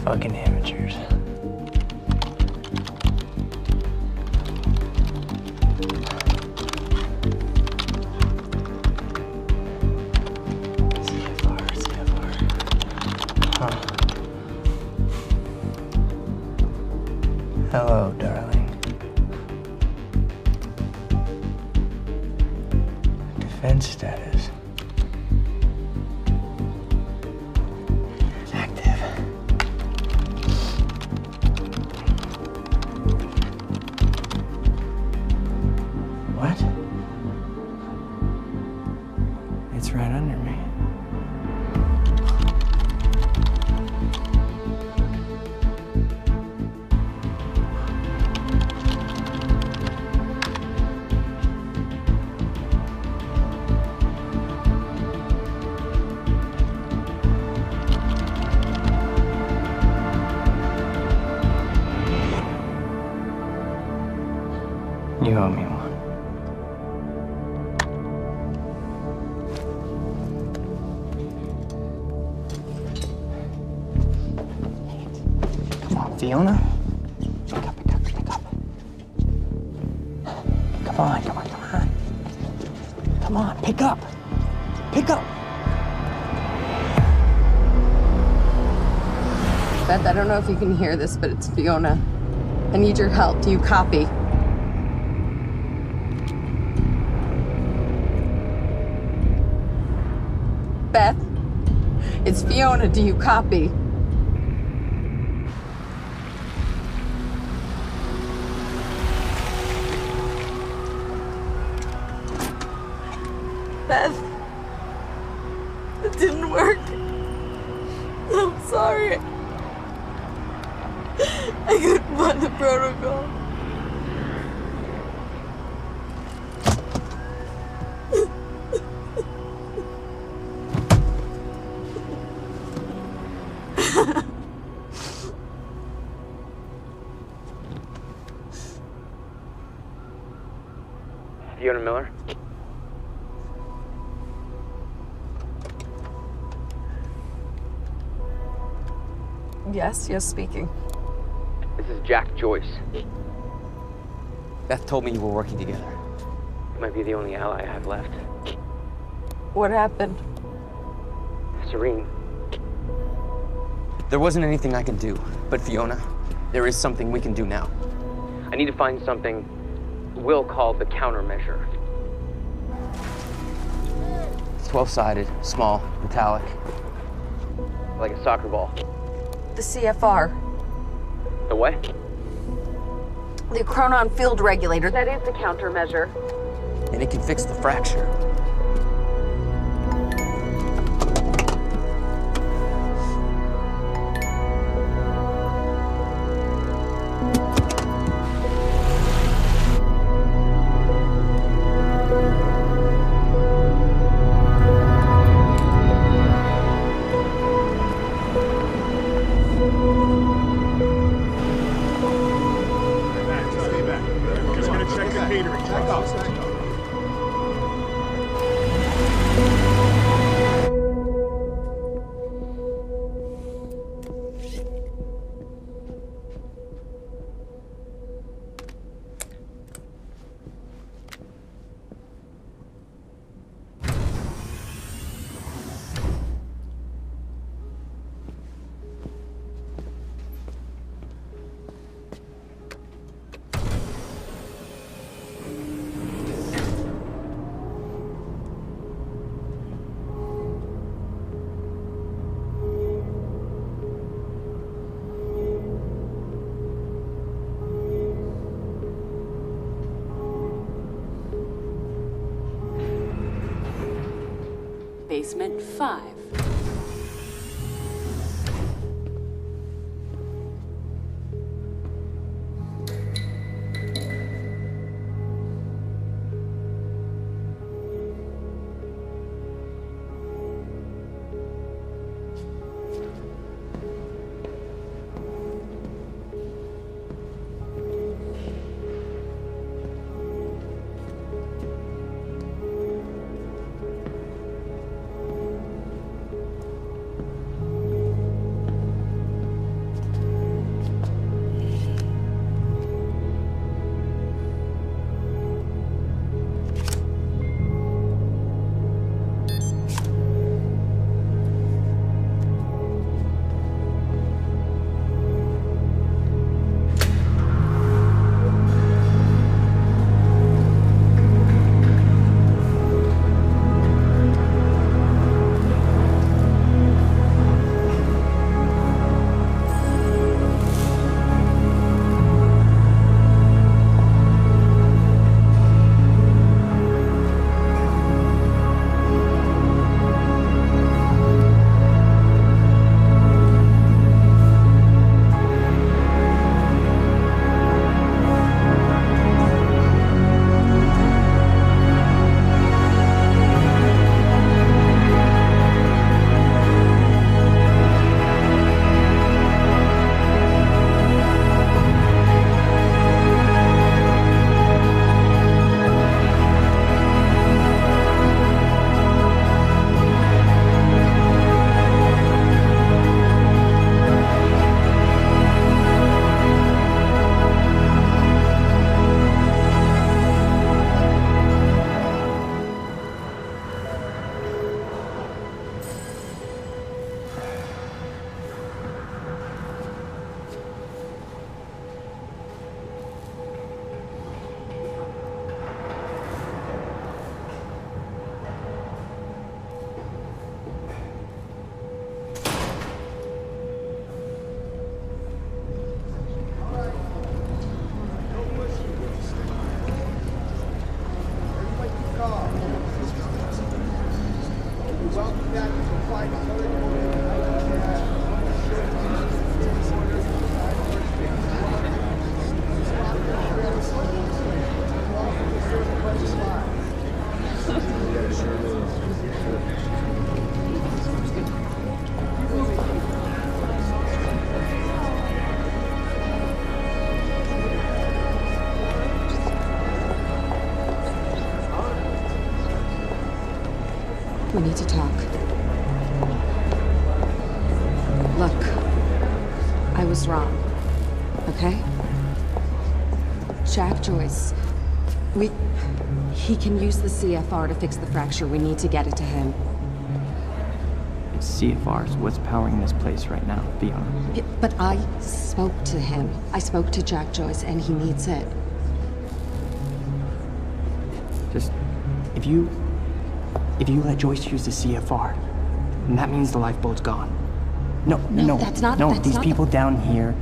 Fucking amateurs. Hello, darling. Defense status. Active. What? It's right under me. You owe me one. Come on, Fiona. Pick up, pick up, pick up. Come on, come on, come on. Come on, pick up. Pick up. Beth, I don't know if you can hear this, but it's Fiona. I need your help. Do you copy? Beth, it's Fiona. Do you copy? Beth, it didn't work. I'm sorry. I couldn't find the protocol. Fiona Miller? Yes, speaking. This is Jack Joyce. Beth told me you were working together. You might be the only ally I have left. What happened? Serene. There wasn't anything I could do, but Fiona, there is something we can do now. I need to find something Will called the countermeasure. It's 12-sided, small, metallic, like a soccer ball. The CFR. The what? The chronon field regulator. That is the countermeasure. And it can fix the fracture. Basement 5. We need to talk. Look, I was wrong, okay? Jack Joyce, he can use the CFR to fix the fracture. We need to get it to him. CFR is what's powering this place right now, Fiona. Yeah, but I spoke to him. I spoke to Jack Joyce, and he needs it. Just, if you let Joyce use the CFR, then that means the lifeboat's gone. No, that's not. No, that's these not people down here,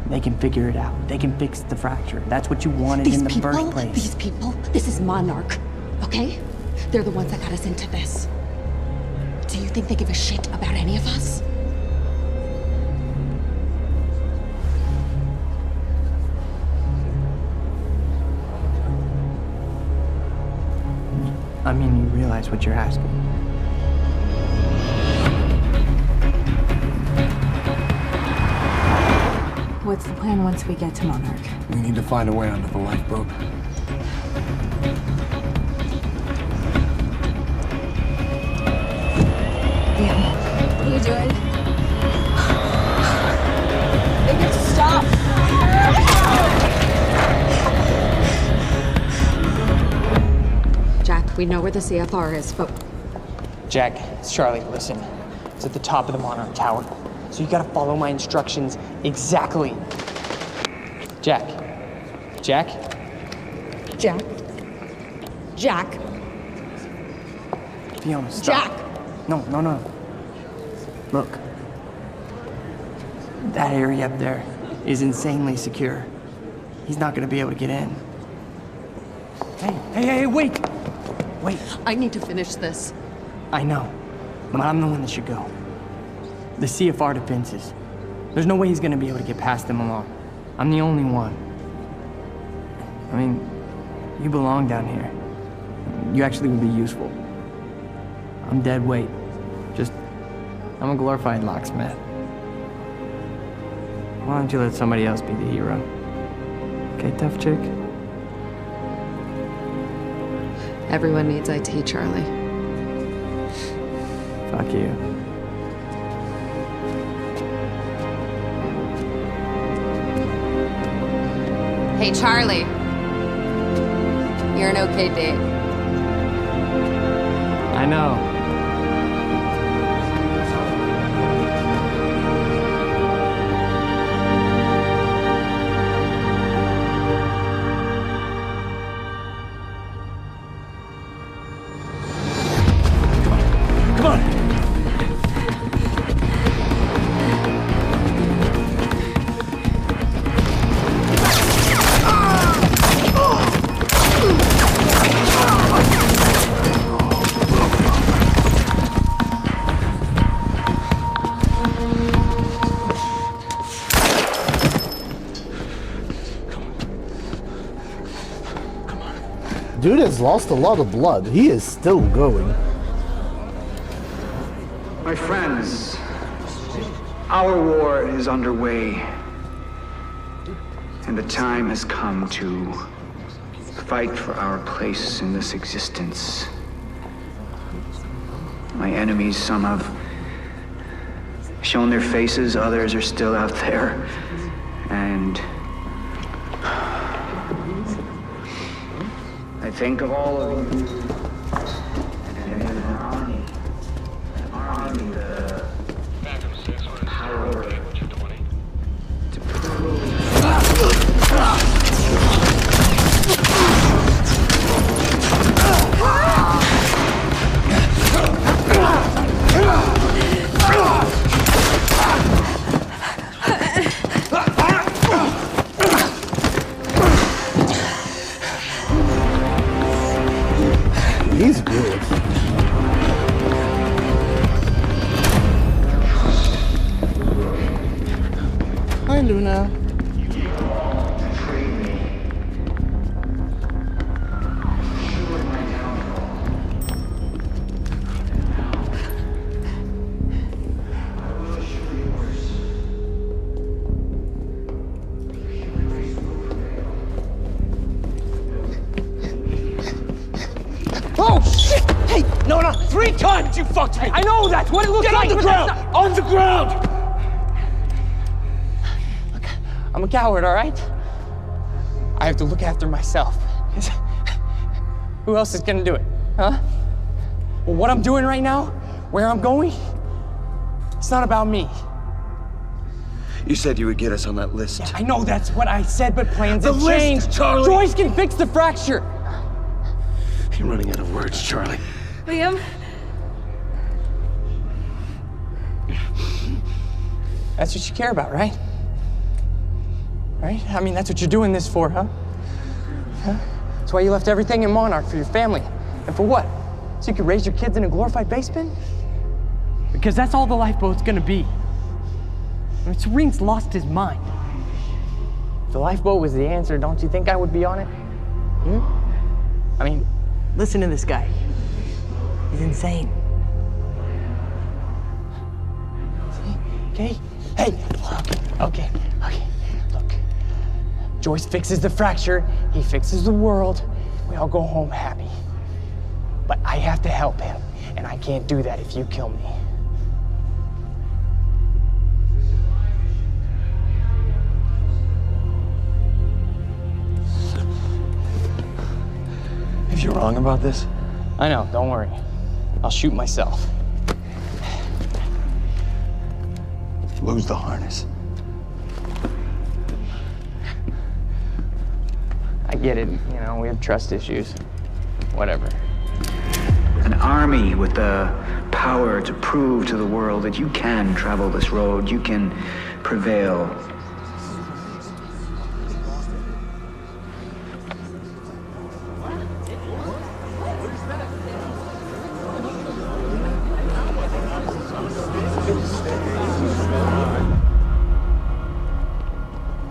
they can figure it out. They can fix the fracture. That's what you wanted in the first place. These people, this is Monarch, okay? They're the ones that got us into this. Do you think they give a shit about any of us? I mean, you realize what you're asking. What's the plan once we get to Monarch? We need to find a way onto the lifeboat. Damn. What are you doing? They get to stop! Jack, we know where the CFR is, but... Jack, it's Charlie, listen. It's at the top of the Monarch Tower. So you gotta follow my instructions exactly. Jack. Jack? Jack? Jack? Fiona, stop. Jack! No. Look. That area up there is insanely secure. He's not gonna be able to get in. Hey, wait! Wait. I need to finish this. I know, but I'm the one that should go. The CFR defenses. There's no way he's gonna be able to get past them alone. I'm the only one. I mean, you belong down here. You actually would be useful. I'm dead weight. I'm a glorified locksmith. Why don't you let somebody else be the hero? Okay, tough chick? Everyone needs IT, Charlie. Fuck you. Hey, Charlie. You're an okay date. I know. Dude has lost a lot of blood. He is still going. My friends, our war is underway. And the time has come to fight for our place in this existence. My enemies, some have shown their faces, others are still out there. And I think of all of you and an army, the power to prove. He's good. Hi, Luna. Oh, shit! Hey, no, 3 times you fucked me! I know that's what it looks like! Get on the ground! On the ground! Look, I'm a coward, all right? I have to look after myself. Who else is gonna do it, huh? Well, what I'm doing right now, where I'm going, it's not about me. You said you would get us on that list. Yeah, I know that's what I said, but plans The have list, changed. Charlie! Joyce can fix the fracture. You're running out of words, Charlie. Liam? That's what you care about, right? Right? I mean, that's what you're doing this for, huh? Huh? That's why you left everything in Monarch for your family. And for what? So you could raise your kids in a glorified basement? Because that's all the lifeboat's gonna be. I mean, Serene's lost his mind. If the lifeboat was the answer, don't you think I would be on it? I mean, listen to this guy. He's insane. See? Okay? Hey, okay. Look, Joyce fixes the fracture, he fixes the world, we all go home happy. But I have to help him, and I can't do that if you kill me. If you're wrong about this, I know, don't worry. I'll shoot myself. lose the harness. I get it, you know, we have trust issues. Whatever. An army with the power to prove to the world that you can travel this road, you can prevail.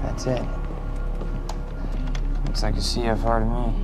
That's it. Looks like a CFR to me.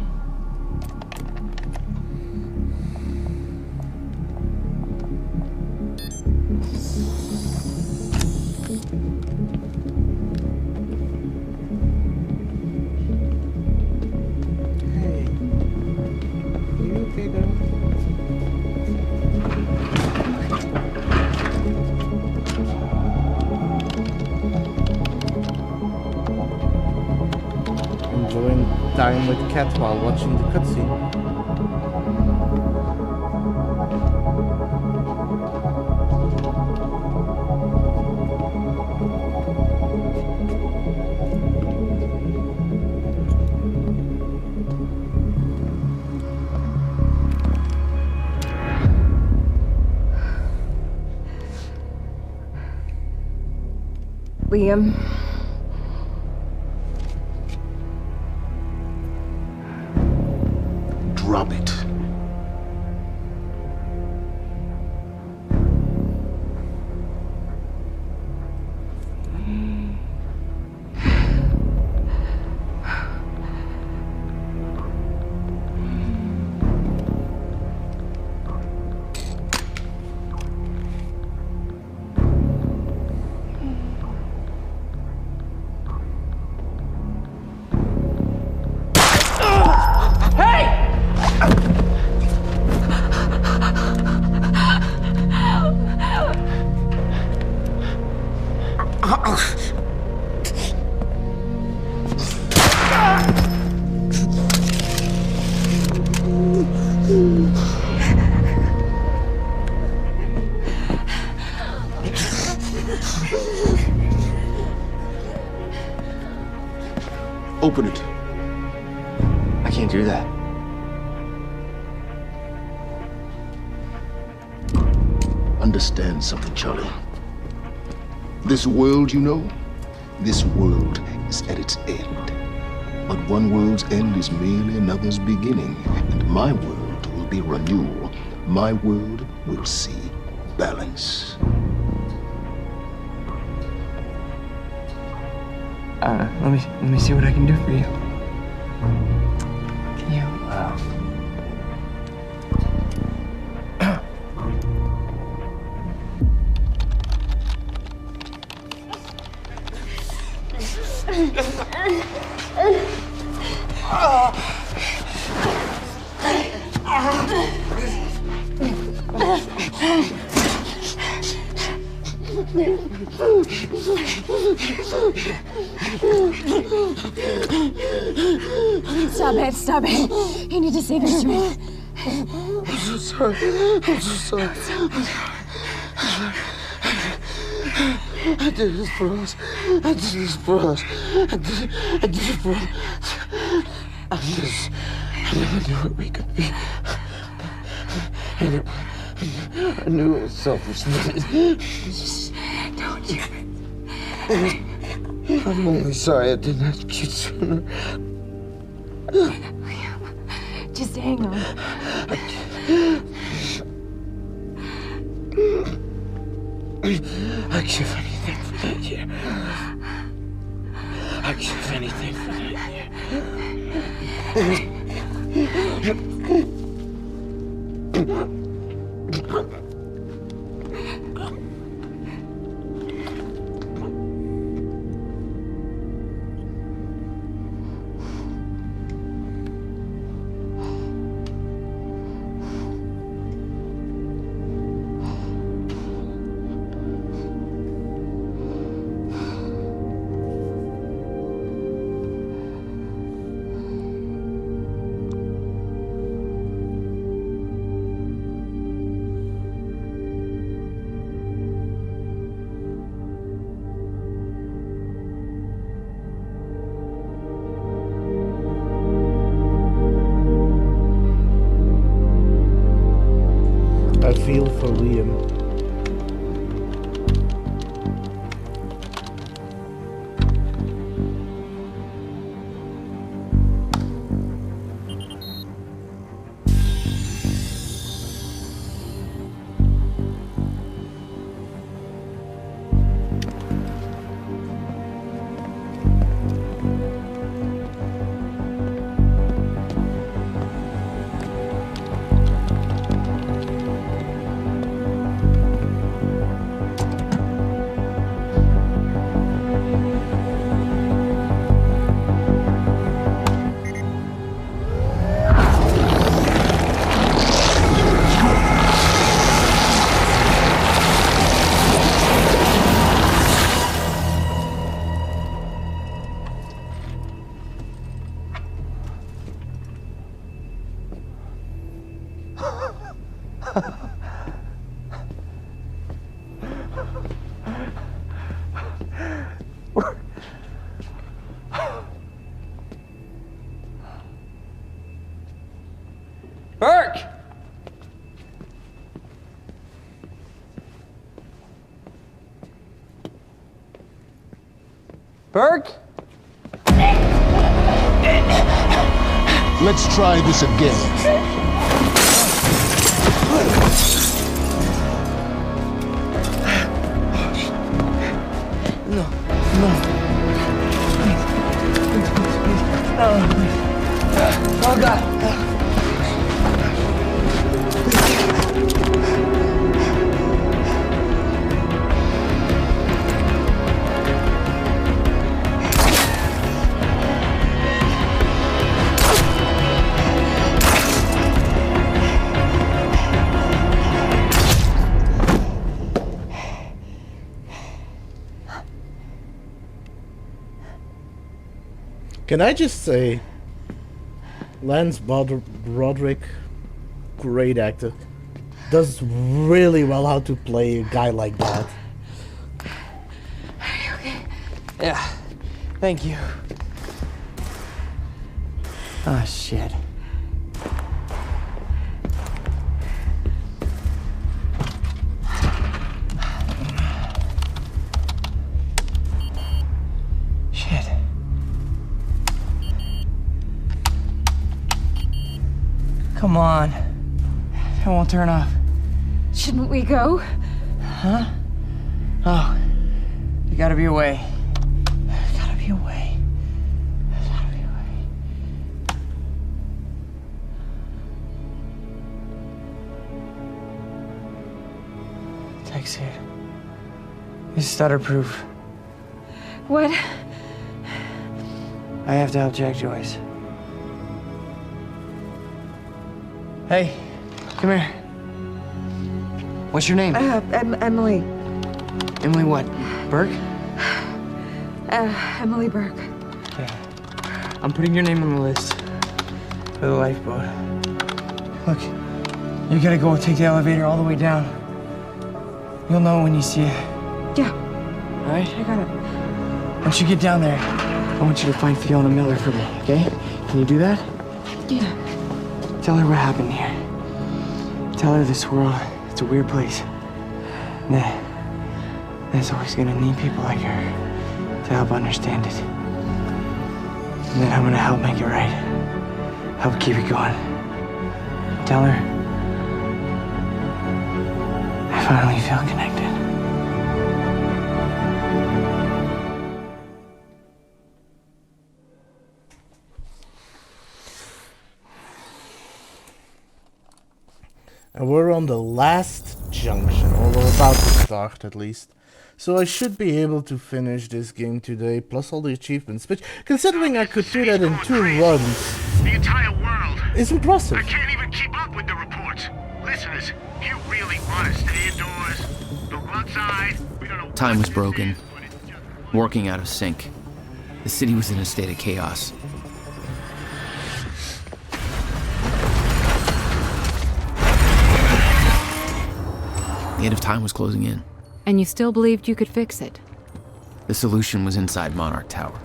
Enjoying time with Cat while watching the cutscene. Liam. Drop it. Open it. I can't do that. Understand something, Charlie. This world, you know, this world is at its end. But one world's end is merely another's beginning, and my world will be renewal. My world will see balance. Let me see what I can do for you. Can you, Stop it, stop it. You need to save your strength. I'm so sorry. I'm so sorry. I did this for us. I did this for us. I did it for us. I never knew what we could be. I knew it was selfish. Don't you? I'm only sorry I didn't ask you sooner. Just hang on. I'd give anything for that year. I'd give anything for that year. I feel for Liam. Burke! Burke? Let's try this again. No, no. Please, no, please. Oh, God. Can I just say, Lance Broderick, great actor, does really well how to play a guy like that. Are you okay? Yeah, thank you. Ah, shit. Shit. Come on. It won't turn off. Shouldn't we go? Huh? Oh. There gotta be a way. There's gotta be a way. There's gotta be a way. Text it. It's stutter-proof. What? I have to help Jack Joyce. Hey, come here. What's your name? Emily. Emily what? Burke? Emily Burke. Okay. I'm putting your name on the list for the lifeboat. Look, you gotta go take the elevator all the way down. You'll know when you see it. Yeah. All right? I got it. Once you get down there, I want you to find Fiona Miller for me, okay? Can you do that? Yeah. Tell her what happened here. Tell her this world, it's a weird place. And that's always gonna need people like her to help understand it. And then I'm gonna help make it right. Help keep it going. Tell her I finally feel connected. And we're on the last junction, or we're about to start at least. So I should be able to finish this game today, plus all the achievements, which, considering I could do that in 2 runs, The entire world. is impressive. I can't even keep up with the reports. Listeners, you really want to stay indoors. Don't go outside. We don't know. Time was broken, working out of sync. The city was in a state of chaos. The end of time was closing in. And you still believed you could fix it? The solution was inside Monarch Tower.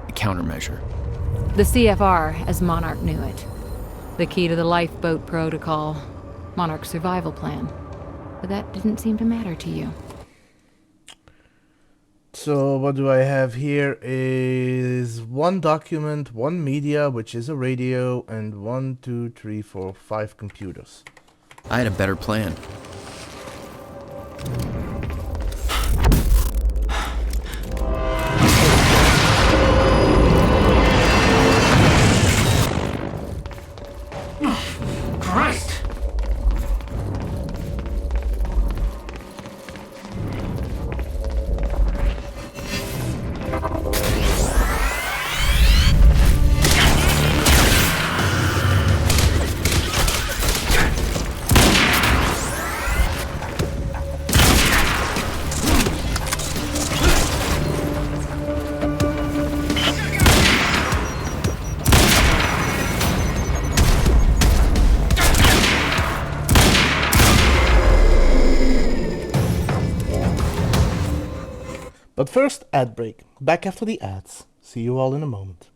A countermeasure. The CFR, as Monarch knew it. The key to the lifeboat protocol. Monarch's survival plan. But that didn't seem to matter to you. So what do I have here is 1 document, 1 media, which is a radio, and 1, 2, 3, 4, 5 computers. I had a better plan. Christ! But first, ad break. Back after the ads. See you all in a moment.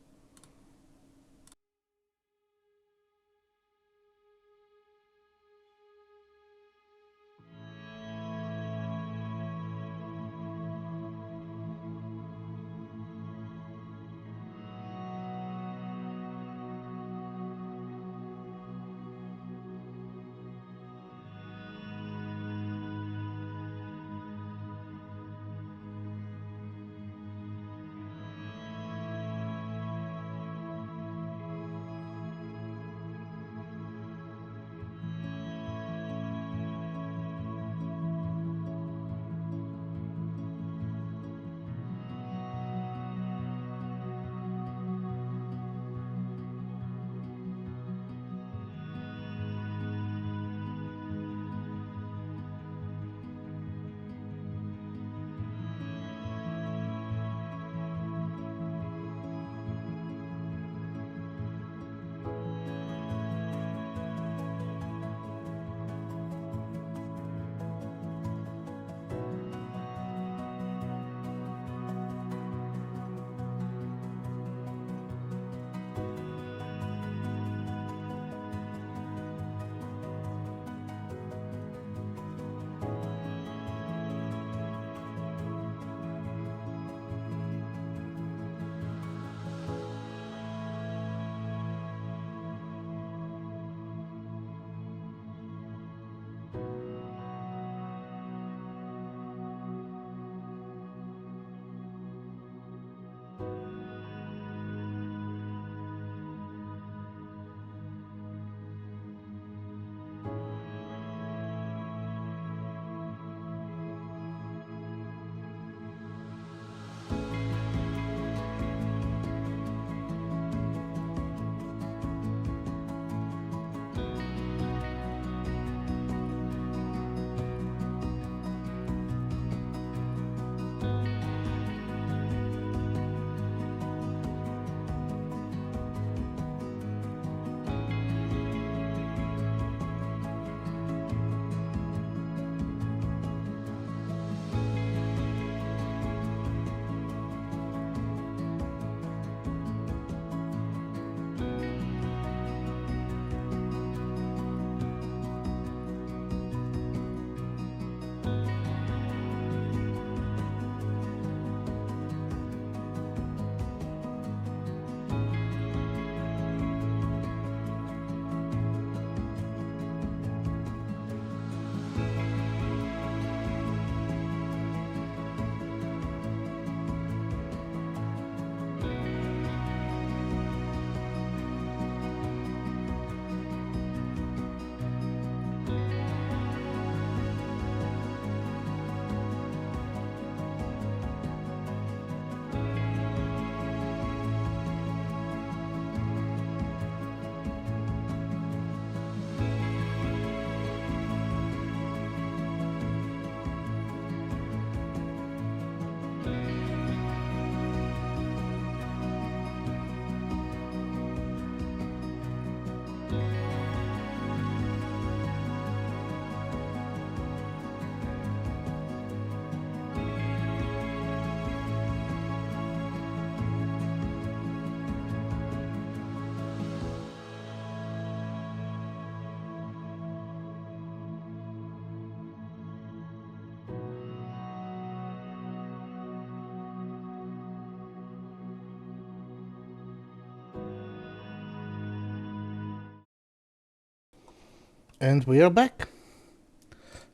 And we are back.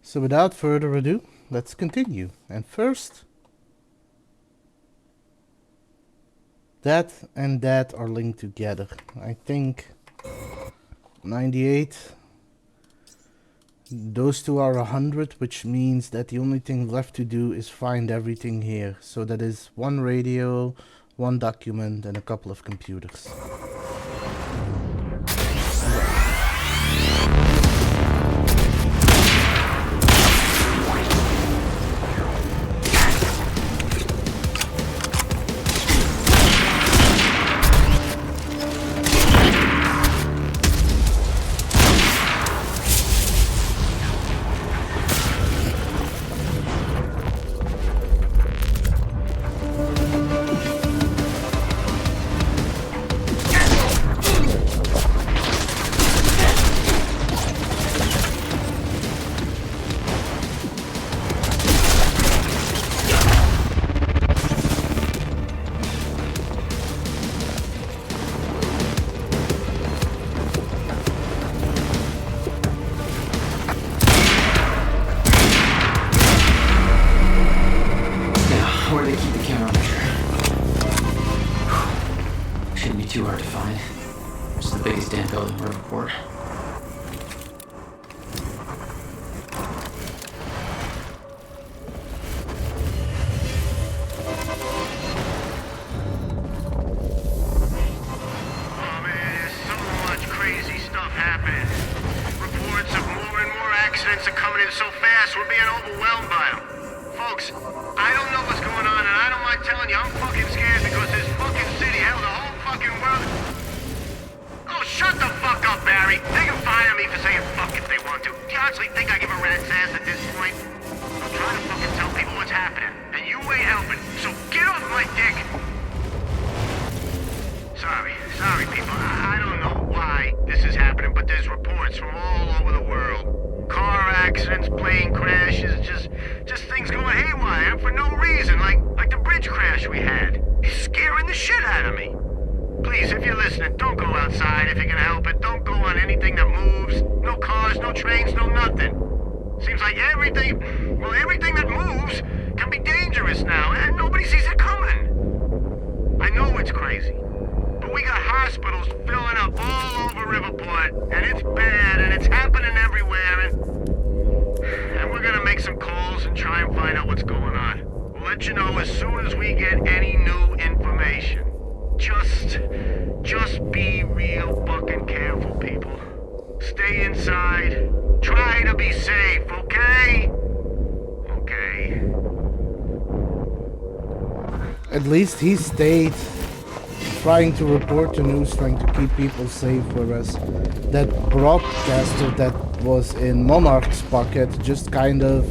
So without further ado, let's continue. And first, that and that are linked together. I think 98. Those two are 100, which means that the only thing left to do is find everything here. So that is one radio, one document, and a couple of computers. At least he stayed trying to report the news, trying to keep people safe, whereas that broadcaster that was in Monarch's pocket just kind of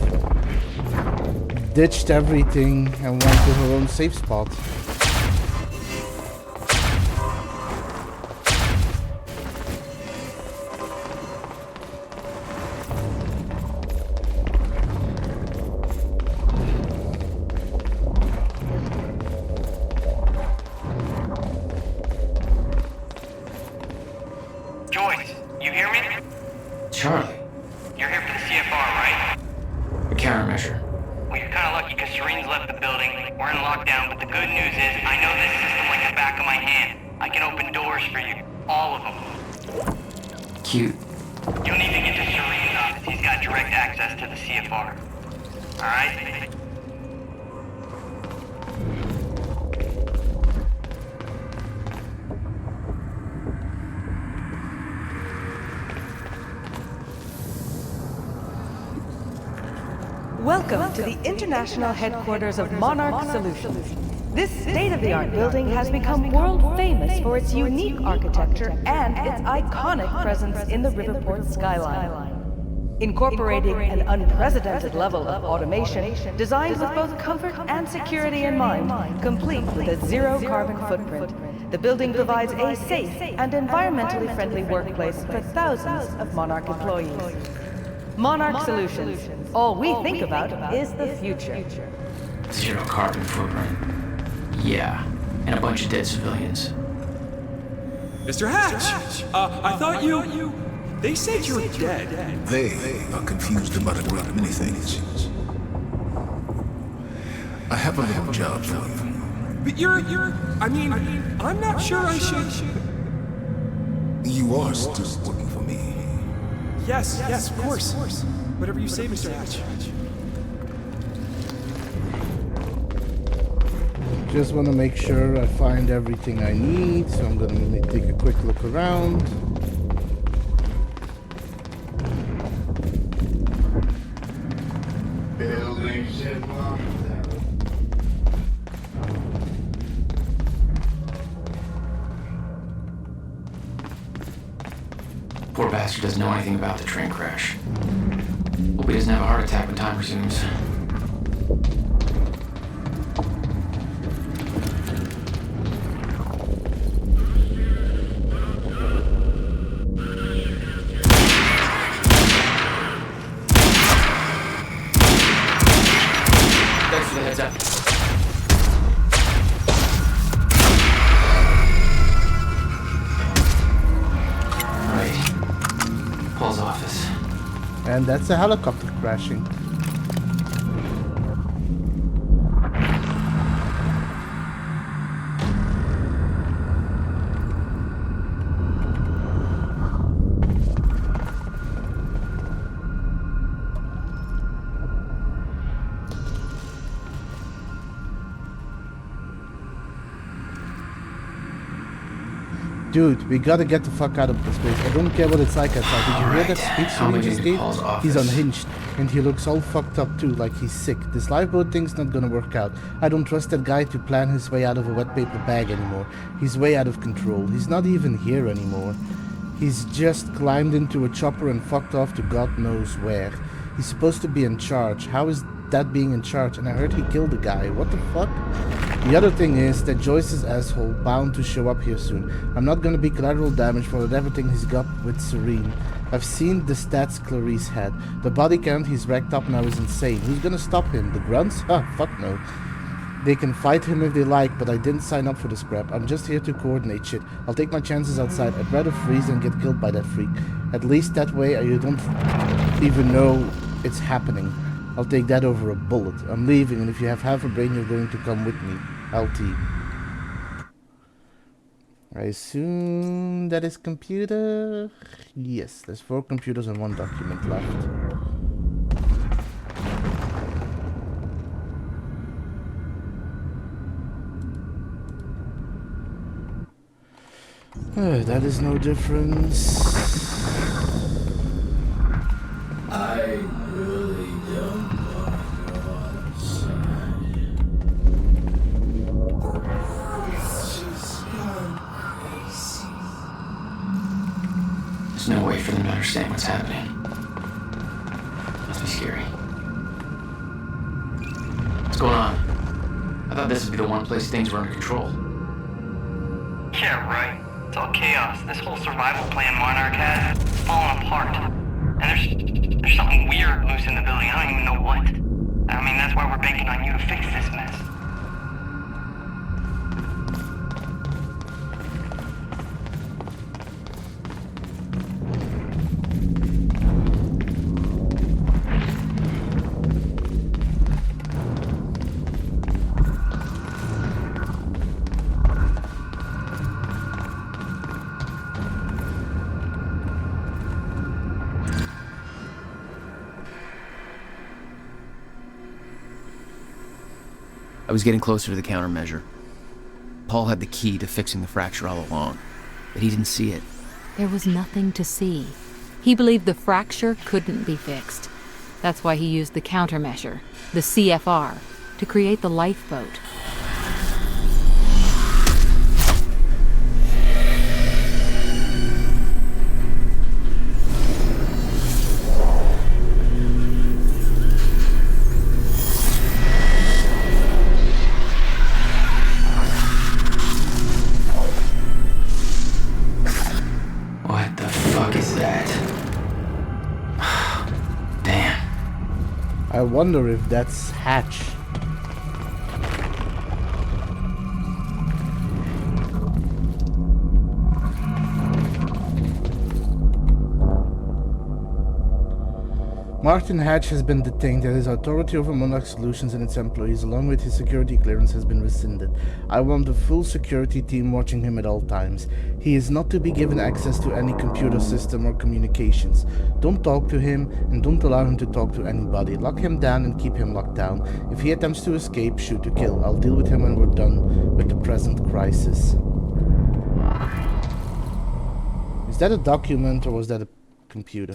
ditched everything and went to her own safe spot. Welcome to the international headquarters of Monarch Solutions. This state-of-the-art building has become world famous for its unique architecture and its iconic presence in the Riverport skyline. Incorporating an unprecedented level of automation designed with both comfort and security in mind, complete with a zero-carbon footprint, the building provides a safe and environmentally friendly workplace for thousands of Monarch employees. Monarch Solutions. All we think about is the future. Zero carbon footprint. Yeah, and a bunch of dead civilians. Mr. Hatch! I thought you... They said you're dead. They are confused about a great many things. I have a little job for you. But I mean, I'm not sure I should. You are still working for me. Yes, of course. Whatever you say, Mr. Hatch. Just want to make sure I find everything I need, so I'm gonna take a quick look around. Buildings in lockdown. Poor bastard doesn't know anything about the train crash. Hope he doesn't have a heart attack when time resumes. Thanks for the heads up. Paul's office. And that's a helicopter crashing. Dude, we gotta get the fuck out of this place. I don't care what it's like outside. Did you hear that speech Serene just gave? He's unhinged, and he looks all fucked up too, like he's sick. This lifeboat thing's not gonna work out. I don't trust that guy to plan his way out of a wet paper bag anymore. He's way out of control. He's not even here anymore. He's just climbed into a chopper and fucked off to God knows where. He's supposed to be in charge. How is that being in charge? And I heard he killed a guy. What the fuck? The other thing is that Joyce's asshole bound to show up here soon. I'm not gonna be collateral damage for everything he's got with Serene. I've seen the stats Clarice had. The body count he's racked up now is insane. Who's gonna stop him? The grunts? Fuck no. They can fight him if they like, but I didn't sign up for this crap. I'm just here to coordinate shit. I'll take my chances outside. I'd rather freeze than get killed by that freak. At least that way you don't even know it's happening. I'll take that over a bullet. I'm leaving, and if you have half a brain, you're going to come with me. LT. I assume that is computer. Yes, there's 4 computers and 1 document left. That is no difference. I really don't want to go outside. This is not crazy. There's no way for them to understand what's happening. Must be scary. What's going on? I thought this would be the one place things were under control. Yeah, right. It's all chaos. This whole survival plan Monarch had is falling apart. And there's something weird loose in the building. I don't even know what. I mean, that's why we're banking on you to fix this mess. I was getting closer to the countermeasure. Paul had the key to fixing the fracture all along, but he didn't see it. There was nothing to see. He believed the fracture couldn't be fixed. That's why he used the countermeasure, the CFR, to create the lifeboat. I wonder if that's Hatch. Martin Hatch has been detained and his authority over Monarch Solutions and its employees, along with his security clearance, has been rescinded. I want the full security team watching him at all times. He is not to be given access to any computer system or communications. Don't talk to him and don't allow him to talk to anybody. Lock him down and keep him locked down. If he attempts to escape, shoot to kill. I'll deal with him when we're done with the present crisis. Is that a document or was that a computer?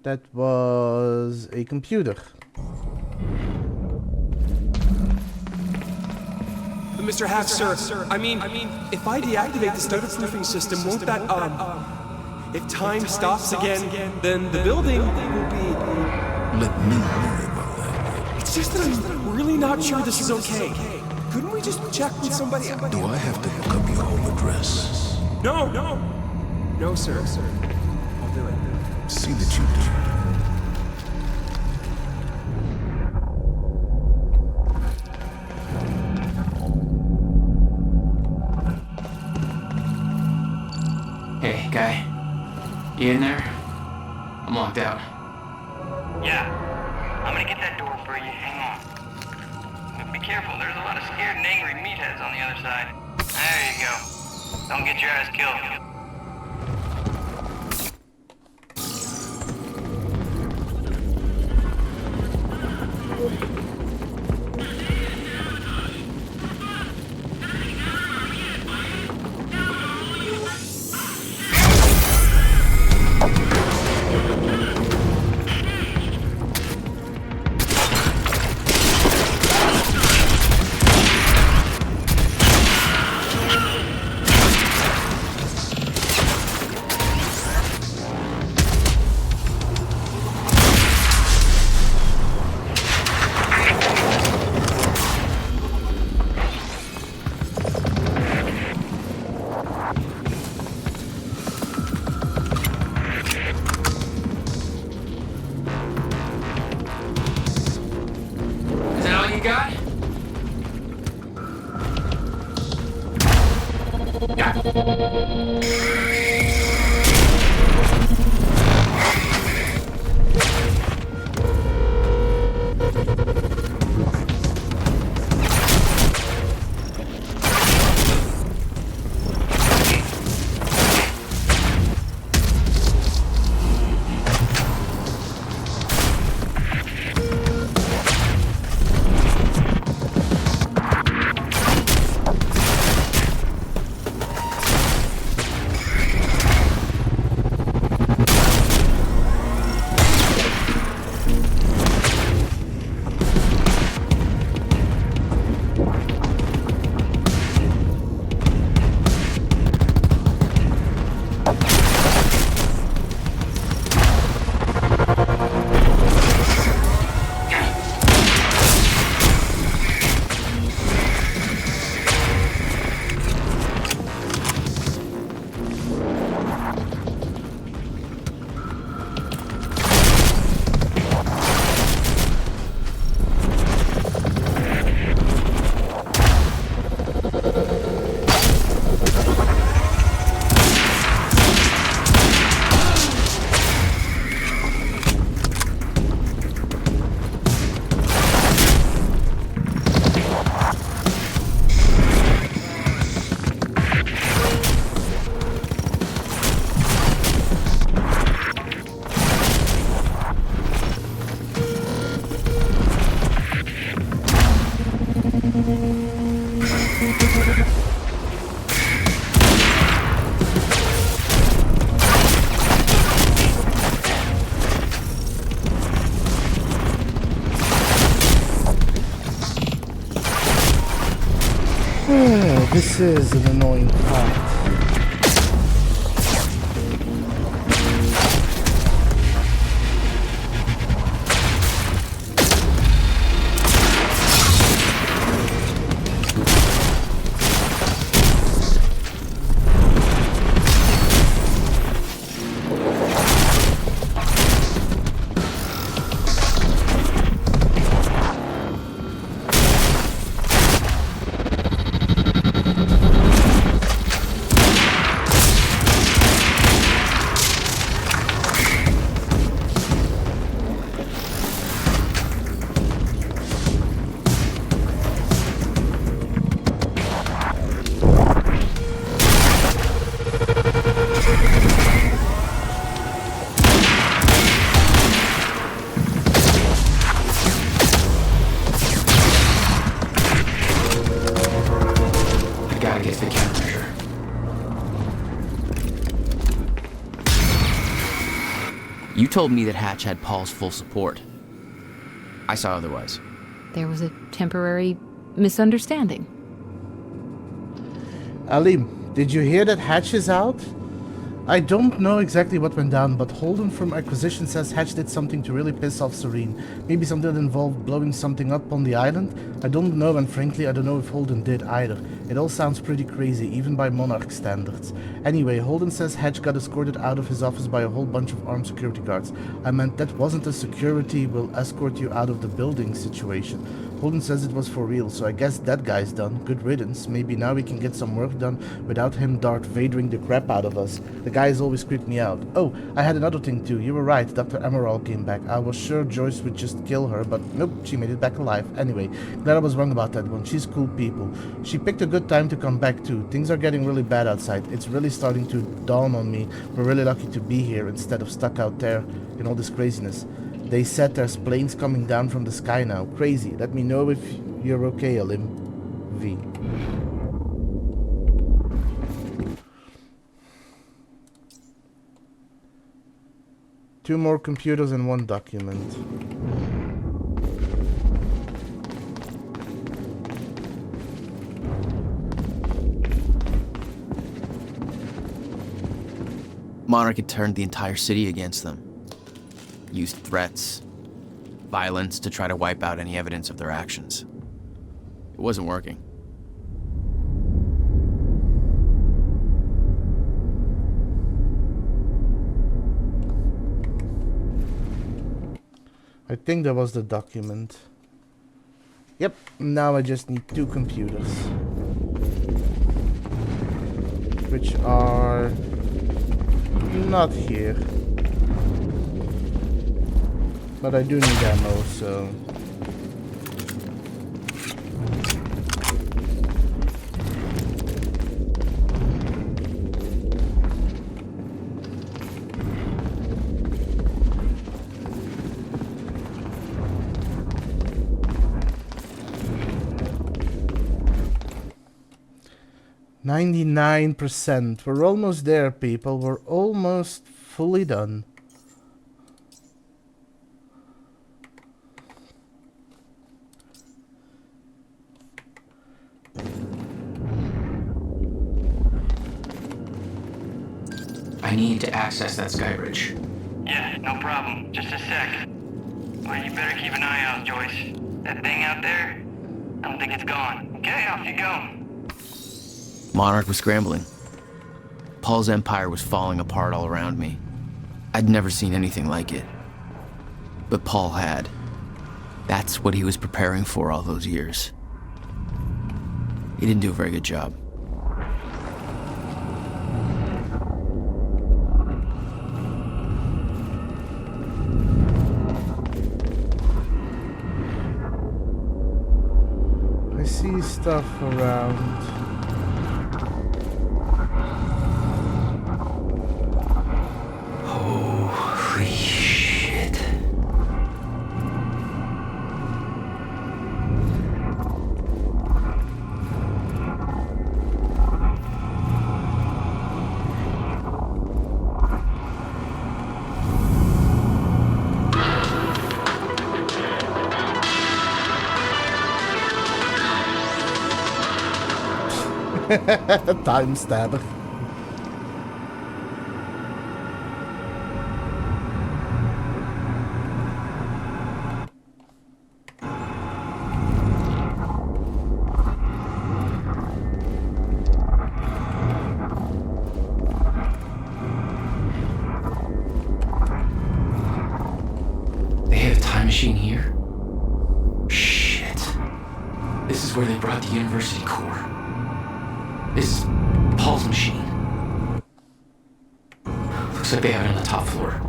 That was a computer. Mr. Hatch, sir, I mean, if I deactivate the stutter-proofing system, won't that, if time stops again, then the building will be... Let me worry about that. It's just that I'm really not sure this is okay. Couldn't we just check with somebody? Do I have to look up your home address? No, sir. I'll do it. See that you do. Hey, guy. You in there? I'm locked out. Yeah. I'm gonna get that door for you. Hang on. But be careful, there's a lot of scared and angry meatheads on the other side. There you go. Don't get your ass killed. This is an annoying part. told me that Hatch had Paul's full support. I saw otherwise. There was a temporary misunderstanding. Alim, did you hear that Hatch is out? I don't know exactly what went down, but Holden from Acquisition says Hatch did something to really piss off Serene. Maybe something that involved blowing something up on the island? I don't know, and frankly I don't know if Holden did either. It all sounds pretty crazy, even by Monarch standards. Anyway, Holden says Hatch got escorted out of his office by a whole bunch of armed security guards. I meant that wasn't a security will escort you out of the building situation. Holden says it was for real, so I guess that guy's done. Good riddance. Maybe now we can get some work done without him Darth Vadering the crap out of us. The guys always creep me out. Oh, I had another thing too. You were right, Dr. Emerald came back. I was sure Joyce would just kill her, but nope, she made it back alive. Anyway, glad I was wrong about that one. She's cool people. She picked a good time to come back too. Things are getting really bad outside. It's really starting to dawn on me. We're really lucky to be here instead of stuck out there in all this craziness. They said there's planes coming down from the sky now. Crazy. Let me know if you're okay, Alim. V. Two more computers and one document. Monarch had turned the entire city against them. Used threats, violence to try to wipe out any evidence of their actions. It wasn't working. I think that was the document. Yep, now I just need two computers. Which are not here. But I do need ammo, so... %. We're almost there, people. We're almost fully done. I need to access that sky bridge. Yeah, no problem. Just a sec. Well, you better keep an eye out, Joyce. That thing out there, I don't think it's gone. Okay, off you go. Monarch was scrambling. Paul's empire was falling apart all around me. I'd never seen anything like it. But Paul had. That's what he was preparing for all those years. He didn't do a very good job. I see stuff around. Holy shit. Time stabber. They have a time machine here? Shit. This is where they brought the university core. This is Paul's machine. Looks like they have it on the top floor.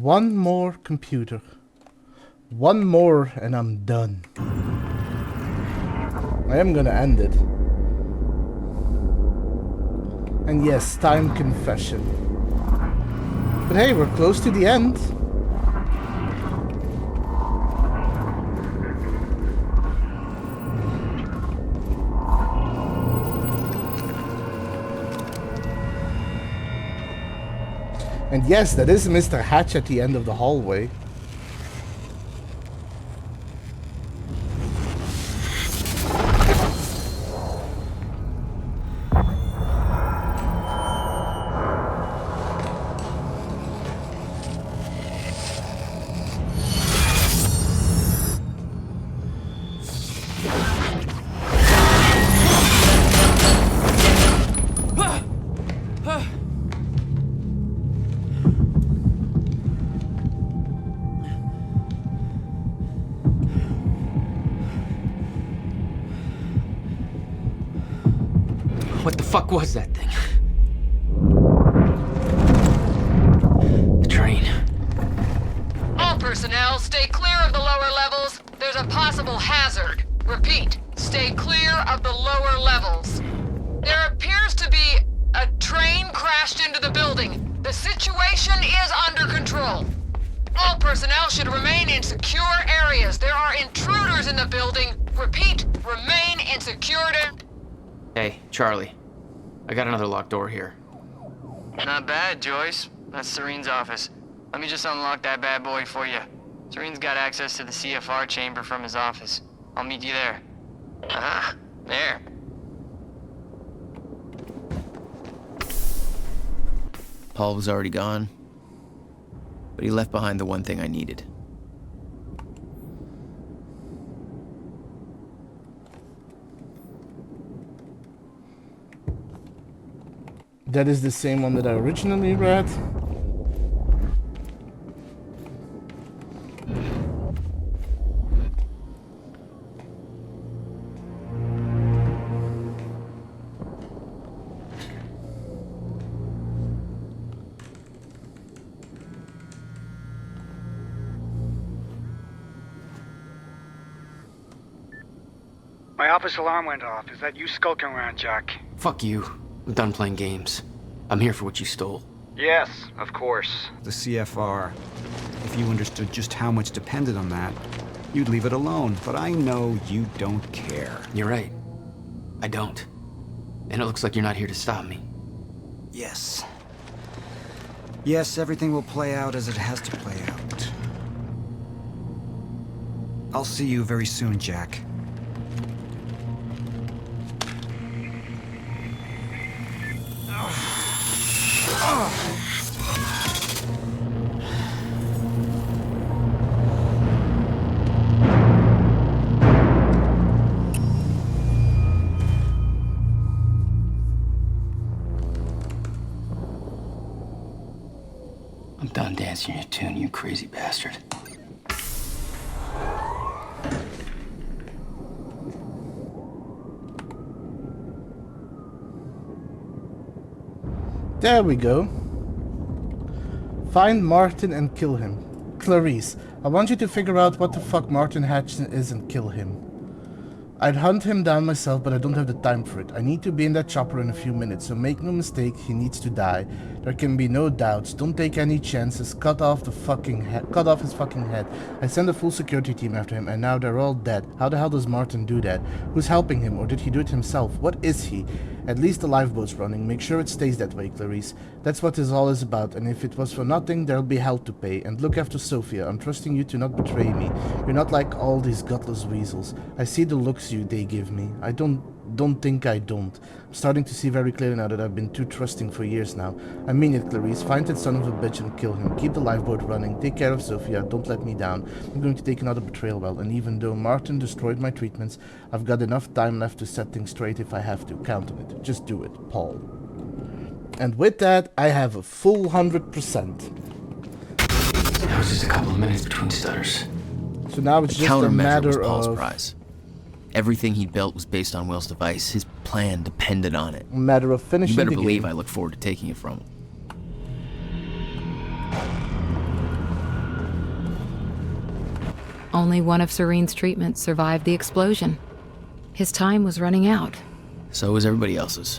one more computer. One more and I'm done. I am gonna end it. And yes, time confession. But hey, we're close to the end. And yes, that is Mr. Hatch at the end of the hallway. What the fuck was that thing? The train. All personnel, stay clear of the lower levels. There's a possible hazard. Repeat, stay clear of the lower levels. There appears to be a train crashed into the building. The situation is under control. All personnel should remain in secure areas. There are intruders in the building. Repeat, remain in secured areas. Hey, Charlie. I got another locked door here. Not bad, Joyce. That's Serene's office. Let me just unlock that bad boy for you. Serene's got access to the CFR chamber from his office. I'll meet you there. Ah, there. Paul was already gone, but he left behind the one thing I needed. That is the same one that I originally read. My office alarm went off. Is that you skulking around, Jack? Fuck you. I'm done playing games. I'm here for what you stole. Yes, of course. The CFR. If you understood just how much depended on that, you'd leave it alone. But I know you don't care. You're right. I don't. And it looks like you're not here to stop me. Yes. Yes, everything will play out as it has to play out. I'll see you very soon, Jack. I'm done dancing your tune, you crazy bastard. There we go. Find Martin and kill him. Clarice, I want you to figure out what the fuck Martin Hatch is and kill him. I'd hunt him down myself, but I don't have the time for it. I need to be in that chopper in a few minutes, so make no mistake, he needs to die. There can be no doubts. Don't take any chances. Cut off his fucking head. I sent a full security team after him, and now they're all dead. How the hell does Martin do that? Who's helping him, or did he do it himself? What is he? At least the lifeboat's running. Make sure it stays that way, Clarice. That's what this all is about, and if it was for nothing, there'll be hell to pay. And look after Sophia. I'm trusting you to not betray me. You're not like all these gutless weasels. I see the looks they give me. I don't think I don't. I'm starting to see very clearly now that I've been too trusting for years now. I mean it, Clarice. Find that son of a bitch and kill him. Keep the lifeboat running. Take care of Sophia. Don't let me down. I'm going to take another betrayal well, and even though Martin destroyed my treatments, I've got enough time left to set things straight if I have to. Count on it. Just do it, Paul. And with that, I have a full 100%. That was just a couple of minutes between stutters. So now it's just a matter was Paul's of... prize. Everything he built was based on Will's device. His plan depended on it. A matter of finishing the game. You the better believe game. I look forward to taking it from him. Only one of Serene's treatments survived the explosion. His time was running out. So was everybody else's.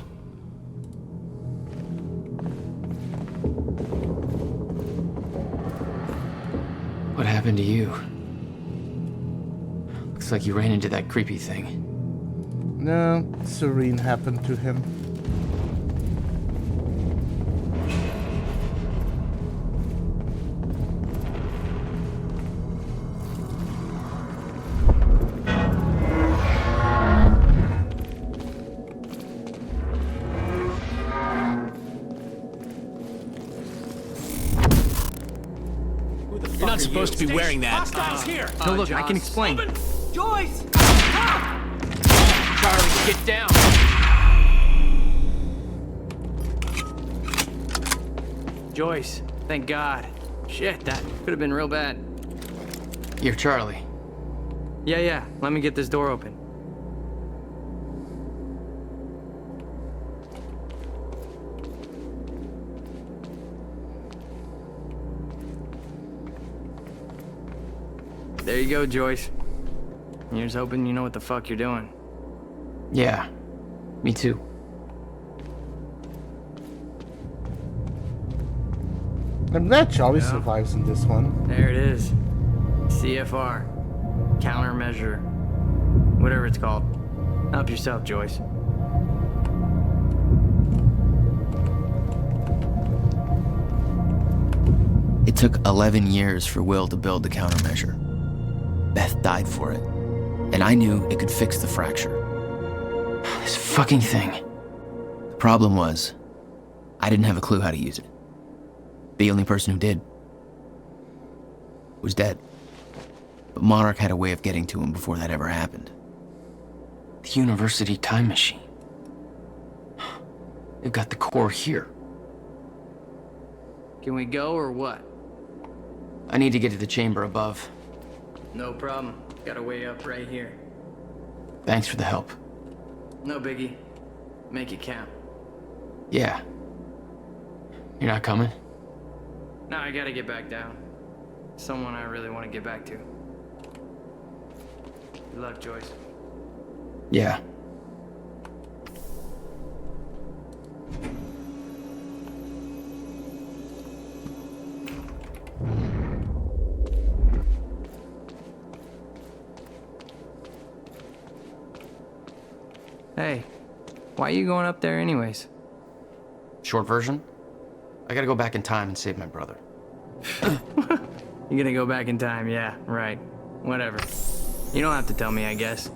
What happened to you? Looks like you ran into that creepy thing. No, Serene happened to him. You're not supposed to be wearing that. Hostiles here. No, look, I can explain. Joyce! Charlie, get down! Joyce, thank God. Shit, that could have been real bad. You're Charlie. Yeah, let me get this door open. There you go, Joyce. Here's hoping you know what the fuck you're doing. Yeah, me too. I'm glad Charlie survives in this one. There it is. CFR. Countermeasure. Whatever it's called. Help yourself, Joyce. It took 11 years for Will to build the countermeasure. Beth died for it, and I knew it could fix the fracture. This fucking thing. The problem was, I didn't have a clue how to use it. The only person who did was dead. But Monarch had a way of getting to him before that ever happened. The university time machine. They've got the core here. Can we go or what? I need to get to the chamber above. No problem. Got a way up right here. Thanks for the help. No biggie. Make it count. Yeah. You're not coming? No, I gotta get back down. Someone I really want to get back to. Good luck, Joyce. Yeah. Hey, why are you going up there anyways? Short version? I gotta go back in time and save my brother. You're gonna go back in time, yeah, right. Whatever. You don't have to tell me, I guess.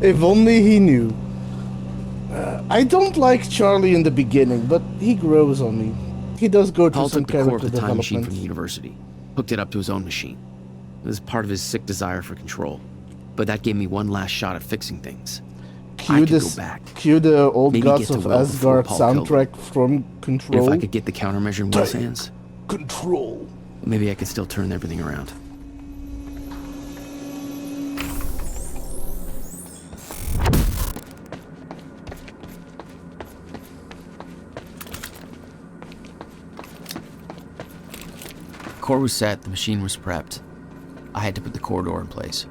If only he knew. I don't like Charlie in the beginning, but he grows on me. He does go through Paul some took the core character of the time machine development. from the university, hooked it up to his own machine. It was part of his sick desire for control. But that gave me one last shot at fixing things. I could go back. Cue the old Maybe Gods get to of Will before Asgard Paul killed him. soundtrack from Control. If I could get the countermeasure in Will's hands, Control. maybe I could still turn everything around. Core was set, the machine was prepped. I had to put the core door in place.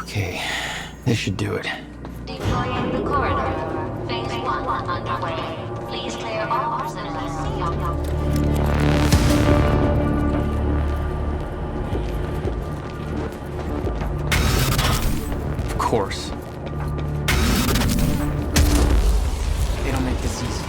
Okay, this should do it. Deploying the corridor. Phase 1 underway. Please clear all personnel. Of course. They don't make this easy.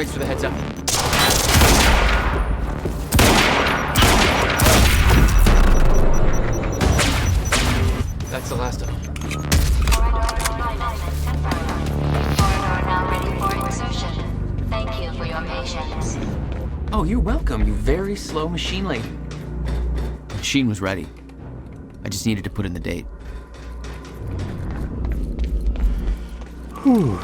Thanks for the heads up. That's the last of them. Corridor now ready for insertion. Thank you for your patience. Oh, you're welcome, you very slow machine lady. The machine was ready. I just needed to put in the date. Whew.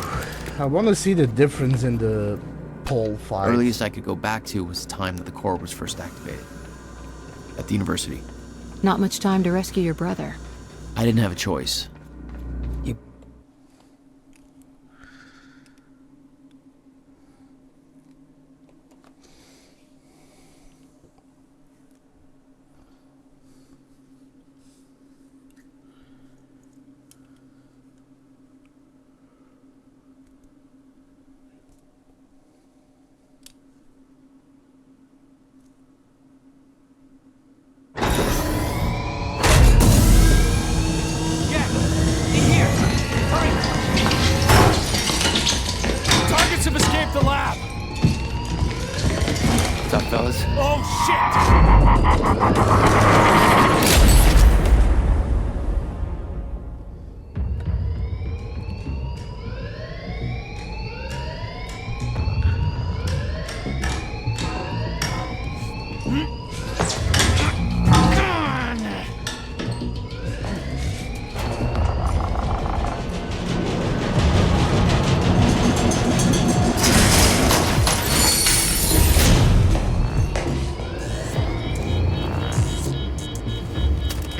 I want to see the difference in the poll files. Earliest I could go back to was the time that the core was first activated. At the university. Not much time to rescue your brother. I didn't have a choice. What's up, fellas? Oh,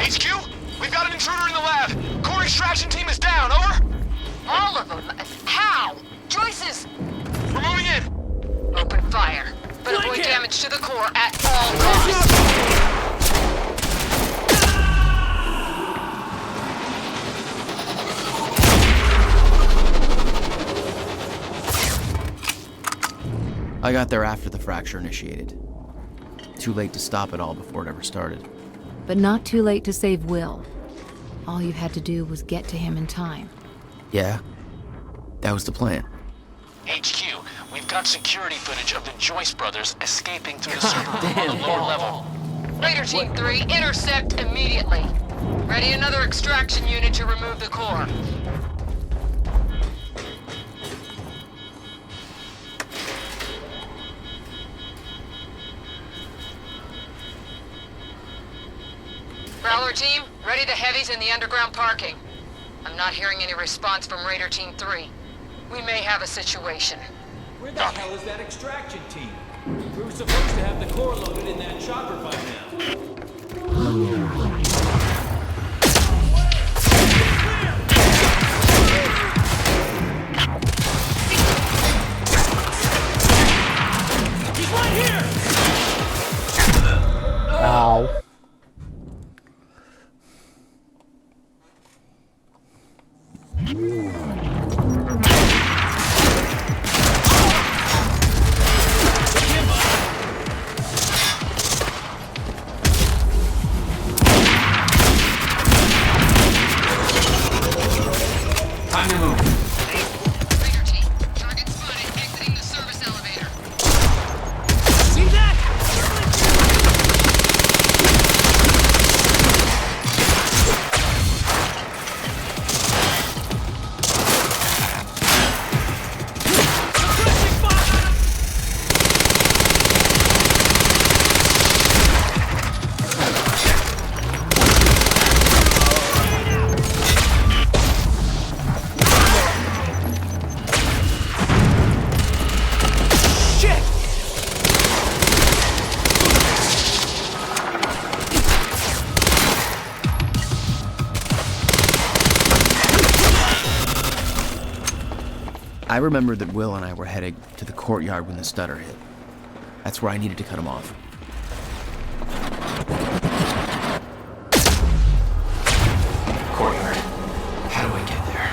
HQ, we've got an intruder in the lab. Core extraction team is down, over. All of them? How? Joyce's! We're moving in. Open fire. But avoid damage to the core at all costs. I got there after the fracture initiated. Too late to stop it all before it ever started. But not too late to save Will. All you had to do was get to him in time. Yeah, that was the plan. HQ, we've got security footage of the Joyce brothers escaping through the server room on the lower level. Raider Team 3, intercept immediately. Ready another extraction unit to remove the core. Prowler Team, ready the heavies in the underground parking. I'm not hearing any response from Raider Team 3. We may have a situation. Where the hell is that extraction team? We were supposed to have the core loaded in that chopper by now. He's right here! Ow. Time to move. Raider Team, target spotted exiting the service elevator. See that? I remembered that Will and I were headed to the courtyard when the stutter hit. That's where I needed to cut him off. Courtyard. How do I get there?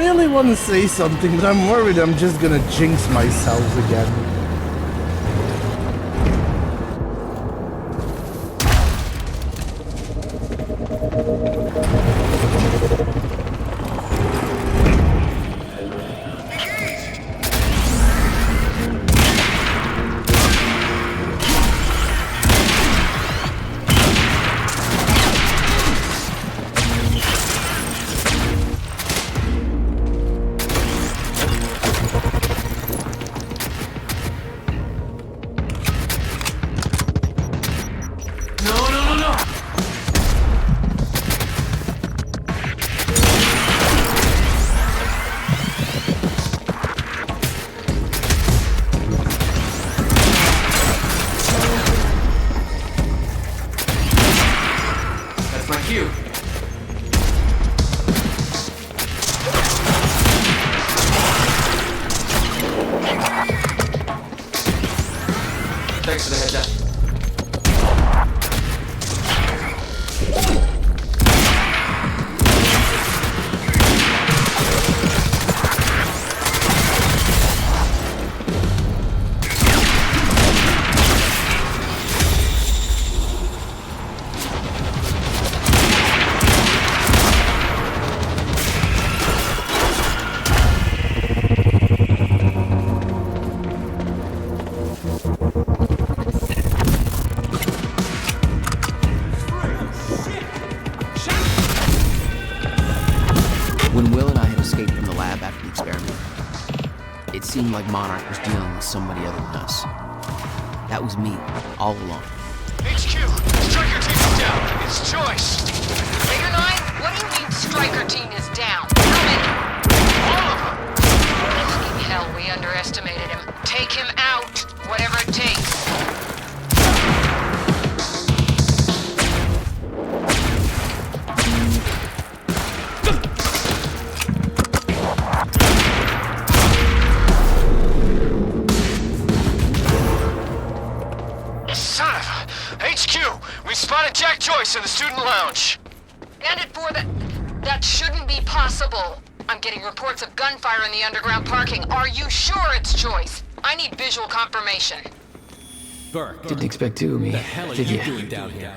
really want to say something, but I'm worried I'm just gonna jinx myself again. Thanks for the heads up. When Will and I had escaped from the lab after the experiment, it seemed like Monarch was dealing with somebody other than us. That was me, all along. HQ, Striker team is down. It's Joyce. Bigger 9, what do you mean Striker team is down? How many? All of them. Fucking hell, we underestimated him. Take him out, whatever it takes. Spotted Jack Joyce in the student lounge. Bandit 4, that shouldn't be possible. I'm getting reports of gunfire in the underground parking. Are you sure it's Joyce? I need visual confirmation. Burke. Didn't expect two of me, What the hell are did you you? doing down here?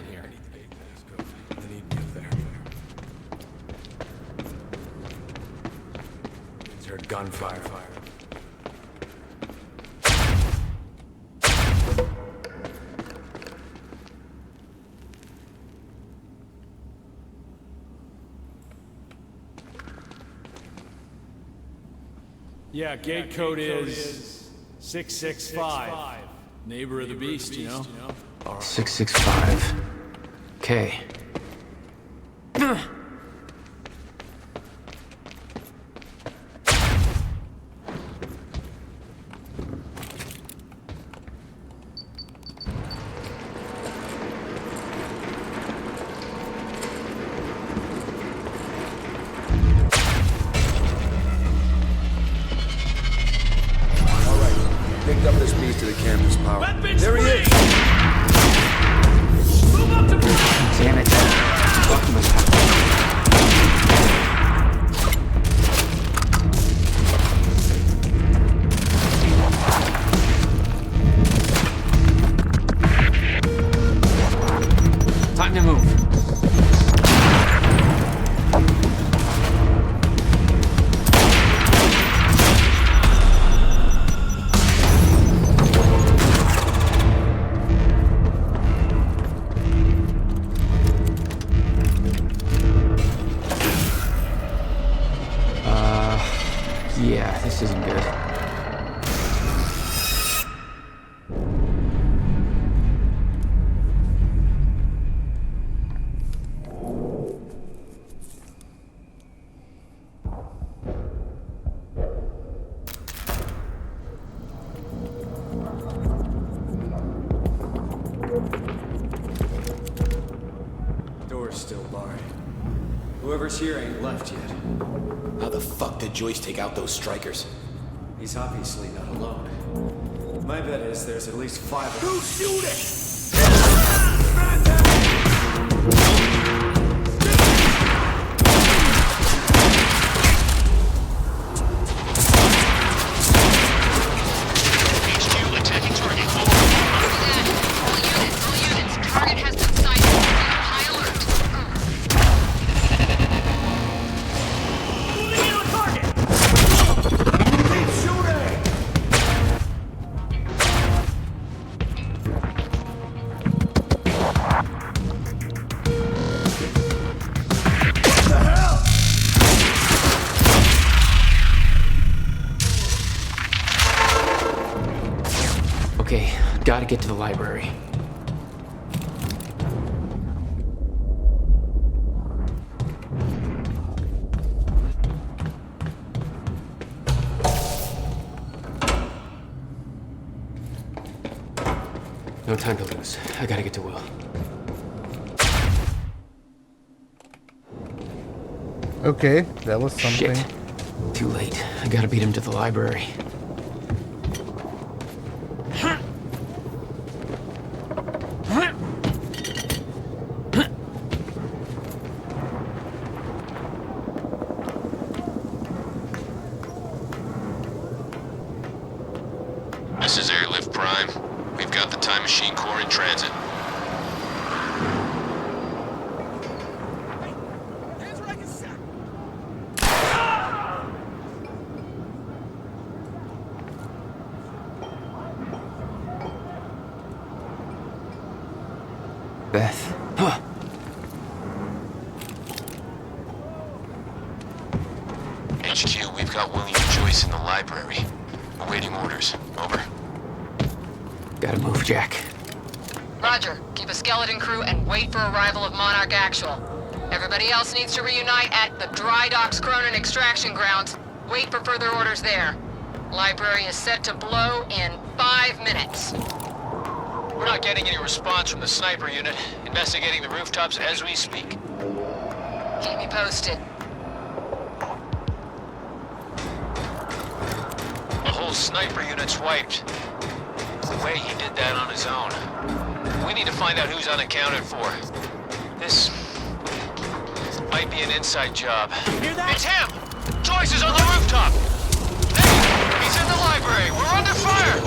Is there gunfire? Yeah, gate code is 665. Neighbor of the beast, you know? 665. Okay. Picked up this piece to the campus power. There he is! Damn it. Time to move. Yeah, this isn't good. Door's still barred. Whoever's here ain't left yet. How the fuck did Joyce take out those strikers? He's obviously not alone. My bet is there's at least 5 of them. Who's shooting? Okay, gotta get to the library. No time to lose. I gotta get to Will. Okay, that was something. Shit. Too late. I gotta beat him to the library. This is Airlift Prime. We've got the Time Machine Core in transit. Beth. Huh. HQ, we've got William Joyce in the library. Awaiting orders. Over. Gotta move, Jack. Roger. Keep a skeleton crew and wait for arrival of Monarch Actual. Everybody else needs to reunite at the Dry Docks Cronin extraction grounds. Wait for further orders there. Library is set to blow in 5 minutes. We're not getting any response from the sniper unit. Investigating the rooftops as we speak. Keep me posted. The whole sniper unit's wiped. The way he did that on his own. We need to find out who's unaccounted for. This might be an inside job. Hear that? It's him! Joyce is on the rooftop! Hey! He's in the library! We're under fire!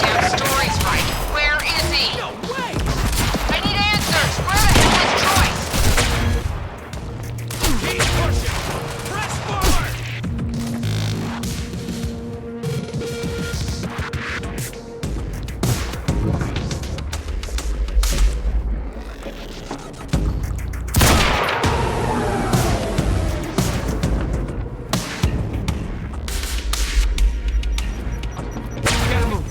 Can't stories right. Where is he? No way! I need answers. Where the hell is Joyce? Keep pushing! Press forward! Gotta move.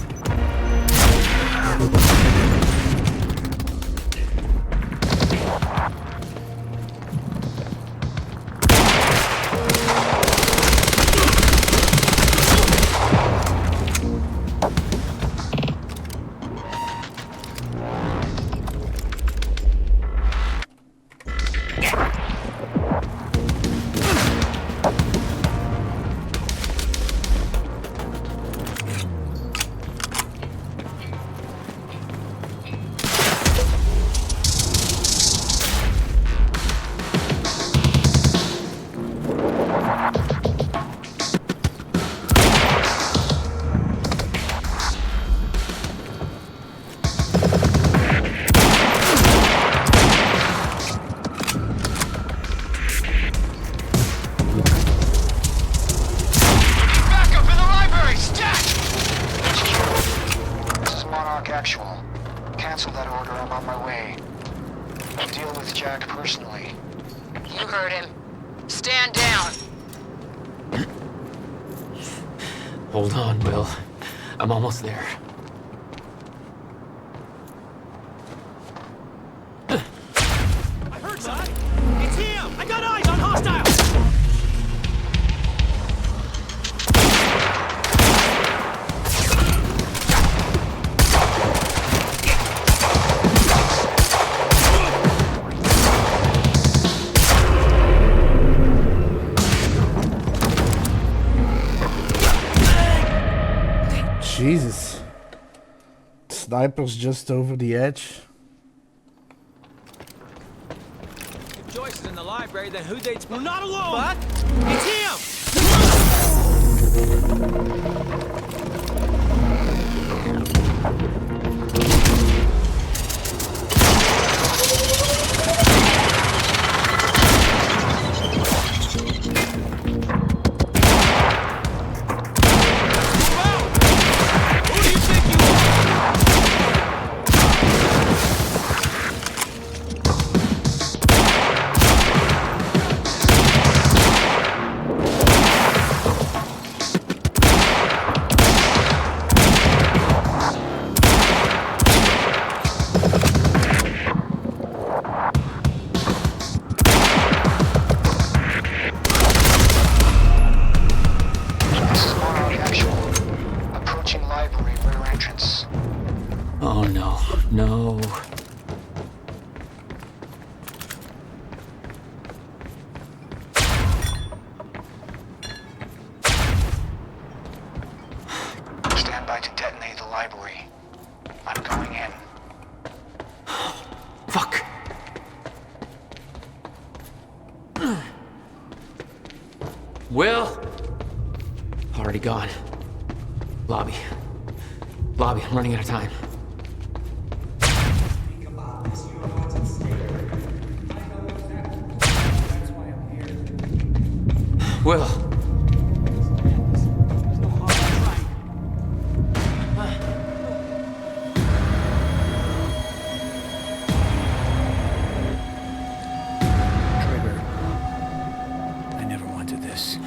Actual. Cancel that order, I'm on my way. I'll deal with Jack personally. You heard him. Stand down. Hold on, Will. I'm almost there. I heard that! It's him! I got eyes on hostiles! Jesus. Sniper's just over the edge. If Joyce is in the library, then who they'd... We're not alone! What? It's him! Oh, no. Stand by to detonate the library. I'm going in. Fuck. Will? Already gone. Lobby. Lobby, I'm running out of time. Will. Trigger. I never wanted this.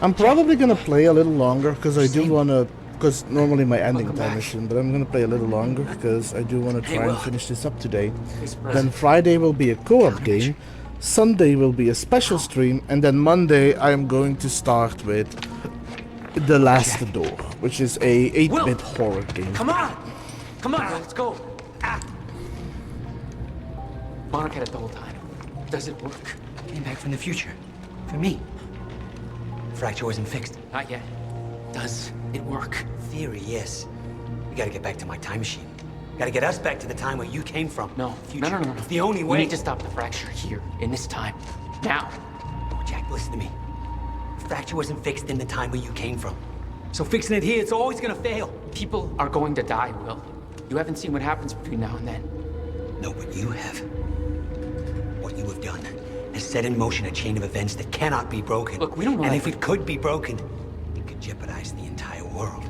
I'm probably gonna play a little longer because I do wanna. Because normally my ending time is soon, but I'm gonna play a little longer because I do wanna try and finish this up today. Then Friday will be a co-op game, Sunday will be a special stream, and then Monday I am going to start with The Last Door, which is a 8-bit horror game. Come on! Come on, let's go. Monarch had it the whole time. Does it work? Came back from the future. For me. Fracture wasn't fixed. Not yet. Does it work? Theory, yes. We gotta get back to my time machine. Gotta get us back to the time where you came from. No. Future. No. It's the only way. We need to stop the fracture here, in this time. Now. No, Jack, listen to me. The fracture wasn't fixed in the time where you came from. So fixing it here, it's always gonna fail. People are going to die, Will. You haven't seen what happens between now and then. No, but you have. What you have done has set in motion a chain of events that cannot be broken. Look, we don't know. And if it could be broken, it could jeopardize the entire world.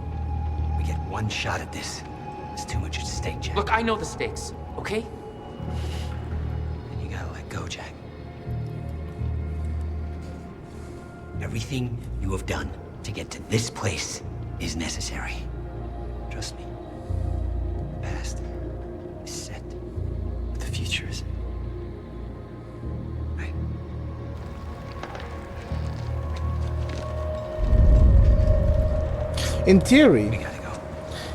We get one shot at this. There's too much at stake, Jack. Look, I know the stakes, okay? And you gotta let go, Jack. Everything you have done to get to this place is necessary. Trust me. The past is set, but the future isn't. Right? In theory,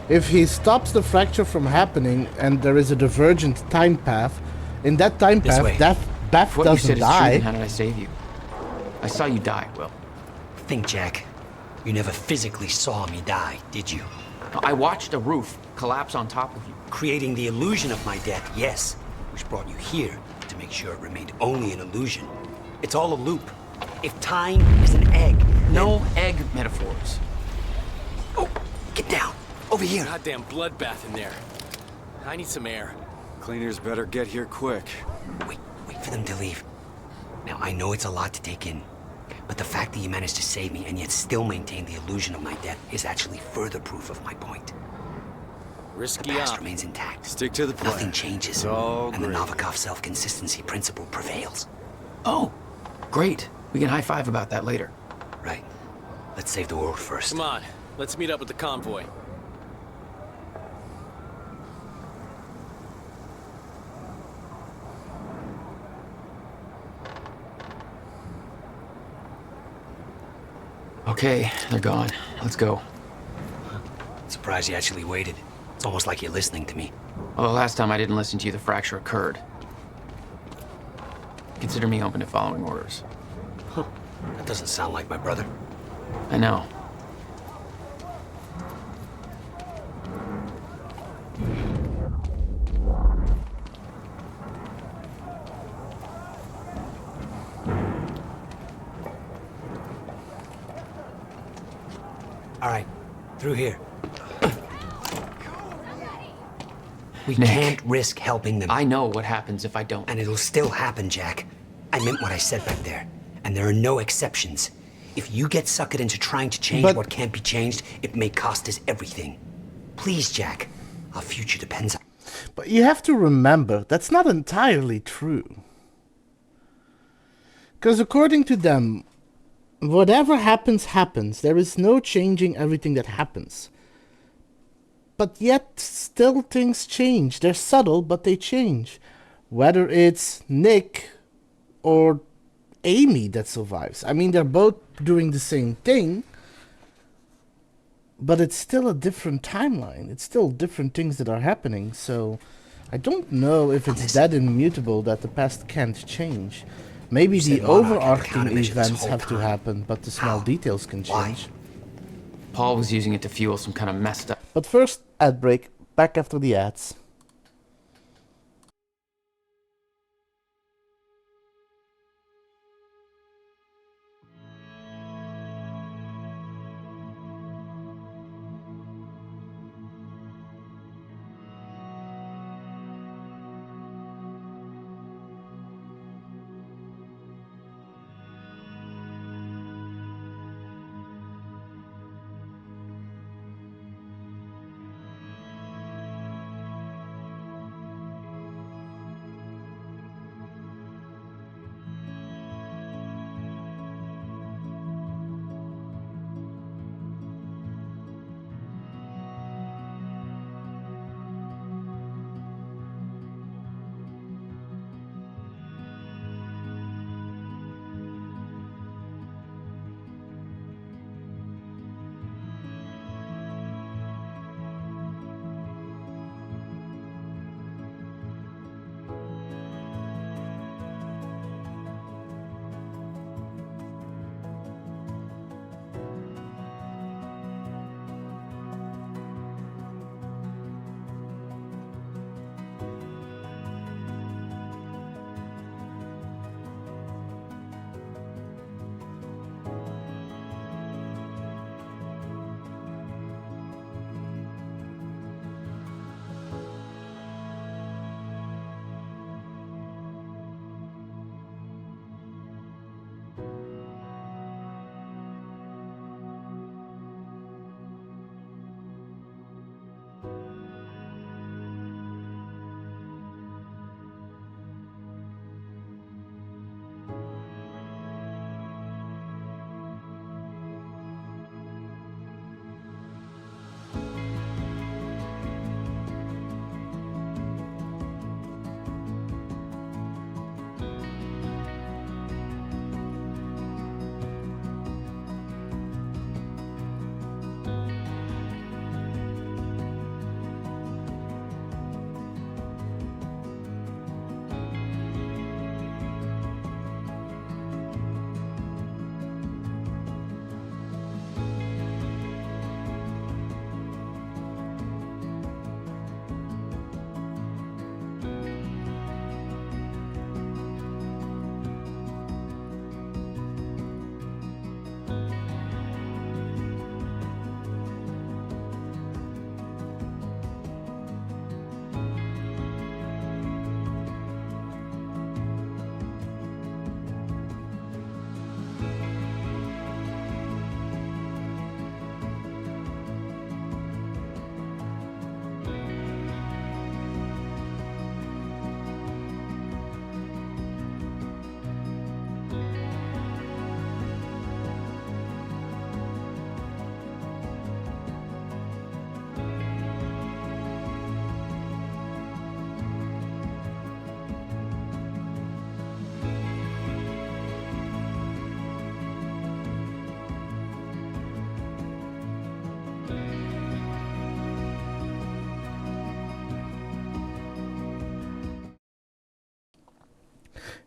if he stops the fracture from happening and there is a divergent time path, in that time path, Beth What you doesn't said is true, die. then how did I save you? I saw you die, Will. Think, Jack. You never physically saw me die, did you? I watched a roof collapse on top of you. Creating the illusion of my death, yes. Which brought you here to make sure it remained only an illusion. It's all a loop. If time is an egg, no egg metaphors. Oh, get down. Over here. Goddamn bloodbath in there. I need some air. Cleaners better get here quick. Wait for them to leave. Now, I know it's a lot to take in, but the fact that you managed to save me and yet still maintain the illusion of my death is actually further proof of my point. Risky The past op. remains intact. Stick to the plan. Nothing changes, all and the great. Novikov self-consistency principle prevails. Oh, great. We can high-five about that later. Right. Let's save the world first. Come on, let's meet up with the convoy. Okay, they're gone. Let's go. Surprised you actually waited. It's almost like you're listening to me. Well, the last time I didn't listen to you, the fracture occurred. Consider me open to following orders. That doesn't sound like my brother. I know. All right, through here. We Nick, can't risk helping them. I know what happens if I don't. And it'll still happen, Jack. I meant what I said back there. And there are no exceptions. If you get suckered into trying to change what can't be changed, it may cost us everything. Please, Jack. Our future depends on... But you have to remember, that's not entirely true. Because according to them, whatever happens, happens. There is no changing everything that happens. But yet, still things change. They're subtle, but they change. Whether it's Nick or Amy that survives. I mean, they're both doing the same thing, but it's still a different timeline. It's still different things that are happening, so I don't know if it's that immutable that the past can't change. Maybe the overarching events have to happen, but the small details can change. Paul was using it to fuel some kind of messed up... But first, ad break. Back after the ads.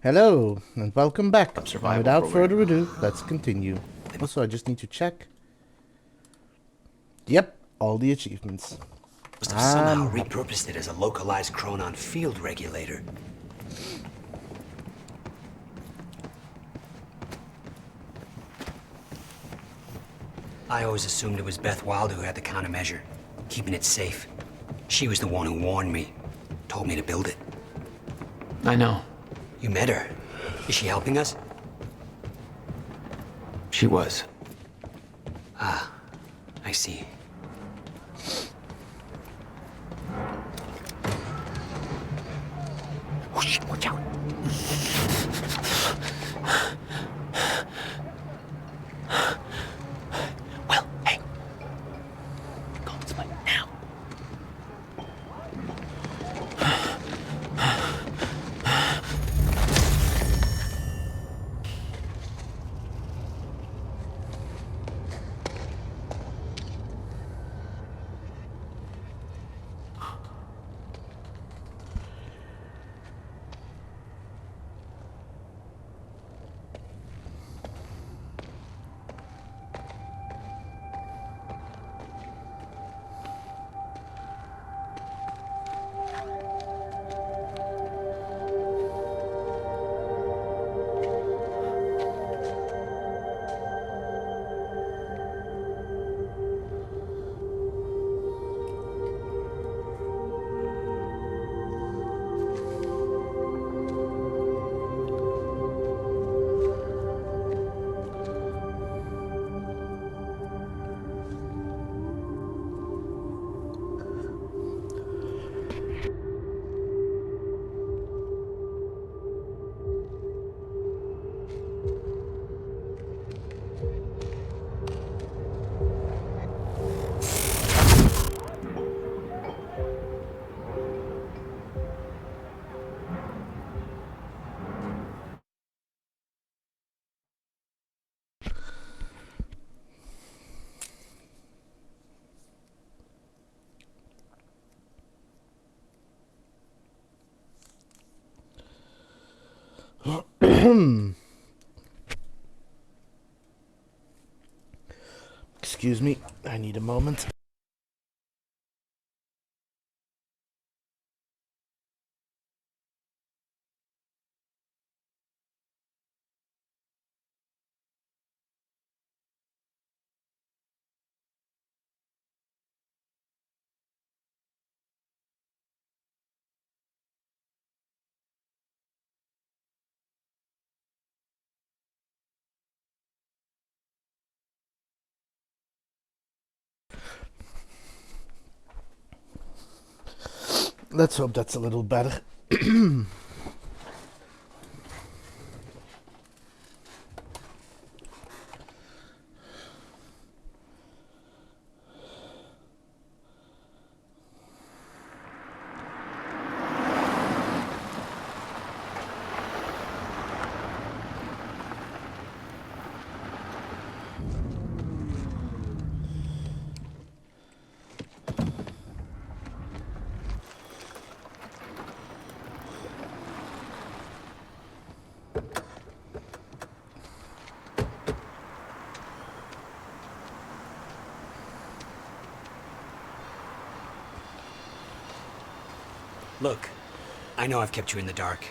Hello, and welcome back. And without further ado, let's continue. Also, I just need to check. Yep, all the achievements. Must have somehow repurposed it as a localized Chronon field regulator. I always assumed it was Beth Wilder who had the countermeasure, keeping it safe. She was the one who warned me. told me to build it. I know. You met her. Is she helping us? She was. Ah, I see. Oh shit, watch out. Well, hey. Go this way now. Excuse me, I need a moment. Let's hope that's a little better. Look, I know I've kept you in the dark.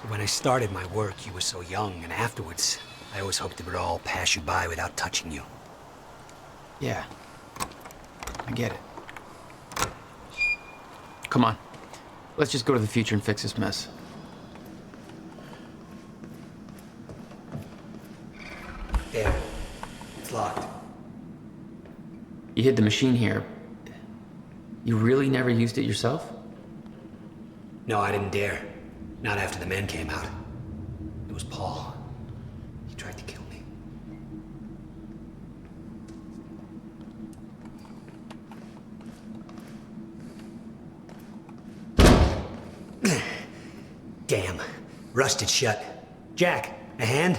But when I started my work, you were so young, and afterwards, I always hoped it would all pass you by without touching you. Yeah. I get it. Come on. Let's just go to the future and fix this mess. There. It's locked. You hid the machine here. You really never used it yourself? No, I didn't dare. Not after the men came out. It was Paul. He tried to kill me. Damn. Rusted shut. Jack, a hand?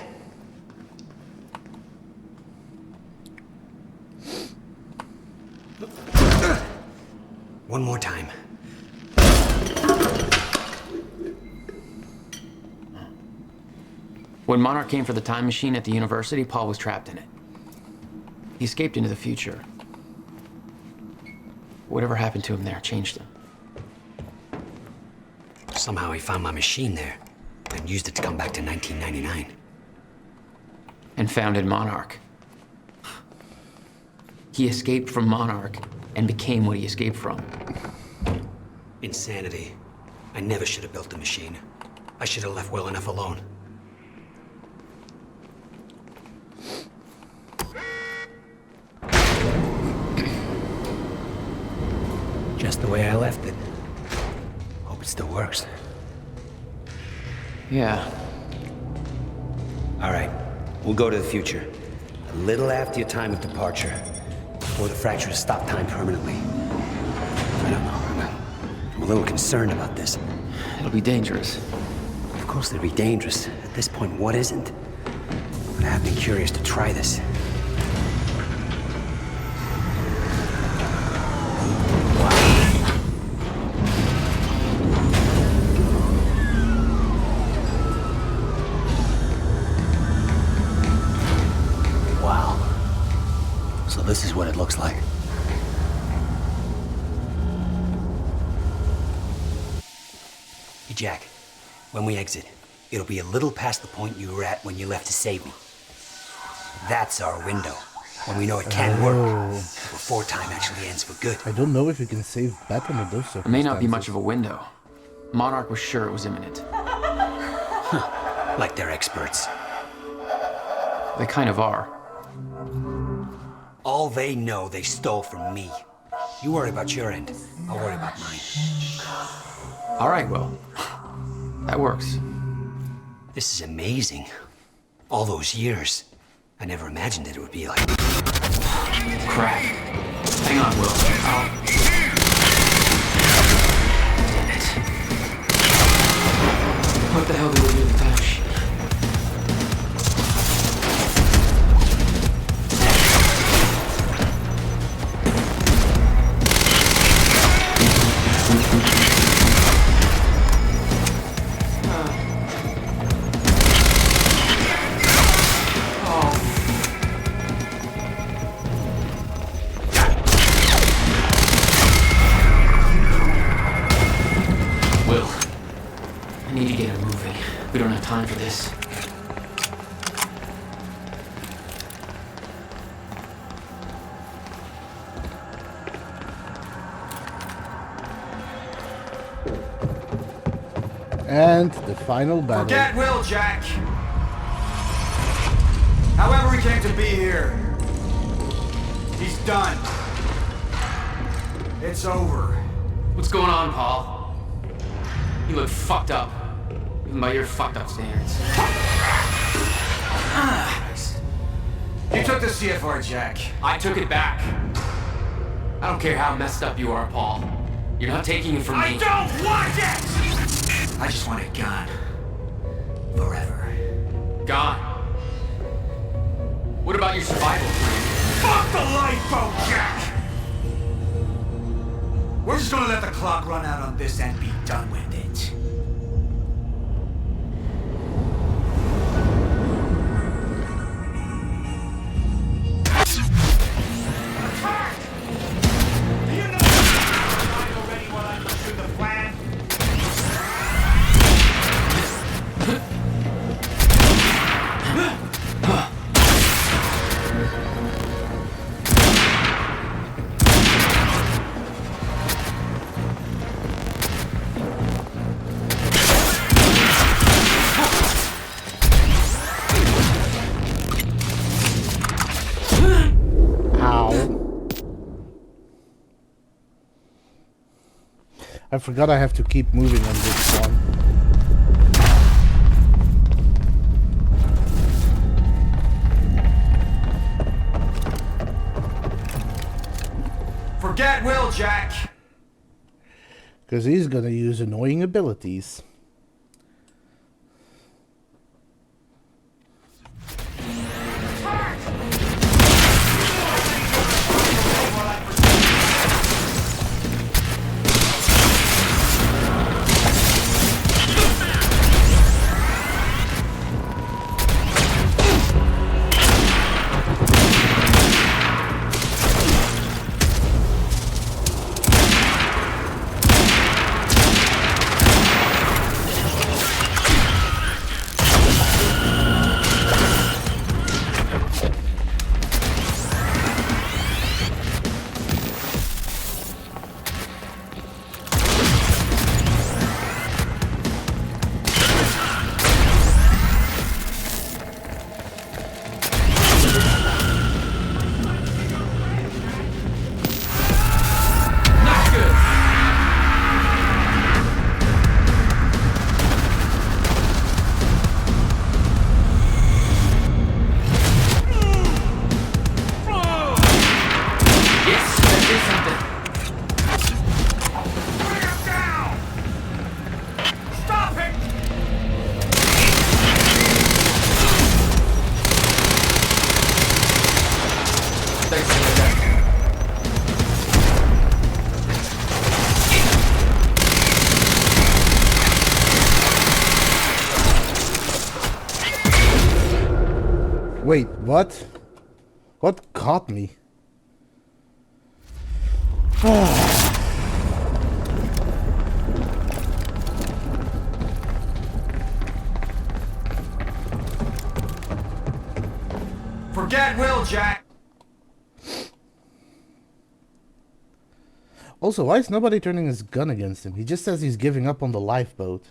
One more time. When Monarch came for the time machine at the university, Paul was trapped in it. He escaped into the future. Whatever happened to him there changed him. Somehow he found my machine there and used it to come back to 1999. And founded Monarch. He escaped from Monarch and became what he escaped from. Insanity. I never should have built the machine. I should have left well enough alone. Just the way I left it. Hope it still works. Yeah. All right, we'll go to the future. A little after your time of departure. Before the fractures stop time permanently. I don't know. I'm a little concerned about this. It'll be dangerous. Of course it'll be dangerous. At this point, what isn't? But I have been curious to try this. Wow. So this is what it looks like. Hey, Jack. When we exit, it'll be a little past the point you were at when you left to save me. That's our window. When we know it can work. Before time actually ends for good. I don't know if you can save Beth under those circumstances. It may not be much of a window. Monarch was sure it was imminent. Like they're experts. They kind of are. All they know they stole from me. You worry about your end. I'll worry about mine. All right, Will. That works. This is amazing. All those years. I never imagined that it would be like... Crap. Hang on, Will. Damn it. What the hell do we do with the time machine? I need to get him moving. We don't have time for this. And the final battle. Forget Will, Jack! However we came to be here, he's done. It's over. What's going on, Paul? You look fucked up. Even by your fucked up standards. You took the CFR, Jack. I took it back. I don't care how messed up you are, Paul. You're not taking it from me. I don't want it! I just want it gone. Forever. Gone. What about your survival plan? Fuck the lifeboat, Jack! We're just gonna let the clock run out on this and be done with it. I forgot I have to keep moving on this one. Forget Will, Jack! Because he's gonna use annoying abilities. Wait, what? What caught me? Forget Will, Jack! Also, why is nobody turning his gun against him? He just says he's giving up on the lifeboat.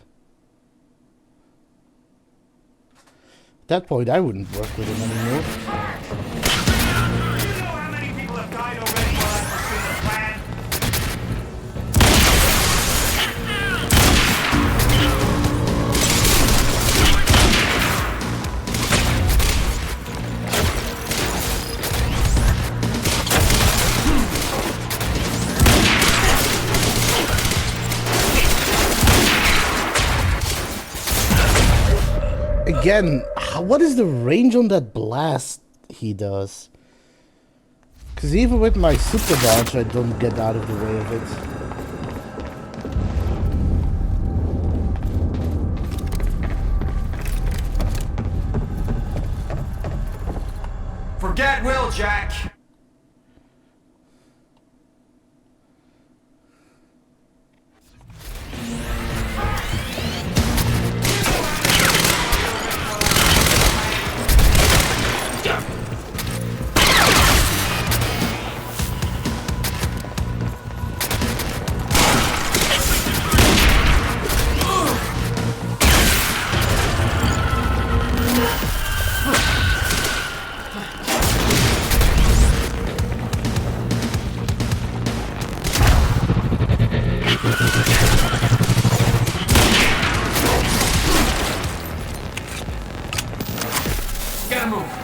At that point, I wouldn't work with him anymore. Again, what is the range on that blast he does? Because even with my super dodge, I don't get out of the way of it. Forget Will, Jack! Gotta move.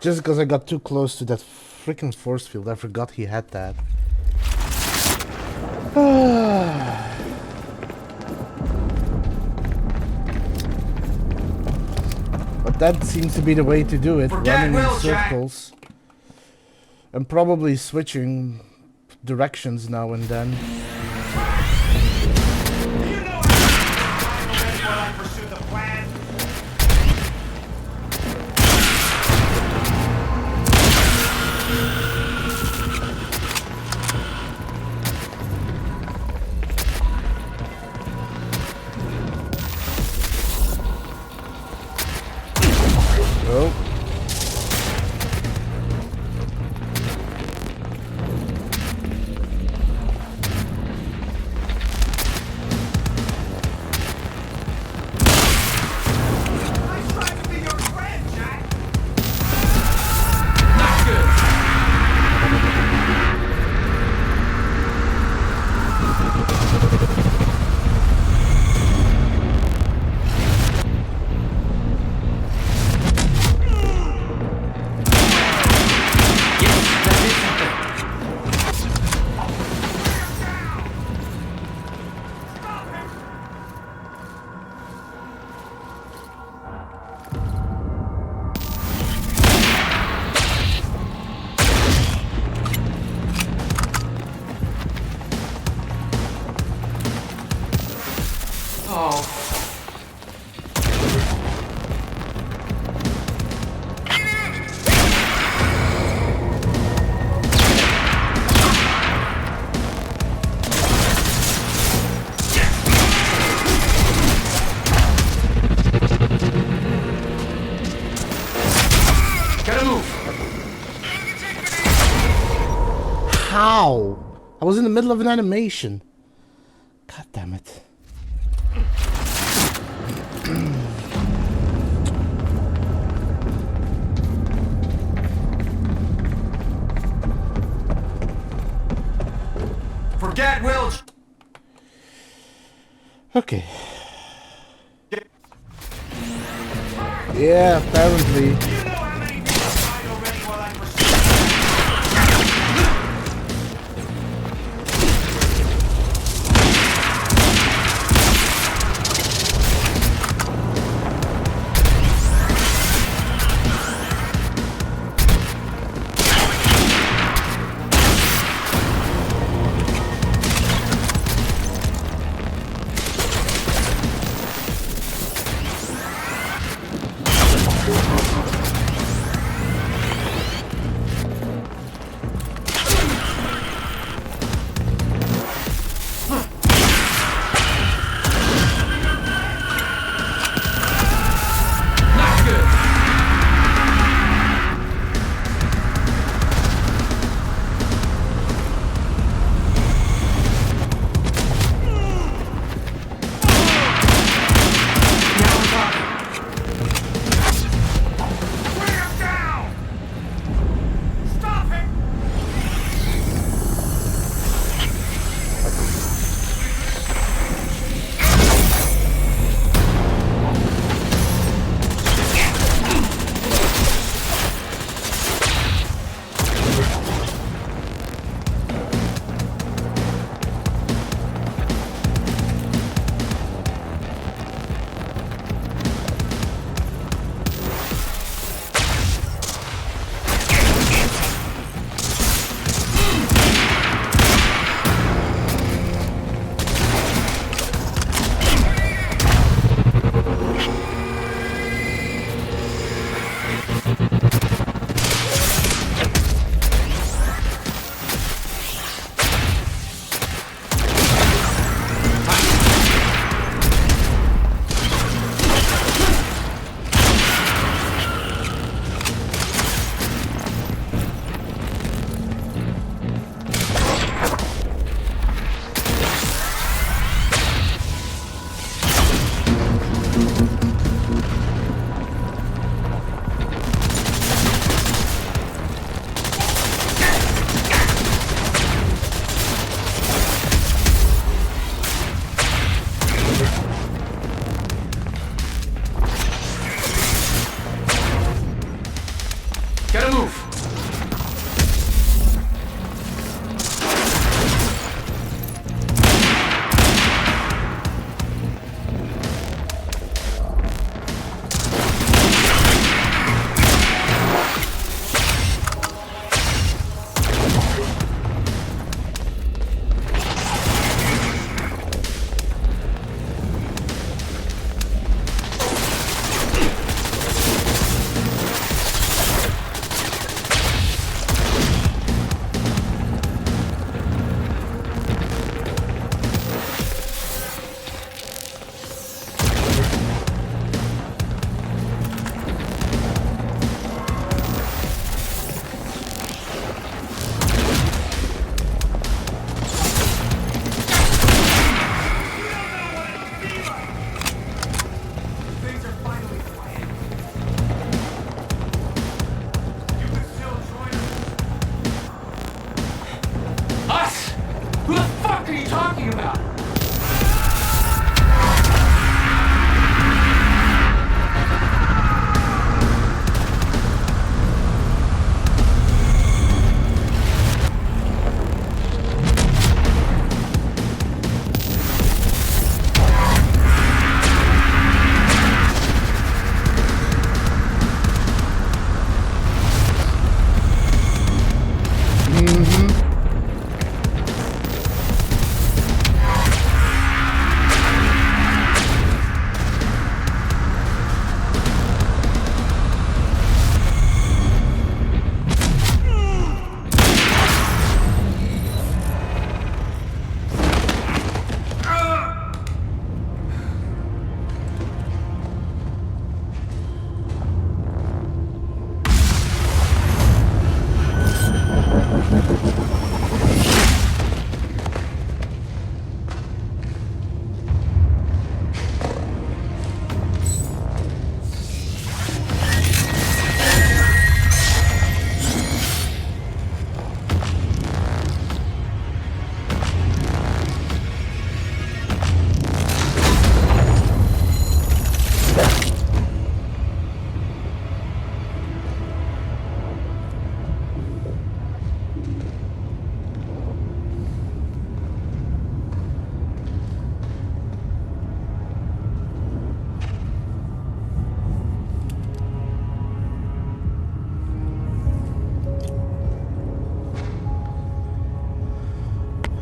Just because I got too close to that freaking force field, I forgot he had that. But that seems to be the way to do it, running in circles. And probably switching directions now and then. How? I was in the middle of an animation. God damn it. Forget Wilch! Okay. Yeah, apparently.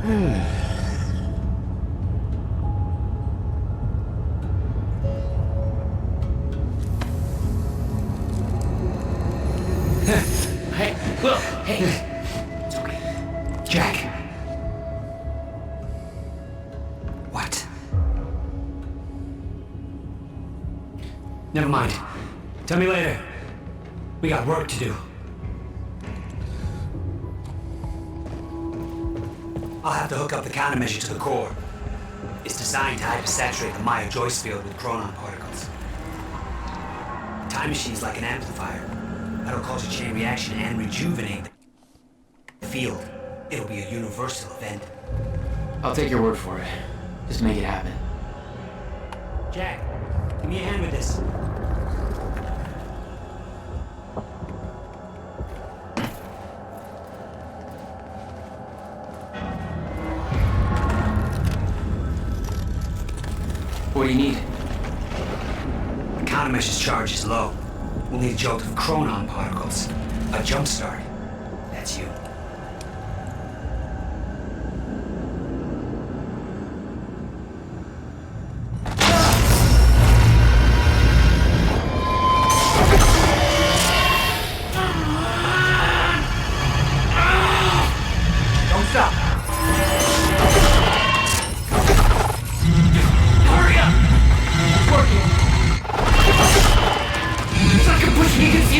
Hey, Will, hey. It's okay. Jack. What? Never mind. Tell me later. We got work to do. I'll have to hook up the countermeasure to the core. It's designed to hypersaturate the Maya Joyce field with chronon particles. The time machine's like an amplifier. That'll cause a chain reaction and rejuvenate the field. It'll be a universal event. I'll take your word for it. Just make it happen. Jack, give me a hand with this. What do you need? The countermeasure's charge is low. We'll need a jolt of chronon particles. A jump start. That's you. Don't stop. Hurry up! It's working. It's like I'm pushing against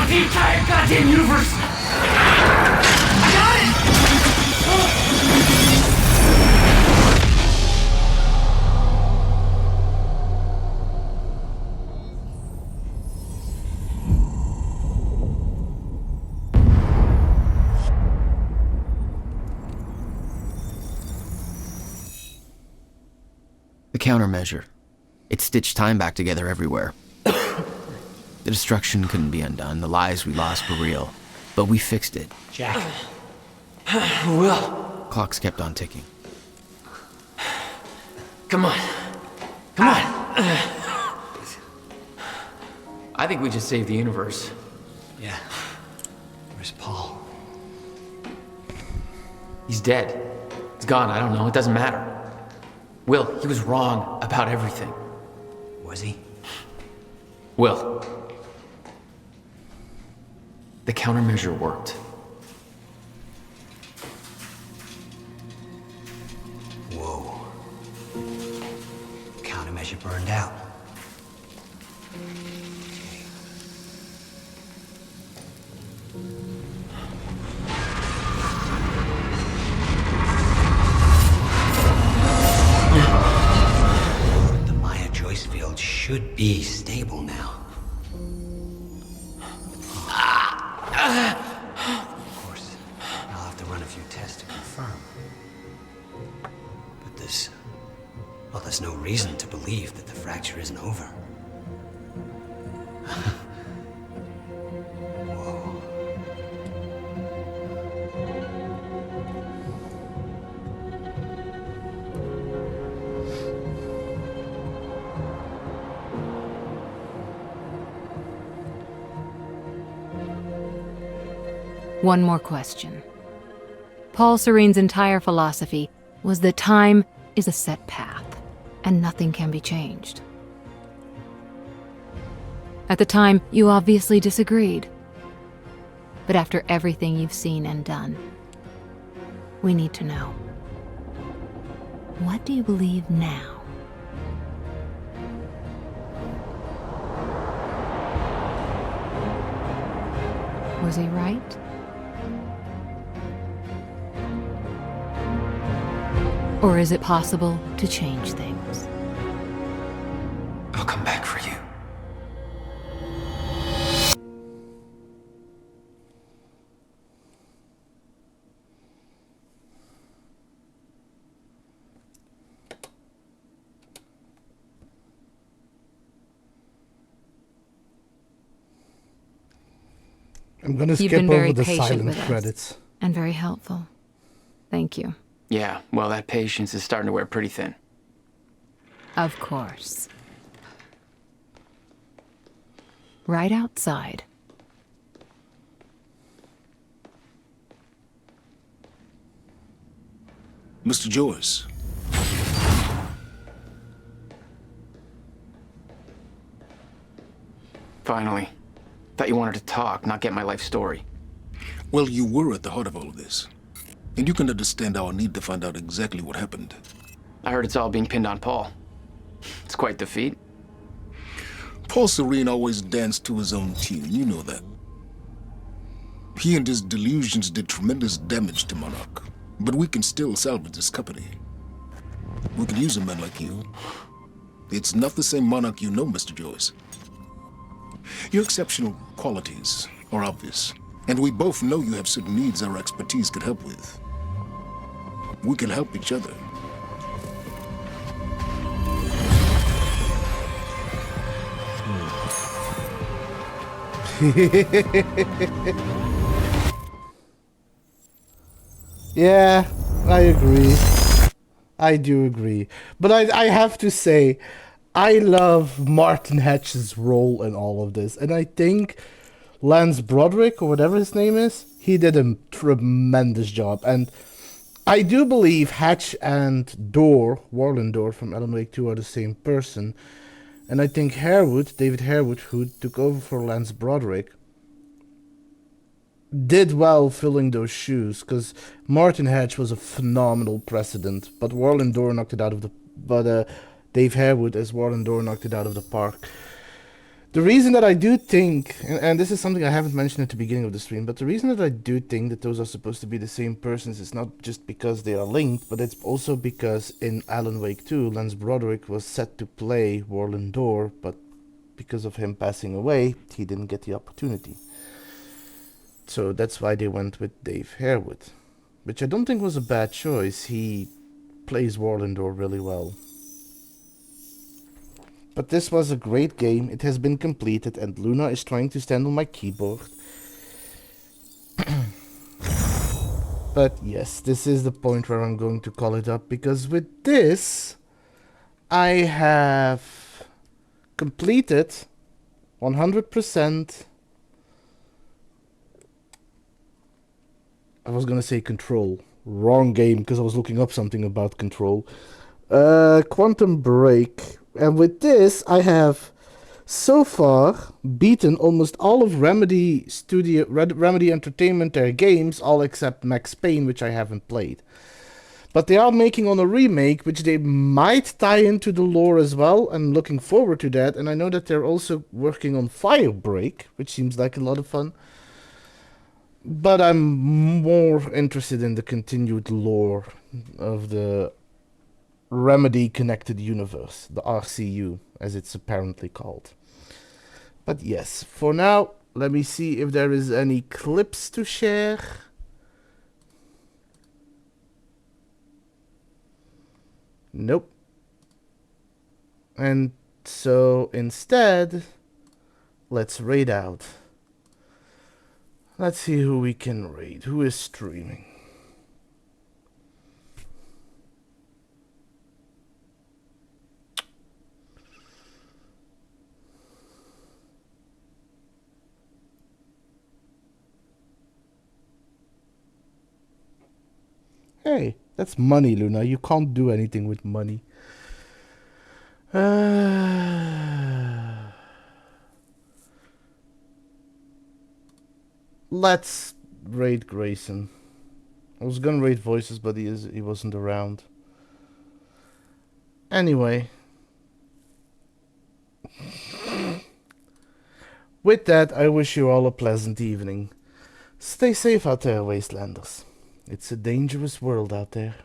the entire goddamn universe. I got it! The countermeasure. It stitched time back together everywhere. The destruction couldn't be undone. The lives we lost were real. But we fixed it. Jack. Will. Clocks kept on ticking. Come on. Come on. I think we just saved the universe. Yeah. Where's Paul? He's dead. He's gone. I don't know. It doesn't matter. Will, he was wrong about everything. Was he? Will. The countermeasure worked. Whoa. Countermeasure burned out. The Maya Joyce field should be stable now. Of course, I'll have to run a few tests to confirm. But there's no reason to believe that the fracture isn't over. Whoa. One more question. Paul Serene's entire philosophy was that time is a set path, and nothing can be changed. At the time, you obviously disagreed. But after everything you've seen and done, we need to know. What do you believe now? Was he right? Or is it possible to change things? I'll come back for you. I'm gonna You've skip been over very the patient silent with us, credits. and very helpful. Thank you. Yeah, well, that patience is starting to wear pretty thin. Of course. Right outside. Mr. Joyce. Finally. Thought you wanted to talk, not get my life story. Well, you were at the heart of all of this. And you can understand our need to find out exactly what happened. I heard it's all being pinned on Paul. It's quite the feat. Paul Serene always danced to his own tune, you know that. He and his delusions did tremendous damage to Monarch. But we can still salvage this company. We could use a man like you. It's not the same Monarch you know, Mr. Joyce. Your exceptional qualities are obvious, and we both know you have certain needs our expertise could help with. We can help each other. Yeah, I agree. I do agree. But I have to say, I love Martin Hatch's role in all of this. And I think Lance Broderick, or whatever his name is, he did a tremendous job. And I do believe Hatch and Dorr, Warland Dorr from Alan Wake 2, are the same person. And I think Harewood, David Harewood, who took over for Lance Broderick, did well filling those shoes, because Martin Hatch was a phenomenal president, but Warland Dorr knocked it out of the... But Dave Harewood as Warland Dorr knocked it out of the park. The reason that I do think, and this is something I haven't mentioned at the beginning of the stream, but the reason that I do think that those are supposed to be the same persons is not just because they are linked, but it's also because in Alan Wake 2, Lance Broderick was set to play Warland Dorr, but because of him passing away, he didn't get the opportunity. So that's why they went with Dave Harewood, which I don't think was a bad choice. He plays Warland Dorr really well. But this was a great game. It has been completed, and Luna is trying to stand on my keyboard. But yes, this is the point where I'm going to call it up, because with this, I have completed 100%. I was gonna say Control. Wrong game, because I was looking up something about Control. Quantum Break. And with this, I have so far beaten almost all of Remedy Entertainment, their games, all except Max Payne, which I haven't played. But they are making on a remake, which they might tie into the lore as well. I'm looking forward to that. And I know that they're also working on Firebreak, which seems like a lot of fun. But I'm more interested in the continued lore of the Remedy Connected Universe, the RCU, as it's apparently called. But yes, for now, let me see if there is any clips to share. Nope. And so instead, let's raid out. Let's see who we can raid. Who is streaming? Hey, that's money, Luna. You can't do anything with money. Let's raid Grayson. I was gonna raid Voices, but he wasn't around. Anyway. With that, I wish you all a pleasant evening. Stay safe out there, Wastelanders. It's a dangerous world out there.